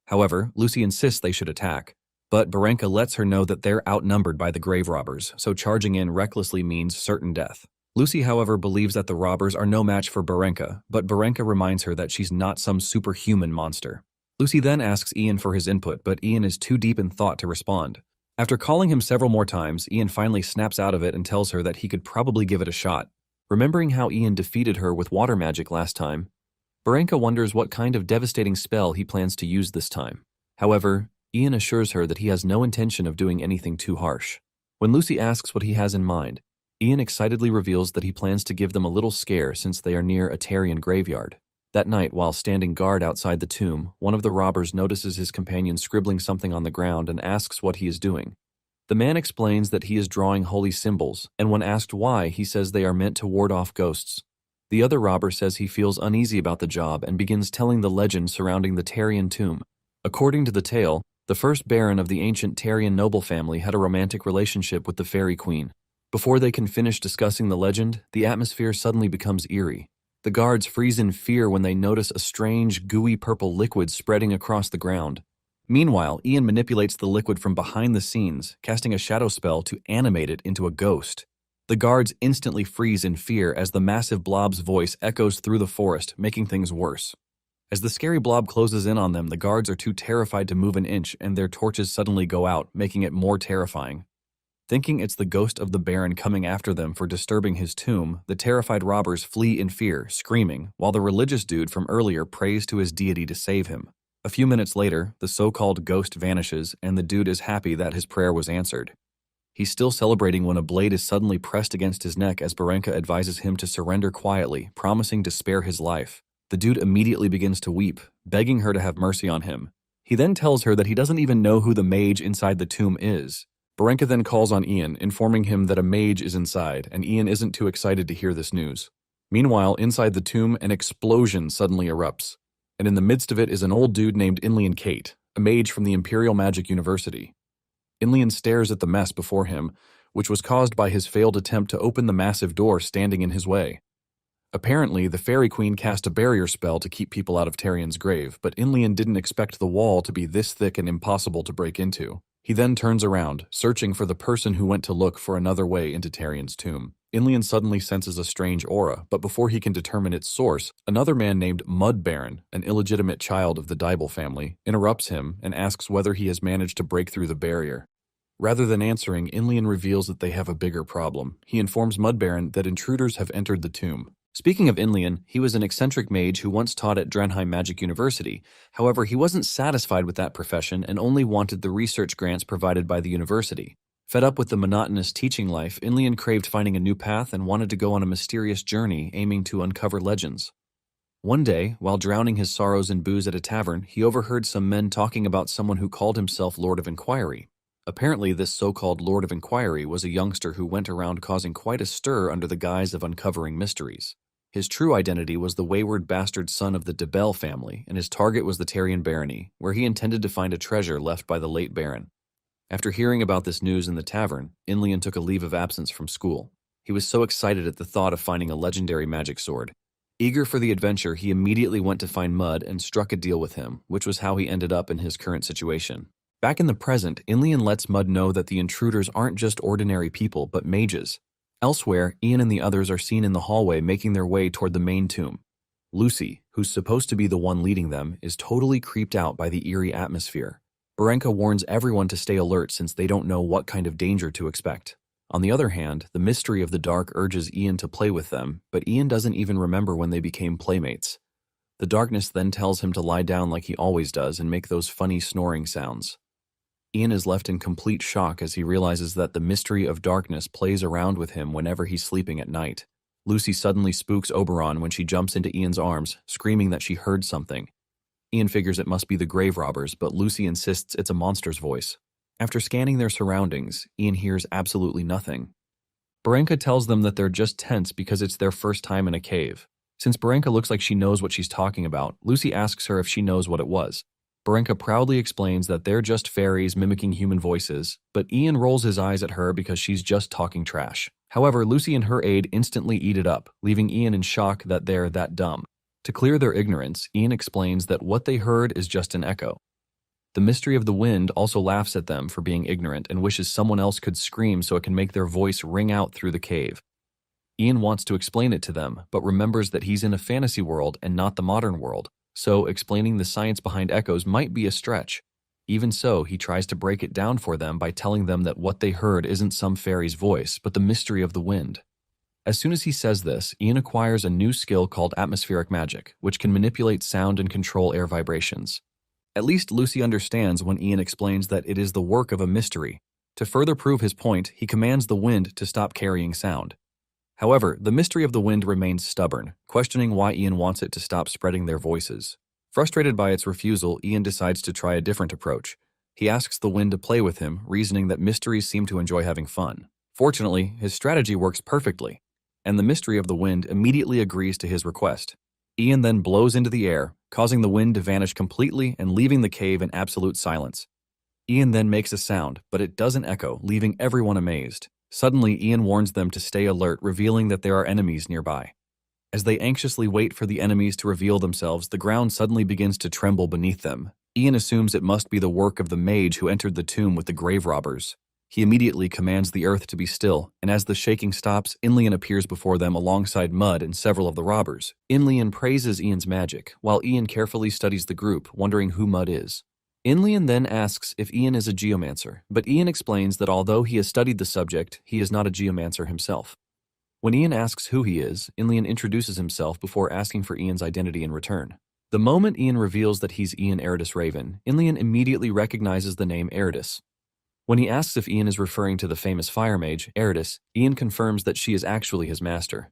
However, Lucy insists they should attack, but Barenka lets her know that they're outnumbered by the grave robbers, so charging in recklessly means certain death. Lucy, however, believes that the robbers are no match for Barenka, but Barenka reminds her that she's not some superhuman monster. Lucy then asks Ian for his input, but Ian is too deep in thought to respond. After calling him several more times, Ian finally snaps out of it and tells her that he could probably give it a shot. Remembering how Ian defeated her with water magic last time, Barenka wonders what kind of devastating spell he plans to use this time. However, Ian assures her that he has no intention of doing anything too harsh. When Lucy asks what he has in mind, Ian excitedly reveals that he plans to give them a little scare since they are near a Tarian graveyard. That night, while standing guard outside the tomb, one of the robbers notices his companion scribbling something on the ground and asks what he is doing. The man explains that he is drawing holy symbols, and when asked why, he says they are meant to ward off ghosts. The other robber says he feels uneasy about the job and begins telling the legend surrounding the Tarian tomb. According to the tale, the first baron of the ancient Tarian noble family had a romantic relationship with the fairy queen. Before they can finish discussing the legend, the atmosphere suddenly becomes eerie. The guards freeze in fear when they notice a strange, gooey purple liquid spreading across the ground. Meanwhile, Ian manipulates the liquid from behind the scenes, casting a shadow spell to animate it into a ghost. The guards instantly freeze in fear as the massive blob's voice echoes through the forest, making things worse. As the scary blob closes in on them, the guards are too terrified to move an inch, and their torches suddenly go out, making it more terrifying. Thinking it's the ghost of the Baron coming after them for disturbing his tomb, the terrified robbers flee in fear, screaming, while the religious dude from earlier prays to his deity to save him. A few minutes later, the so-called ghost vanishes, and the dude is happy that his prayer was answered. He's still celebrating when a blade is suddenly pressed against his neck as Barenka advises him to surrender quietly, promising to spare his life. The dude immediately begins to weep, begging her to have mercy on him. He then tells her that he doesn't even know who the mage inside the tomb is. Barenka then calls on Ian, informing him that a mage is inside, and Ian isn't too excited to hear this news. Meanwhile, inside the tomb, an explosion suddenly erupts, and in the midst of it is an old dude named Inlian Kate, a mage from the Imperial Magic University. Inlian stares at the mess before him, which was caused by his failed attempt to open the massive door standing in his way. Apparently, the Fairy Queen cast a barrier spell to keep people out of Tarian's grave, but Inlian didn't expect the wall to be this thick and impossible to break into. He then turns around, searching for the person who went to look for another way into Tarian's tomb. Inlian suddenly senses a strange aura, but before he can determine its source, another man named Mud Baron, an illegitimate child of the Dibel family, interrupts him and asks whether he has managed to break through the barrier. Rather than answering, Inlian reveals that they have a bigger problem. He informs Mud Baron that intruders have entered the tomb. Speaking of Inlian, he was an eccentric mage who once taught at Drenheim Magic University. However, he wasn't satisfied with that profession and only wanted the research grants provided by the university. Fed up with the monotonous teaching life, Inlian craved finding a new path and wanted to go on a mysterious journey aiming to uncover legends. One day, while drowning his sorrows in booze at a tavern, he overheard some men talking about someone who called himself Lord of Inquiry. Apparently, this so-called Lord of Inquiry was a youngster who went around causing quite a stir under the guise of uncovering mysteries. His true identity was the wayward bastard son of the Dibel family, and his target was the Tarian barony, where he intended to find a treasure left by the late Baron. After hearing about this news in the tavern, Inlian took a leave of absence from school. He was so excited at the thought of finding a legendary magic sword. Eager for the adventure, he immediately went to find Mud and struck a deal with him, which was how he ended up in his current situation. Back in the present, Inlian lets Mud know that the intruders aren't just ordinary people, but mages. Elsewhere, Ian and the others are seen in the hallway making their way toward the main tomb. Lucy, who's supposed to be the one leading them, is totally creeped out by the eerie atmosphere. Barenka warns everyone to stay alert since they don't know what kind of danger to expect. On the other hand, the mystery of the dark urges Ian to play with them, but Ian doesn't even remember when they became playmates. The darkness then tells him to lie down like he always does and make those funny snoring sounds. Ian is left in complete shock as he realizes that the mystery of darkness plays around with him whenever he's sleeping at night. Lucy suddenly spooks Oberon when she jumps into Ian's arms, screaming that she heard something. Ian figures it must be the grave robbers, but Lucy insists it's a monster's voice. After scanning their surroundings, Ian hears absolutely nothing. Barenka tells them that they're just tense because it's their first time in a cave. Since Barenka looks like she knows what she's talking about, Lucy asks her if she knows what it was. Barenka proudly explains that they're just fairies mimicking human voices, but Ian rolls his eyes at her because she's just talking trash. However, Lucy and her aide instantly eat it up, leaving Ian in shock that they're that dumb. To clear their ignorance, Ian explains that what they heard is just an echo. The mystery of the wind also laughs at them for being ignorant and wishes someone else could scream so it can make their voice ring out through the cave. Ian wants to explain it to them, but remembers that he's in a fantasy world and not the modern world. So, explaining the science behind echoes might be a stretch. Even so, he tries to break it down for them by telling them that what they heard isn't some fairy's voice, but the mystery of the wind. As soon as he says this, Ian acquires a new skill called atmospheric magic, which can manipulate sound and control air vibrations. At least Lucy understands when Ian explains that it is the work of a mystery. To further prove his point, he commands the wind to stop carrying sound. However, the mystery of the wind remains stubborn, questioning why Ian wants it to stop spreading their voices. Frustrated by its refusal, Ian decides to try a different approach. He asks the wind to play with him, reasoning that mysteries seem to enjoy having fun. Fortunately, his strategy works perfectly, and the mystery of the wind immediately agrees to his request. Ian then blows into the air, causing the wind to vanish completely and leaving the cave in absolute silence. Ian then makes a sound, but it doesn't echo, leaving everyone amazed. Suddenly, Ian warns them to stay alert, revealing that there are enemies nearby. As they anxiously wait for the enemies to reveal themselves, the ground suddenly begins to tremble beneath them. Ian assumes it must be the work of the mage who entered the tomb with the grave robbers. He immediately commands the earth to be still, and as the shaking stops, Inlian appears before them alongside Mud and several of the robbers. Inlian praises Ian's magic, while Ian carefully studies the group, wondering who Mud is. Inlian then asks if Ian is a geomancer, but Ian explains that although he has studied the subject, he is not a geomancer himself. When Ian asks who he is, Inlian introduces himself before asking for Ian's identity in return. The moment Ian reveals that he's Ian Eridus Raven, Inlian immediately recognizes the name Eridus. When he asks if Ian is referring to the famous fire mage, Eridus, Ian confirms that she is actually his master.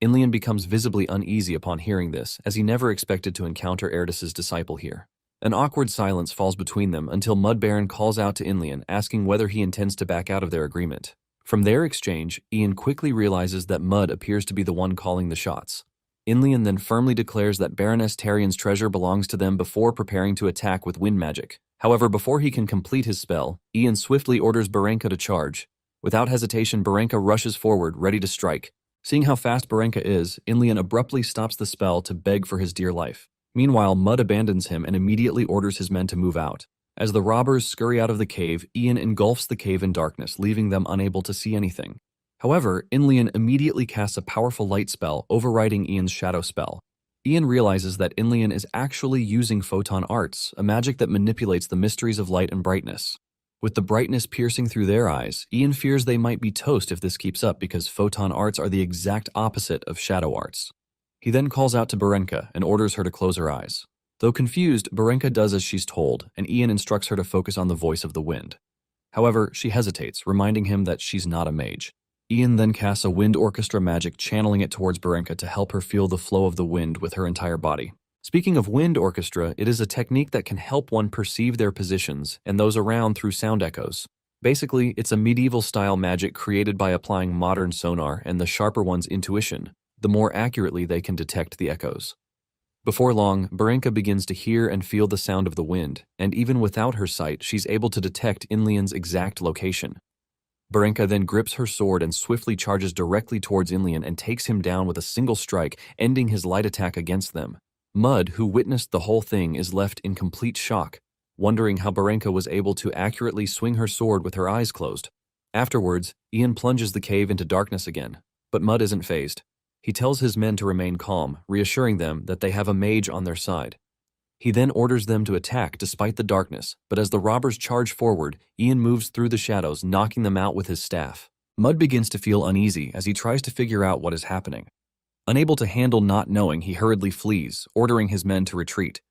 Inlian becomes visibly uneasy upon hearing this, as he never expected to encounter Eridus's disciple here. An awkward silence falls between them until Mud Baron calls out to Inlian, asking whether he intends to back out of their agreement. From their exchange, Ian quickly realizes that Mud appears to be the one calling the shots. Inlian then firmly declares that Baroness Tarian's treasure belongs to them before preparing to attack with wind magic. However, before he can complete his spell, Ian swiftly orders Barenka to charge. Without hesitation, Barenka rushes forward, ready to strike. Seeing how fast Barenka is, Inlian abruptly stops the spell to beg for his dear life. Meanwhile, Mud abandons him and immediately orders his men to move out. As the robbers scurry out of the cave, Ian engulfs the cave in darkness, leaving them unable to see anything. However, Inlian immediately casts a powerful light spell, overriding Ian's shadow spell. Ian realizes that Inlian is actually using photon arts, a magic that manipulates the mysteries of light and brightness. With the brightness piercing through their eyes, Ian fears they might be toast if this keeps up because photon arts are the exact opposite of shadow arts. He then calls out to Barenka and orders her to close her eyes. Though confused, Barenka does as she's told, and Ian instructs her to focus on the voice of the wind. However, she hesitates, reminding him that she's not a mage. Ian then casts a wind orchestra magic, channeling it towards Barenka to help her feel the flow of the wind with her entire body. Speaking of wind orchestra, it is a technique that can help one perceive their positions and those around through sound echoes. Basically, it's a medieval-style magic created by applying modern sonar and the sharper one's intuition, the more accurately they can detect the echoes. Before long, Barenka begins to hear and feel the sound of the wind, and even without her sight, she's able to detect Inlian's exact location. Barenka then grips her sword and swiftly charges directly towards Inlian and takes him down with a single strike, ending his light attack against them. Mud, who witnessed the whole thing, is left in complete shock, wondering how Barenka was able to accurately swing her sword with her eyes closed. Afterwards, Ian plunges the cave into darkness again, but Mud isn't fazed. He tells his men to remain calm, reassuring them that they have a mage on their side. He then orders them to attack despite the darkness, but as the robbers charge forward, Ian moves through the shadows, knocking them out with his staff. Mud begins to feel uneasy as he tries to figure out what is happening. Unable to handle not knowing, he hurriedly flees, ordering his men to retreat.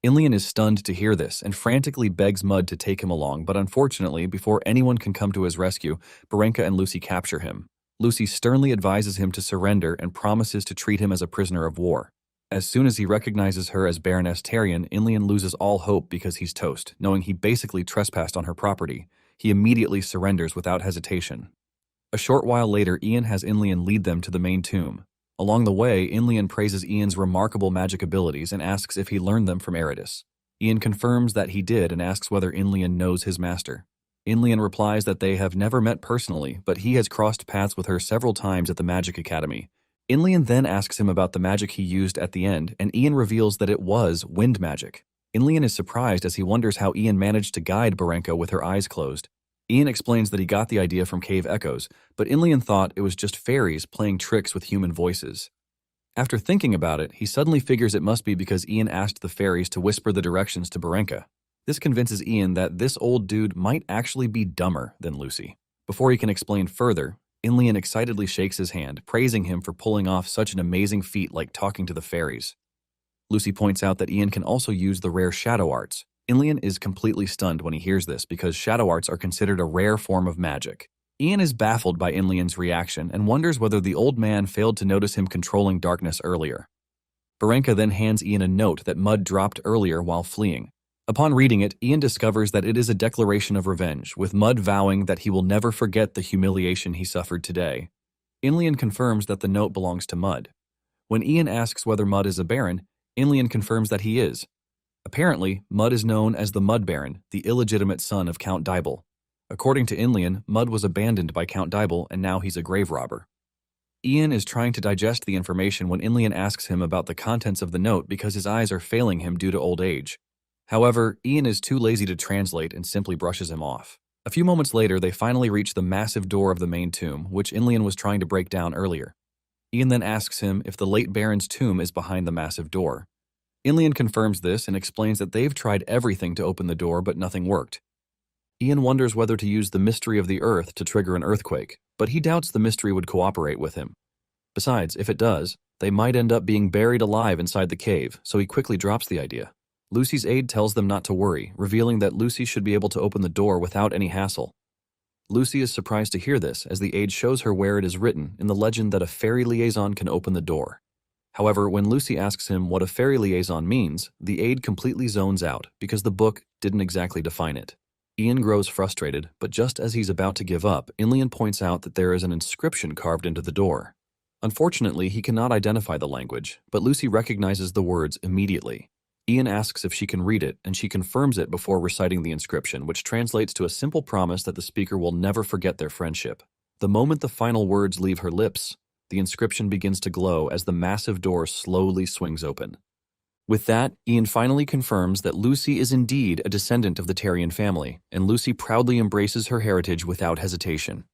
Inlian is stunned to hear this and frantically begs Mud to take him along, but unfortunately, before anyone can come to his rescue, Barenka and Lucy capture him. Lucy sternly advises him to surrender and promises to treat him as a prisoner of war. As soon as he recognizes her as Baroness Tarian, Inlian loses all hope because he's toast, knowing he basically trespassed on her property. He immediately surrenders without hesitation. A short while later, Ian has Inlian lead them to the main tomb. Along the way, Inlian praises Ian's remarkable magic abilities and asks if he learned them from Eridus. Ian confirms that he did and asks whether Inlian knows his master. Inlian replies that they have never met personally, but he has crossed paths with her several times at the Magic Academy. Inlian then asks him about the magic he used at the end, and Ian reveals that it was wind magic. Inlian is surprised as he wonders how Ian managed to guide Barenka with her eyes closed. Ian explains that he got the idea from cave echoes, but Inlian thought it was just fairies playing tricks with human voices. After thinking about it, he suddenly figures it must be because Ian asked the fairies to whisper the directions to Barenka. This convinces Ian that this old dude might actually be dumber than Lucy. Before he can explain further, Inlian excitedly shakes his hand, praising him for pulling off such an amazing feat like talking to the fairies. Lucy points out that Ian can also use the rare shadow arts. Inlian is completely stunned when he hears this because shadow arts are considered a rare form of magic. Ian is baffled by Inlian's reaction and wonders whether the old man failed to notice him controlling darkness earlier. Barenka then hands Ian a note that Mud dropped earlier while fleeing. Upon reading it, Ian discovers that it is a declaration of revenge, with Mud vowing that he will never forget the humiliation he suffered today. Inlian confirms that the note belongs to Mud. When Ian asks whether Mud is a baron, Inlian confirms that he is. Apparently, Mud is known as the Mud Baron, the illegitimate son of Count Dibel. According to Inlian, Mud was abandoned by Count Dibel and now he's a grave robber. Ian is trying to digest the information when Inlian asks him about the contents of the note because his eyes are failing him due to old age. However, Ian is too lazy to translate and simply brushes him off. A few moments later, they finally reach the massive door of the main tomb, which Inlian was trying to break down earlier. Ian then asks him if the late Baron's tomb is behind the massive door. Inlian confirms this and explains that they've tried everything to open the door, but nothing worked. Ian wonders whether to use the mystery of the earth to trigger an earthquake, but he doubts the mystery would cooperate with him. Besides, if it does, they might end up being buried alive inside the cave, so he quickly drops the idea. Lucy's aide tells them not to worry, revealing that Lucy should be able to open the door without any hassle. Lucy is surprised to hear this, as the aide shows her where it is written in the legend that a fairy liaison can open the door. However, when Lucy asks him what a fairy liaison means, the aide completely zones out because the book didn't exactly define it. Ian grows frustrated, but just as he's about to give up, Inlian points out that there is an inscription carved into the door. Unfortunately, he cannot identify the language, but Lucy recognizes the words immediately. Ian asks if she can read it, and she confirms it before reciting the inscription, which translates to a simple promise that the speaker will never forget their friendship. The moment the final words leave her lips, the inscription begins to glow as the massive door slowly swings open. With that, Ian finally confirms that Lucy is indeed a descendant of the Tyrion family, and Lucy proudly embraces her heritage without hesitation.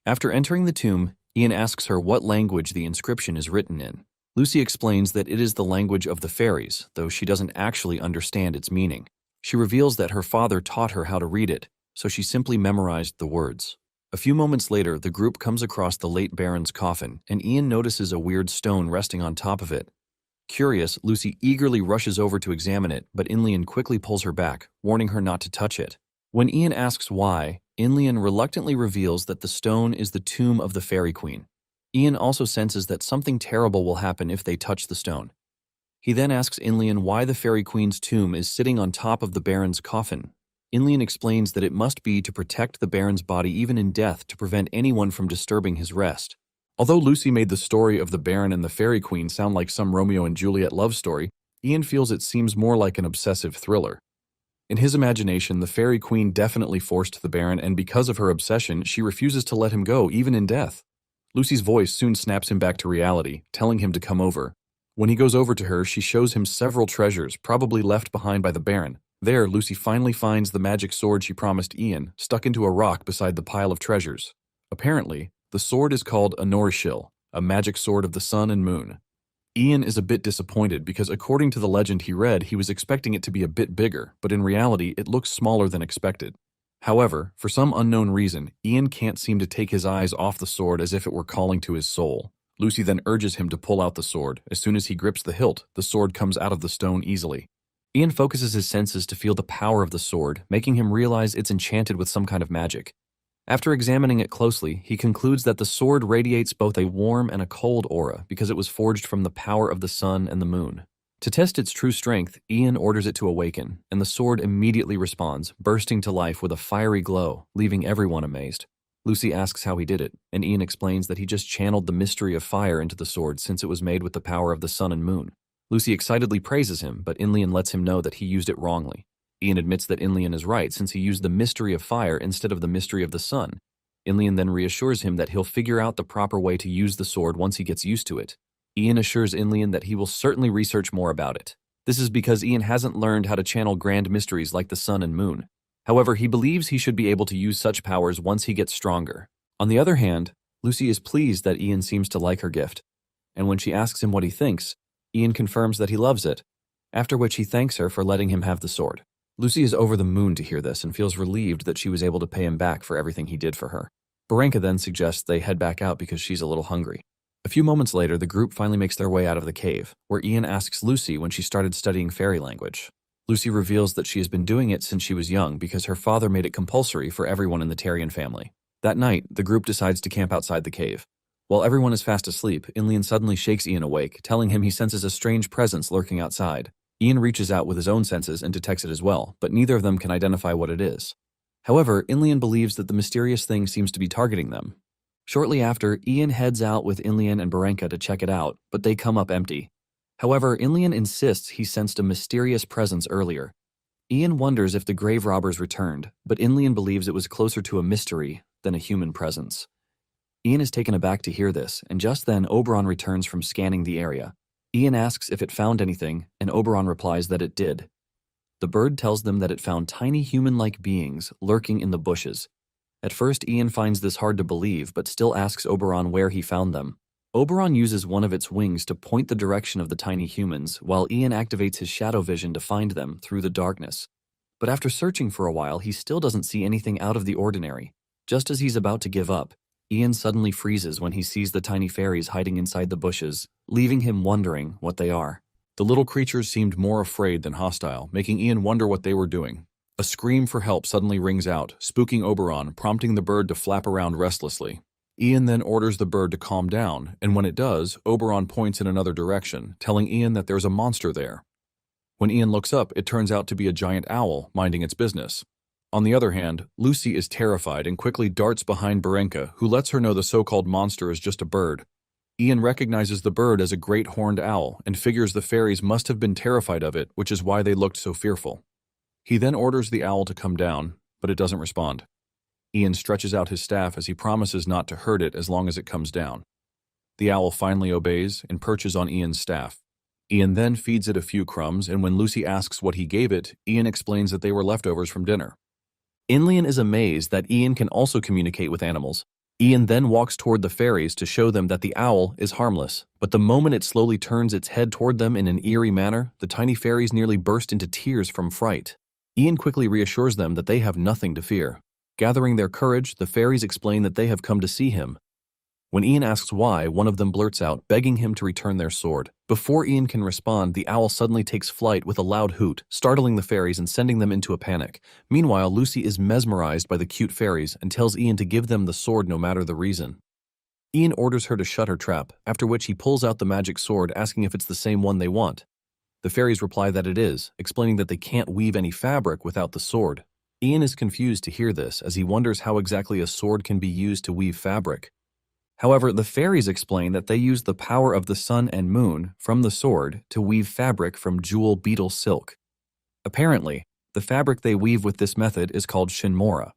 After entering the tomb, Ian asks her what language the inscription is written in. Lucy explains that it is the language of the fairies, though she doesn't actually understand its meaning. She reveals that her father taught her how to read it, so she simply memorized the words. A few moments later, the group comes across the late Baron's coffin, and Ian notices a weird stone resting on top of it. Curious, Lucy eagerly rushes over to examine it, but Inlian quickly pulls her back, warning her not to touch it. When Ian asks why, Inlian reluctantly reveals that the stone is the tomb of the Fairy Queen. Ian also senses that something terrible will happen if they touch the stone. He then asks Inlian why the Fairy Queen's tomb is sitting on top of the Baron's coffin. Inlian explains that it must be to protect the Baron's body even in death to prevent anyone from disturbing his rest. Although Lucy made the story of the Baron and the Fairy Queen sound like some Romeo and Juliet love story, Ian feels it seems more like an obsessive thriller. In his imagination, the Fairy Queen definitely forced the Baron, and because of her obsession, she refuses to let him go, even in death. Lucy's voice soon snaps him back to reality, telling him to come over. When he goes over to her, she shows him several treasures, probably left behind by the Baron. There, Lucy finally finds the magic sword she promised Ian, stuck into a rock beside the pile of treasures. Apparently, the sword is called a Norishil, a magic sword of the sun and moon. Ian is a bit disappointed because according to the legend he read, he was expecting it to be a bit bigger, but in reality, it looks smaller than expected. However, for some unknown reason, Ian can't seem to take his eyes off the sword as if it were calling to his soul. Lucy then urges him to pull out the sword. As soon as he grips the hilt, the sword comes out of the stone easily. Ian focuses his senses to feel the power of the sword, making him realize it's enchanted with some kind of magic. After examining it closely, he concludes that the sword radiates both a warm and a cold aura because it was forged from the power of the sun and the moon. To test its true strength, Ian orders it to awaken, and the sword immediately responds, bursting to life with a fiery glow, leaving everyone amazed. Lucy asks how he did it, and Ian explains that he just channeled the mystery of fire into the sword since it was made with the power of the sun and moon. Lucy excitedly praises him, but Inlian lets him know that he used it wrongly. Ian admits that Inlian is right since he used the mystery of fire instead of the mystery of the sun. Inlian then reassures him that he'll figure out the proper way to use the sword once he gets used to it. Ian assures Inlian that he will certainly research more about it. This is because Ian hasn't learned how to channel grand mysteries like the sun and moon. However, he believes he should be able to use such powers once he gets stronger. On the other hand, Lucy is pleased that Ian seems to like her gift, and when she asks him what he thinks, Ian confirms that he loves it, after which he thanks her for letting him have the sword. Lucy is over the moon to hear this and feels relieved that she was able to pay him back for everything he did for her. Baranka then suggests they head back out because she's a little hungry. A few moments later, the group finally makes their way out of the cave, where Ian asks Lucy when she started studying fairy language. Lucy reveals that she has been doing it since she was young because her father made it compulsory for everyone in the Tyrion family. That night, the group decides to camp outside the cave. While everyone is fast asleep, Inlian suddenly shakes Ian awake, telling him he senses a strange presence lurking outside. Ian reaches out with his own senses and detects it as well, but neither of them can identify what it is. However, Inlian believes that the mysterious thing seems to be targeting them. Shortly after, Ian heads out with Inlian and Barenka to check it out, but they come up empty. However, Inlian insists he sensed a mysterious presence earlier. Ian wonders if the grave robbers returned, but Inlian believes it was closer to a mystery than a human presence. Ian is taken aback to hear this, and just then Oberon returns from scanning the area. Ian asks if it found anything, and Oberon replies that it did. The bird tells them that it found tiny human-like beings lurking in the bushes. At first, Ian finds this hard to believe, but still asks Oberon where he found them. Oberon uses one of its wings to point the direction of the tiny humans, while Ian activates his shadow vision to find them through the darkness. But after searching for a while, he still doesn't see anything out of the ordinary. Just as he's about to give up, Ian suddenly freezes when he sees the tiny fairies hiding inside the bushes, leaving him wondering what they are. The little creatures seemed more afraid than hostile, making Ian wonder what they were doing. A scream for help suddenly rings out, spooking Oberon, prompting the bird to flap around restlessly. Ian then orders the bird to calm down, and when it does, Oberon points in another direction, telling Ian that there's a monster there. When Ian looks up, it turns out to be a giant owl minding its business. On the other hand, Lucy is terrified and quickly darts behind Barenka, who lets her know the so-called monster is just a bird. Ian recognizes the bird as a great horned owl and figures the fairies must have been terrified of it, which is why they looked so fearful. He then orders the owl to come down, but it doesn't respond. Ian stretches out his staff as he promises not to hurt it as long as it comes down. The owl finally obeys and perches on Ian's staff. Ian then feeds it a few crumbs, and when Lucy asks what he gave it, Ian explains that they were leftovers from dinner. Inlian is amazed that Ian can also communicate with animals. Ian then walks toward the fairies to show them that the owl is harmless, but the moment it slowly turns its head toward them in an eerie manner, the tiny fairies nearly burst into tears from fright. Ian quickly reassures them that they have nothing to fear. Gathering their courage, the fairies explain that they have come to see him. When Ian asks why, one of them blurts out, begging him to return their sword. Before Ian can respond, the owl suddenly takes flight with a loud hoot, startling the fairies and sending them into a panic. Meanwhile, Lucy is mesmerized by the cute fairies and tells Ian to give them the sword no matter the reason. Ian orders her to shut her trap, after which he pulls out the magic sword, asking if it's the same one they want. The fairies reply that it is, explaining that they can't weave any fabric without the sword. Ian is confused to hear this, as he wonders how exactly a sword can be used to weave fabric. However, the fairies explain that they use the power of the sun and moon from the sword to weave fabric from jewel beetle silk. Apparently, the fabric they weave with this method is called shinmora.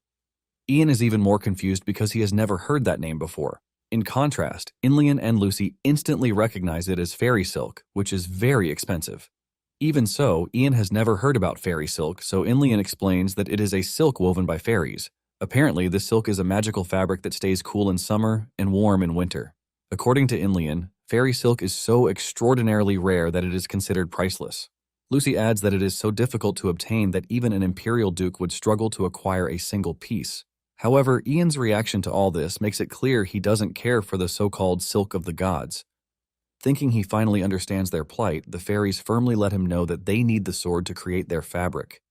Ian is even more confused because he has never heard that name before. In contrast, Inlian and Lucy instantly recognize it as fairy silk, which is very expensive. Even so, Ian has never heard about fairy silk, so Inlian explains that it is a silk woven by fairies. Apparently, this silk is a magical fabric that stays cool in summer and warm in winter. According to Inlian, fairy silk is so extraordinarily rare that it is considered priceless. Lucy adds that it is so difficult to obtain that even an imperial duke would struggle to acquire a single piece. However, Ian's reaction to all this makes it clear he doesn't care for the so-called silk of the gods. Thinking he finally understands their plight, the fairies firmly let him know that they need the sword to create their fabric.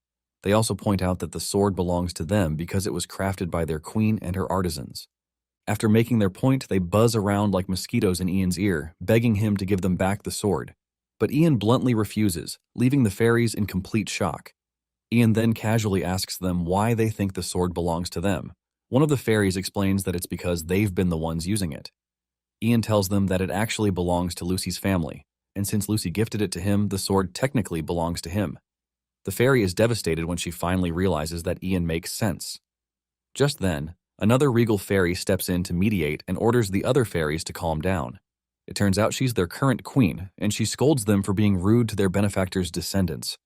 They also point out that the sword belongs to them because it was crafted by their queen and her artisans. After making their point, they buzz around like mosquitoes in Ian's ear, begging him to give them back the sword. But Ian bluntly refuses, leaving the fairies in complete shock. Ian then casually asks them why they think the sword belongs to them. One of the fairies explains that it's because they've been the ones using it. Ian tells them that it actually belongs to Lucy's family, and since Lucy gifted it to him, the sword technically belongs to him. The fairy is devastated when she finally realizes that Ian makes sense. Just then, another regal fairy steps in to mediate and orders the other fairies to calm down. It turns out she's their current queen, and she scolds them for being rude to their benefactor's descendants.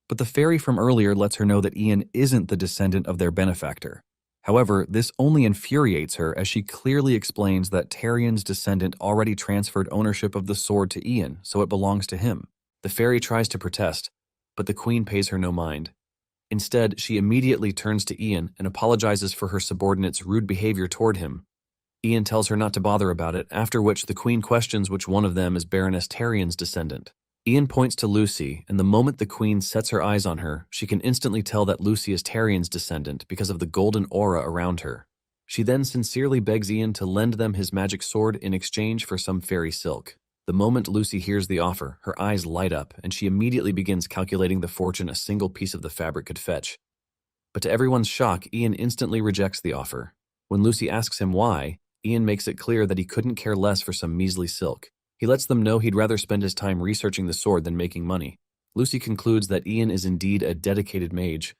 But the fairy from earlier lets her know that Ian isn't the descendant of their benefactor. However, this only infuriates her as she clearly explains that Tarian's descendant already transferred ownership of the sword to Ian, so it belongs to him. The fairy tries to protest, but the queen pays her no mind. Instead, she immediately turns to Ian and apologizes for her subordinate's rude behavior toward him. Ian tells her not to bother about it, after which the queen questions which one of them is Baroness Tarian's descendant. Ian points to Lucy, and the moment the queen sets her eyes on her, she can instantly tell that Lucy is Tarian's descendant because of the golden aura around her. She then sincerely begs Ian to lend them his magic sword in exchange for some fairy silk. The moment Lucy hears the offer, her eyes light up and she immediately begins calculating the fortune a single piece of the fabric could fetch. But to everyone's shock, Ian instantly rejects the offer. When Lucy asks him why, Ian makes it clear that he couldn't care less for some measly silk. He lets them know he'd rather spend his time researching the sword than making money. Lucy concludes that Ian is indeed a dedicated mage,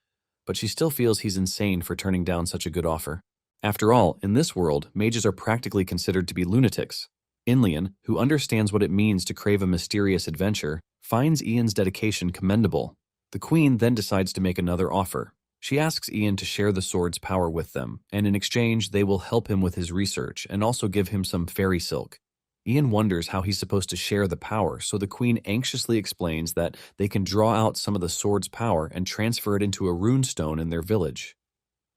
but she still feels he's insane for turning down such a good offer. After all, in this world, mages are practically considered to be lunatics. Inlian, who understands what it means to crave a mysterious adventure, finds Ian's dedication commendable. The queen then decides to make another offer. She asks Ian to share the sword's power with them, and in exchange they will help him with his research and also give him some fairy silk. Ian wonders how he's supposed to share the power, so the queen anxiously explains that they can draw out some of the sword's power and transfer it into a runestone in their village.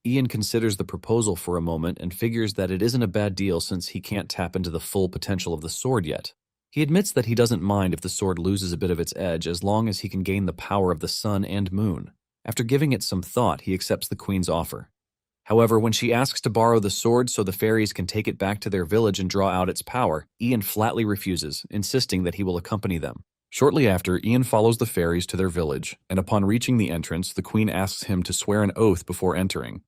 Ian considers the proposal for a moment and figures that it isn't a bad deal since he can't tap into the full potential of the sword yet. He admits that he doesn't mind if the sword loses a bit of its edge as long as he can gain the power of the sun and moon. After giving it some thought, he accepts the queen's offer. However, when she asks to borrow the sword so the fairies can take it back to their village and draw out its power, Ian flatly refuses, insisting that he will accompany them. Shortly after, Ian follows the fairies to their village, and upon reaching the entrance, the queen asks him to swear an oath before entering.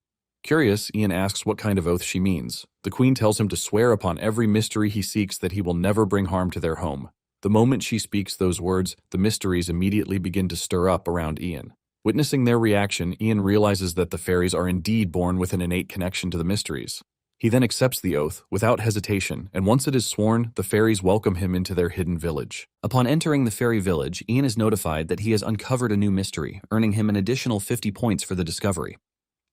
Curious, Ian asks what kind of oath she means. The queen tells him to swear upon every mystery he seeks that he will never bring harm to their home. The moment she speaks those words, the mysteries immediately begin to stir up around Ian. Witnessing their reaction, Ian realizes that the fairies are indeed born with an innate connection to the mysteries. He then accepts the oath without hesitation, and once it is sworn, the fairies welcome him into their hidden village. Upon entering the fairy village, Ian is notified that he has uncovered a new mystery, earning him an additional 50 points for the discovery.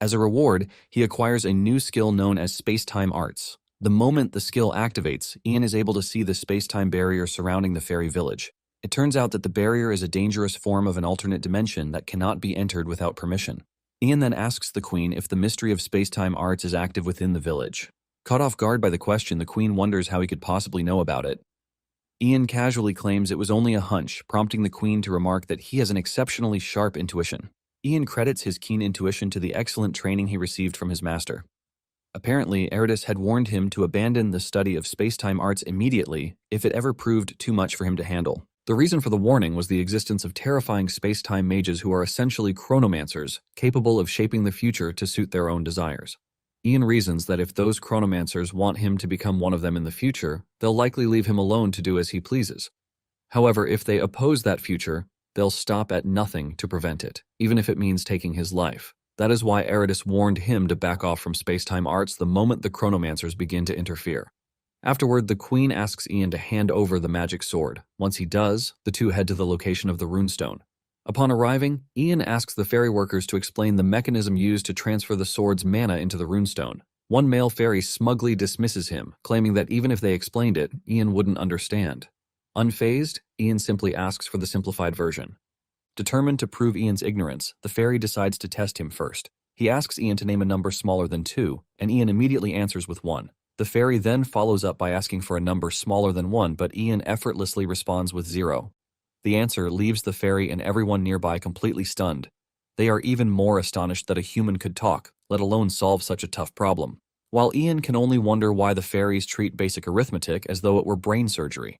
As a reward, he acquires a new skill known as space-time arts. The moment the skill activates, Ian is able to see the space-time barrier surrounding the fairy village. It turns out that the barrier is a dangerous form of an alternate dimension that cannot be entered without permission. Ian then asks the queen if the mystery of space-time arts is active within the village. Caught off guard by the question, the queen wonders how he could possibly know about it. Ian casually claims it was only a hunch, prompting the queen to remark that he has an exceptionally sharp intuition. Ian credits his keen intuition to the excellent training he received from his master. Apparently, Eridus had warned him to abandon the study of space-time arts immediately if it ever proved too much for him to handle. The reason for the warning was the existence of terrifying space-time mages who are essentially chronomancers, capable of shaping the future to suit their own desires. Ian reasons that if those chronomancers want him to become one of them in the future, they'll likely leave him alone to do as he pleases. However, if they oppose that future, they'll stop at nothing to prevent it, even if it means taking his life. That is why Eridus warned him to back off from space-time arts the moment the chronomancers begin to interfere. Afterward, the queen asks Ian to hand over the magic sword. Once he does, the two head to the location of the runestone. Upon arriving, Ian asks the fairy workers to explain the mechanism used to transfer the sword's mana into the runestone. One male fairy smugly dismisses him, claiming that even if they explained it, Ian wouldn't understand. Unfazed, Ian simply asks for the simplified version. Determined to prove Ian's ignorance, the fairy decides to test him first. He asks Ian to name a number smaller than 2, and Ian immediately answers with 1. The fairy then follows up by asking for a number smaller than 1, but Ian effortlessly responds with 0. The answer leaves the fairy and everyone nearby completely stunned. They are even more astonished that a human could talk, let alone solve such a tough problem. While Ian can only wonder why the fairies treat basic arithmetic as though it were brain surgery.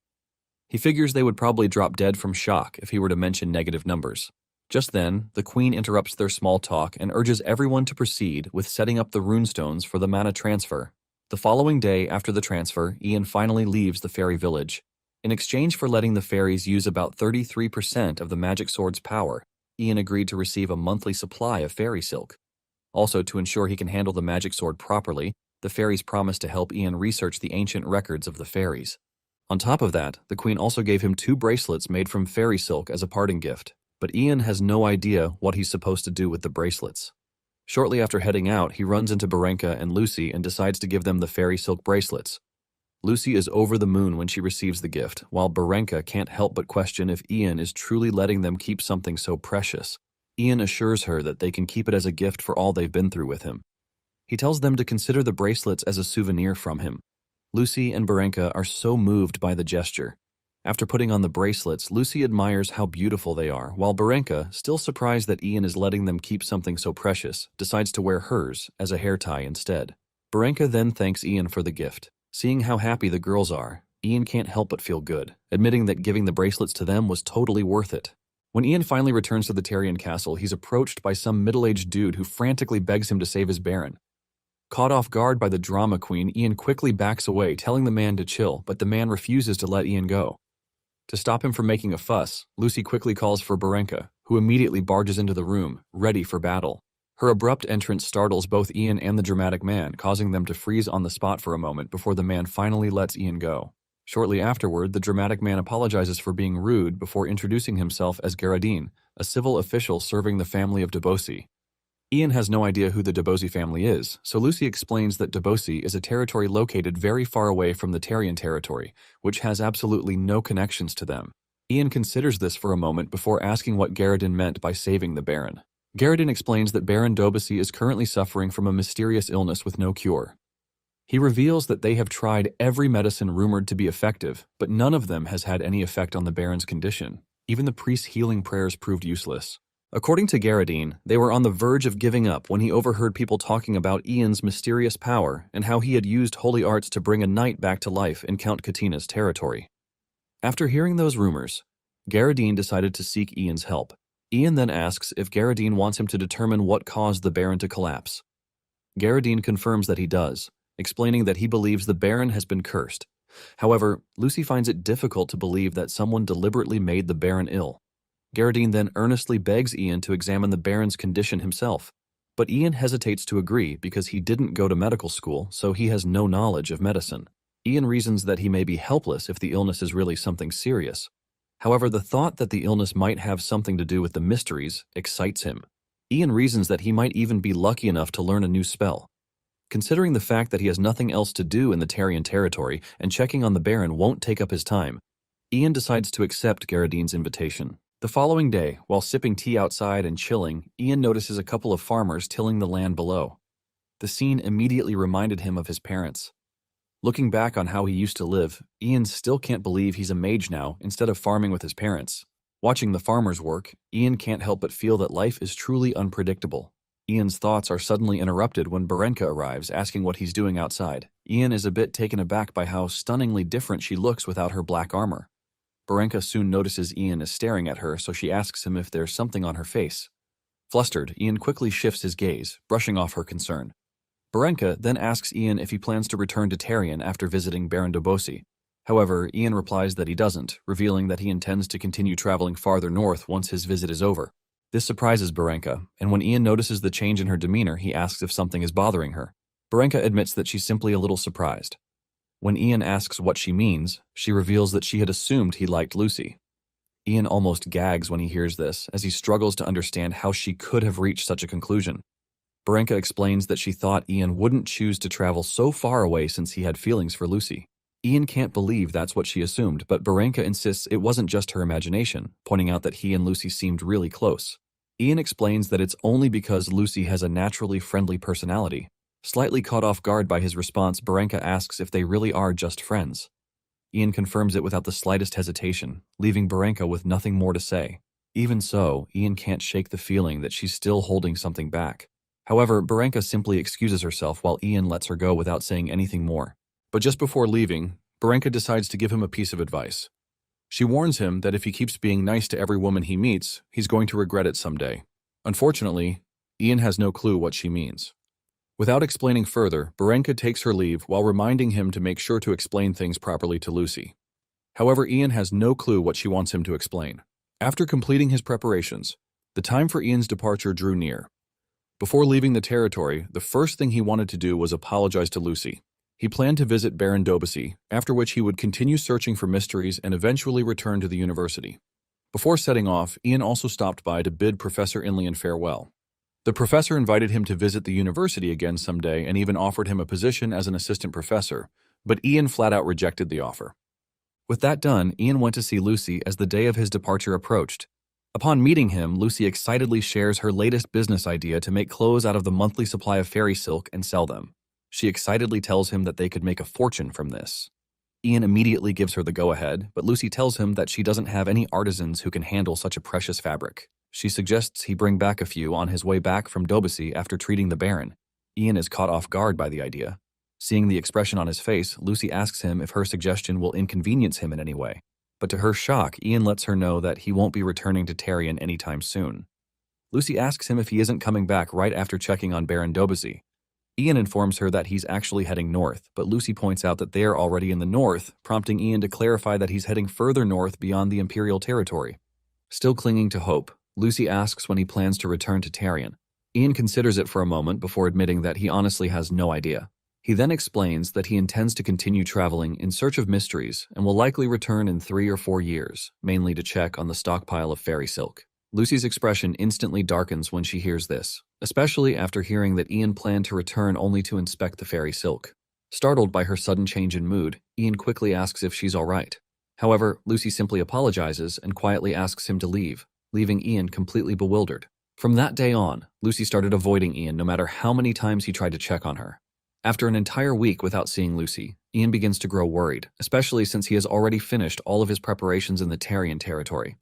He figures they would probably drop dead from shock if he were to mention negative numbers. Just then, the queen interrupts their small talk and urges everyone to proceed with setting up the runestones for the mana transfer. The following day after the transfer, Ian finally leaves the fairy village. In exchange for letting the fairies use about 33% of the magic sword's power, Ian agreed to receive a monthly supply of fairy silk. Also, to ensure he can handle the magic sword properly, the fairies promised to help Ian research the ancient records of the fairies. On top of that, the queen also gave him 2 bracelets made from fairy silk as a parting gift, but Ian has no idea what he's supposed to do with the bracelets. Shortly after heading out, he runs into Berenka and Lucy and decides to give them the fairy silk bracelets. Lucy is over the moon when she receives the gift, while Berenka can't help but question if Ian is truly letting them keep something so precious. Ian assures her that they can keep it as a gift for all they've been through with him. He tells them to consider the bracelets as a souvenir from him. Lucy and Berenka are so moved by the gesture. After putting on the bracelets, Lucy admires how beautiful they are, while Berenka, still surprised that Ian is letting them keep something so precious, decides to wear hers as a hair tie instead. Berenka then thanks Ian for the gift. Seeing how happy the girls are, Ian can't help but feel good, admitting that giving the bracelets to them was totally worth it. When Ian finally returns to the Tarian castle, he's approached by some middle-aged dude who frantically begs him to save his baron. Caught off guard by the drama queen, Ian quickly backs away, telling the man to chill, but the man refuses to let Ian go. To stop him from making a fuss, Lucy quickly calls for Barenka, who immediately barges into the room, ready for battle. Her abrupt entrance startles both Ian and the dramatic man, causing them to freeze on the spot for a moment before the man finally lets Ian go. Shortly afterward, the dramatic man apologizes for being rude before introducing himself as Garadine, a civil official serving the family of Debosi. Ian has no idea who the Debosi family is, so Lucy explains that Debosi is a territory located very far away from the Tarian territory, which has absolutely no connections to them. Ian considers this for a moment before asking what Garadin meant by saving the Baron. Garadin explains that Baron Debosi is currently suffering from a mysterious illness with no cure. He reveals that they have tried every medicine rumored to be effective, but none of them has had any effect on the Baron's condition. Even the priest's healing prayers proved useless. According to Garadine, they were on the verge of giving up when he overheard people talking about Ian's mysterious power and how he had used holy arts to bring a knight back to life in Count Katina's territory. After hearing those rumors, Garadine decided to seek Ian's help. Ian then asks if Garadine wants him to determine what caused the Baron to collapse. Garadine confirms that he does, explaining that he believes the Baron has been cursed. However, Lucy finds it difficult to believe that someone deliberately made the Baron ill. Garadine then earnestly begs Ian to examine the Baron's condition himself, but Ian hesitates to agree because he didn't go to medical school, so he has no knowledge of medicine. Ian reasons that he may be helpless if the illness is really something serious. However, the thought that the illness might have something to do with the mysteries excites him. Ian reasons that he might even be lucky enough to learn a new spell. Considering the fact that he has nothing else to do in the Tarian territory and checking on the Baron won't take up his time, Ian decides to accept Garadine's invitation. The following day, while sipping tea outside and chilling, Ian notices a couple of farmers tilling the land below. The scene immediately reminded him of his parents. Looking back on how he used to live, Ian still can't believe he's a mage now instead of farming with his parents. Watching the farmers work, Ian can't help but feel that life is truly unpredictable. Ian's thoughts are suddenly interrupted when Barenka arrives, asking what he's doing outside. Ian is a bit taken aback by how stunningly different she looks without her black armor. Barenka soon notices Ian is staring at her, so she asks him if there's something on her face. Flustered, Ian quickly shifts his gaze, brushing off her concern. Barenka then asks Ian if he plans to return to Tarian after visiting Baron Debosi. However, Ian replies that he doesn't, revealing that he intends to continue traveling farther north once his visit is over. This surprises Barenka, and when Ian notices the change in her demeanor, he asks if something is bothering her. Barenka admits that she's simply a little surprised. When Ian asks what she means, she reveals that she had assumed he liked Lucy. Ian almost gags when he hears this, as he struggles to understand how she could have reached such a conclusion. Barenka explains that she thought Ian wouldn't choose to travel so far away since he had feelings for Lucy. Ian can't believe that's what she assumed, but Barenka insists it wasn't just her imagination, pointing out that he and Lucy seemed really close. Ian explains that it's only because Lucy has a naturally friendly personality. Slightly caught off guard by his response, Barenka asks if they really are just friends. Ian confirms it without the slightest hesitation, leaving Barenka with nothing more to say. Even so, Ian can't shake the feeling that she's still holding something back. However, Barenka simply excuses herself while Ian lets her go without saying anything more. But just before leaving, Barenka decides to give him a piece of advice. She warns him that if he keeps being nice to every woman he meets, he's going to regret it someday. Unfortunately, Ian has no clue what she means. Without explaining further, Barenka takes her leave while reminding him to make sure to explain things properly to Lucy. However, Ian has no clue what she wants him to explain. After completing his preparations, the time for Ian's departure drew near. Before leaving the territory, the first thing he wanted to do was apologize to Lucy. He planned to visit Baron Debosi, after which he would continue searching for mysteries and eventually return to the university. Before setting off, Ian also stopped by to bid Professor Inlian farewell. The professor invited him to visit the university again someday and even offered him a position as an assistant professor, but Ian flat out rejected the offer. With that done, Ian went to see Lucy as the day of his departure approached. Upon meeting him, Lucy excitedly shares her latest business idea to make clothes out of the monthly supply of fairy silk and sell them. She excitedly tells him that they could make a fortune from this. Ian immediately gives her the go-ahead, but Lucy tells him that she doesn't have any artisans who can handle such a precious fabric. She suggests he bring back a few on his way back from Debosi after treating the Baron. Ian is caught off guard by the idea. Seeing the expression on his face, Lucy asks him if her suggestion will inconvenience him in any way. But to her shock, Ian lets her know that he won't be returning to Tarion anytime soon. Lucy asks him if he isn't coming back right after checking on Baron Dobasi. Ian informs her that he's actually heading north, but Lucy points out that they are already in the north, prompting Ian to clarify that he's heading further north beyond the Imperial territory. Still clinging to hope, Lucy asks when he plans to return to Tarion. Ian considers it for a moment before admitting that he honestly has no idea. He then explains that he intends to continue traveling in search of mysteries and will likely return in 3 or 4 years, mainly to check on the stockpile of fairy silk. Lucy's expression instantly darkens when she hears this, especially after hearing that Ian planned to return only to inspect the fairy silk. Startled by her sudden change in mood, Ian quickly asks if she's all right. However, Lucy simply apologizes and quietly asks him to leave, leaving Ian completely bewildered. From that day on, Lucy started avoiding Ian no matter how many times he tried to check on her. After an entire week without seeing Lucy, Ian begins to grow worried, especially since he has already finished all of his preparations in the Tarion territory.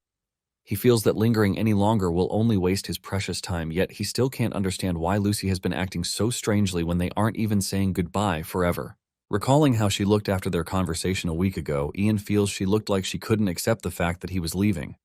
He feels that lingering any longer will only waste his precious time, yet he still can't understand why Lucy has been acting so strangely when they aren't even saying goodbye forever. Recalling how she looked after their conversation a week ago, Ian feels she looked like she couldn't accept the fact that he was leaving.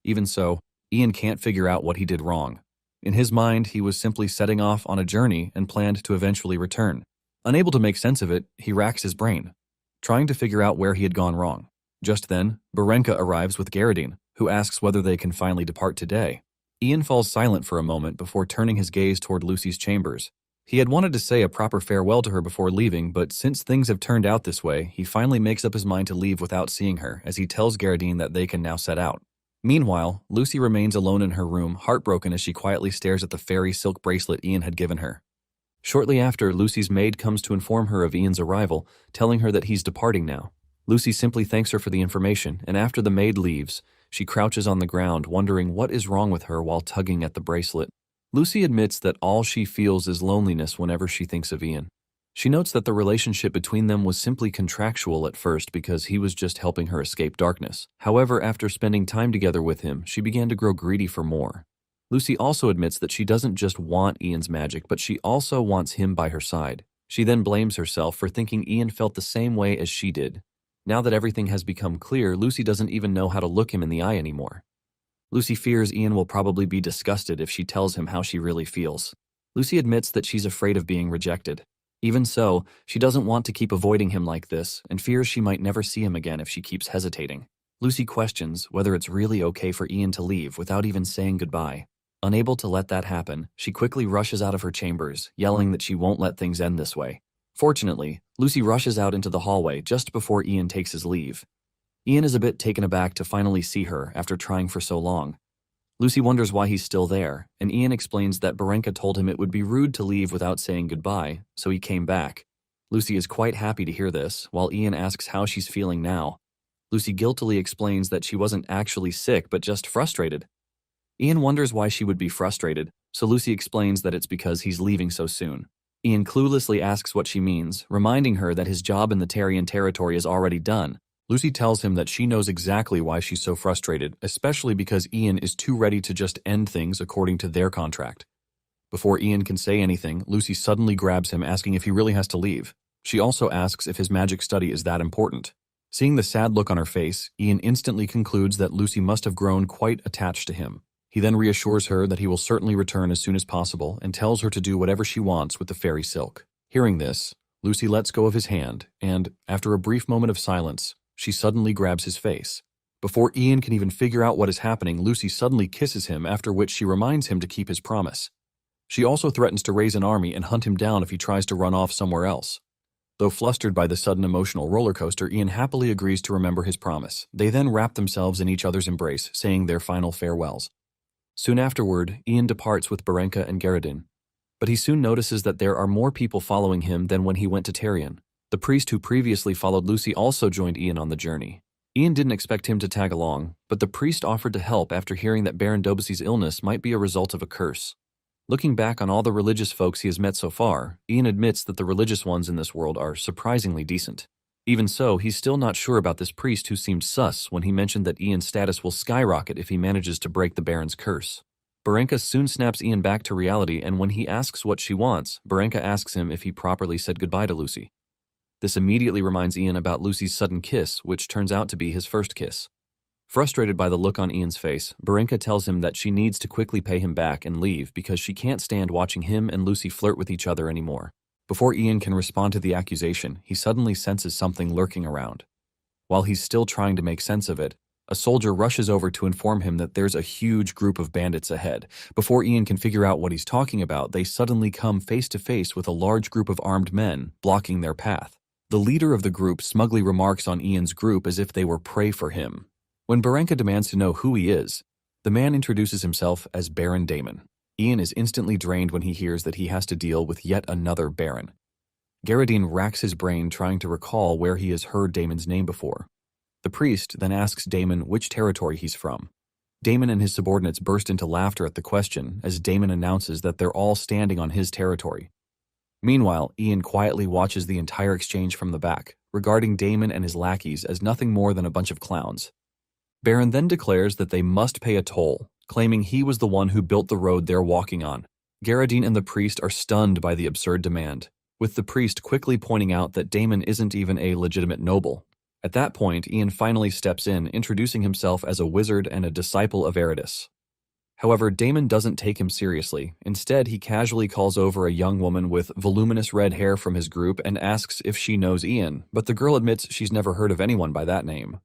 Even so, Ian can't figure out what he did wrong. In his mind, he was simply setting off on a journey and planned to eventually return. Unable to make sense of it, he racks his brain, trying to figure out where he had gone wrong. Just then, Berenka arrives with Garradine, who asks whether they can finally depart today. Ian falls silent for a moment before turning his gaze toward Lucy's chambers. He had wanted to say a proper farewell to her before leaving, but since things have turned out this way, he finally makes up his mind to leave without seeing her, as he tells Garradine that they can now set out. Meanwhile, Lucy remains alone in her room, heartbroken as she quietly stares at the fairy silk bracelet Ian had given her. Shortly after, Lucy's maid comes to inform her of Ian's arrival, telling her that he's departing now. Lucy simply thanks her for the information, and after the maid leaves, she crouches on the ground, wondering what is wrong with her while tugging at the bracelet. Lucy admits that all she feels is loneliness whenever she thinks of Ian. She notes that the relationship between them was simply contractual at first because he was just helping her escape darkness. However, after spending time together with him, she began to grow greedy for more. Lucy also admits that she doesn't just want Ian's magic, but she also wants him by her side. She then blames herself for thinking Ian felt the same way as she did. Now that everything has become clear, Lucy doesn't even know how to look him in the eye anymore. Lucy fears Ian will probably be disgusted if she tells him how she really feels. Lucy admits that she's afraid of being rejected. Even so, she doesn't want to keep avoiding him like this and fears she might never see him again if she keeps hesitating. Lucy questions whether it's really okay for Ian to leave without even saying goodbye. Unable to let that happen, she quickly rushes out of her chambers, yelling that she won't let things end this way. Fortunately, Lucy rushes out into the hallway just before Ian takes his leave. Ian is a bit taken aback to finally see her after trying for so long. Lucy wonders why he's still there, and Ian explains that Berenka told him it would be rude to leave without saying goodbye, so he came back. Lucy is quite happy to hear this, while Ian asks how she's feeling now. Lucy guiltily explains that she wasn't actually sick but just frustrated. Ian wonders why she would be frustrated, so Lucy explains that it's because he's leaving so soon. Ian cluelessly asks what she means, reminding her that his job in the Tarion territory is already done. Lucy tells him that she knows exactly why she's so frustrated, especially because Ian is too ready to just end things according to their contract. Before Ian can say anything, Lucy suddenly grabs him, asking if he really has to leave. She also asks if his magic study is that important. Seeing the sad look on her face, Ian instantly concludes that Lucy must have grown quite attached to him. He then reassures her that he will certainly return as soon as possible and tells her to do whatever she wants with the fairy silk. Hearing this, Lucy lets go of his hand and, after a brief moment of silence, she suddenly grabs his face. Before Ian can even figure out what is happening, Lucy suddenly kisses him, after which she reminds him to keep his promise. She also threatens to raise an army and hunt him down if he tries to run off somewhere else. Though flustered by the sudden emotional roller coaster, Ian happily agrees to remember his promise. They then wrap themselves in each other's embrace, saying their final farewells. Soon afterward, Ian departs with Berenka and Garradine. But he soon notices that there are more people following him than when he went to Tarion. The priest who previously followed Lucy also joined Ian on the journey. Ian didn't expect him to tag along, but the priest offered to help after hearing that Baron Dobasi's illness might be a result of a curse. Looking back on all the religious folks he has met so far, Ian admits that the religious ones in this world are surprisingly decent. Even so, he's still not sure about this priest who seemed sus when he mentioned that Ian's status will skyrocket if he manages to break the Baron's curse. Berenka soon snaps Ian back to reality, and when he asks what she wants, Berenka asks him if he properly said goodbye to Lucy. This immediately reminds Ian about Lucy's sudden kiss, which turns out to be his first kiss. Frustrated by the look on Ian's face, Barinka tells him that she needs to quickly pay him back and leave because she can't stand watching him and Lucy flirt with each other anymore. Before Ian can respond to the accusation, he suddenly senses something lurking around. While he's still trying to make sense of it, a soldier rushes over to inform him that there's a huge group of bandits ahead. Before Ian can figure out what he's talking about, they suddenly come face to face with a large group of armed men, blocking their path. The leader of the group smugly remarks on Ian's group as if they were prey for him. When Barinka demands to know who he is, the man introduces himself as Baron Damon. Ian is instantly drained when he hears that he has to deal with yet another Baron. Garradine racks his brain trying to recall where he has heard Damon's name before. The priest then asks Damon which territory he's from. Damon and his subordinates burst into laughter at the question as Damon announces that they're all standing on his territory. Meanwhile, Ian quietly watches the entire exchange from the back, regarding Damon and his lackeys as nothing more than a bunch of clowns. Baron then declares that they must pay a toll, claiming he was the one who built the road they're walking on. Garradine and the priest are stunned by the absurd demand, with the priest quickly pointing out that Damon isn't even a legitimate noble. At that point, Ian finally steps in, introducing himself as a wizard and a disciple of Eridus. However, Damon doesn't take him seriously. Instead, he casually calls over a young woman with voluminous red hair from his group and asks if she knows Ian, but the girl admits she's never heard of anyone by that name.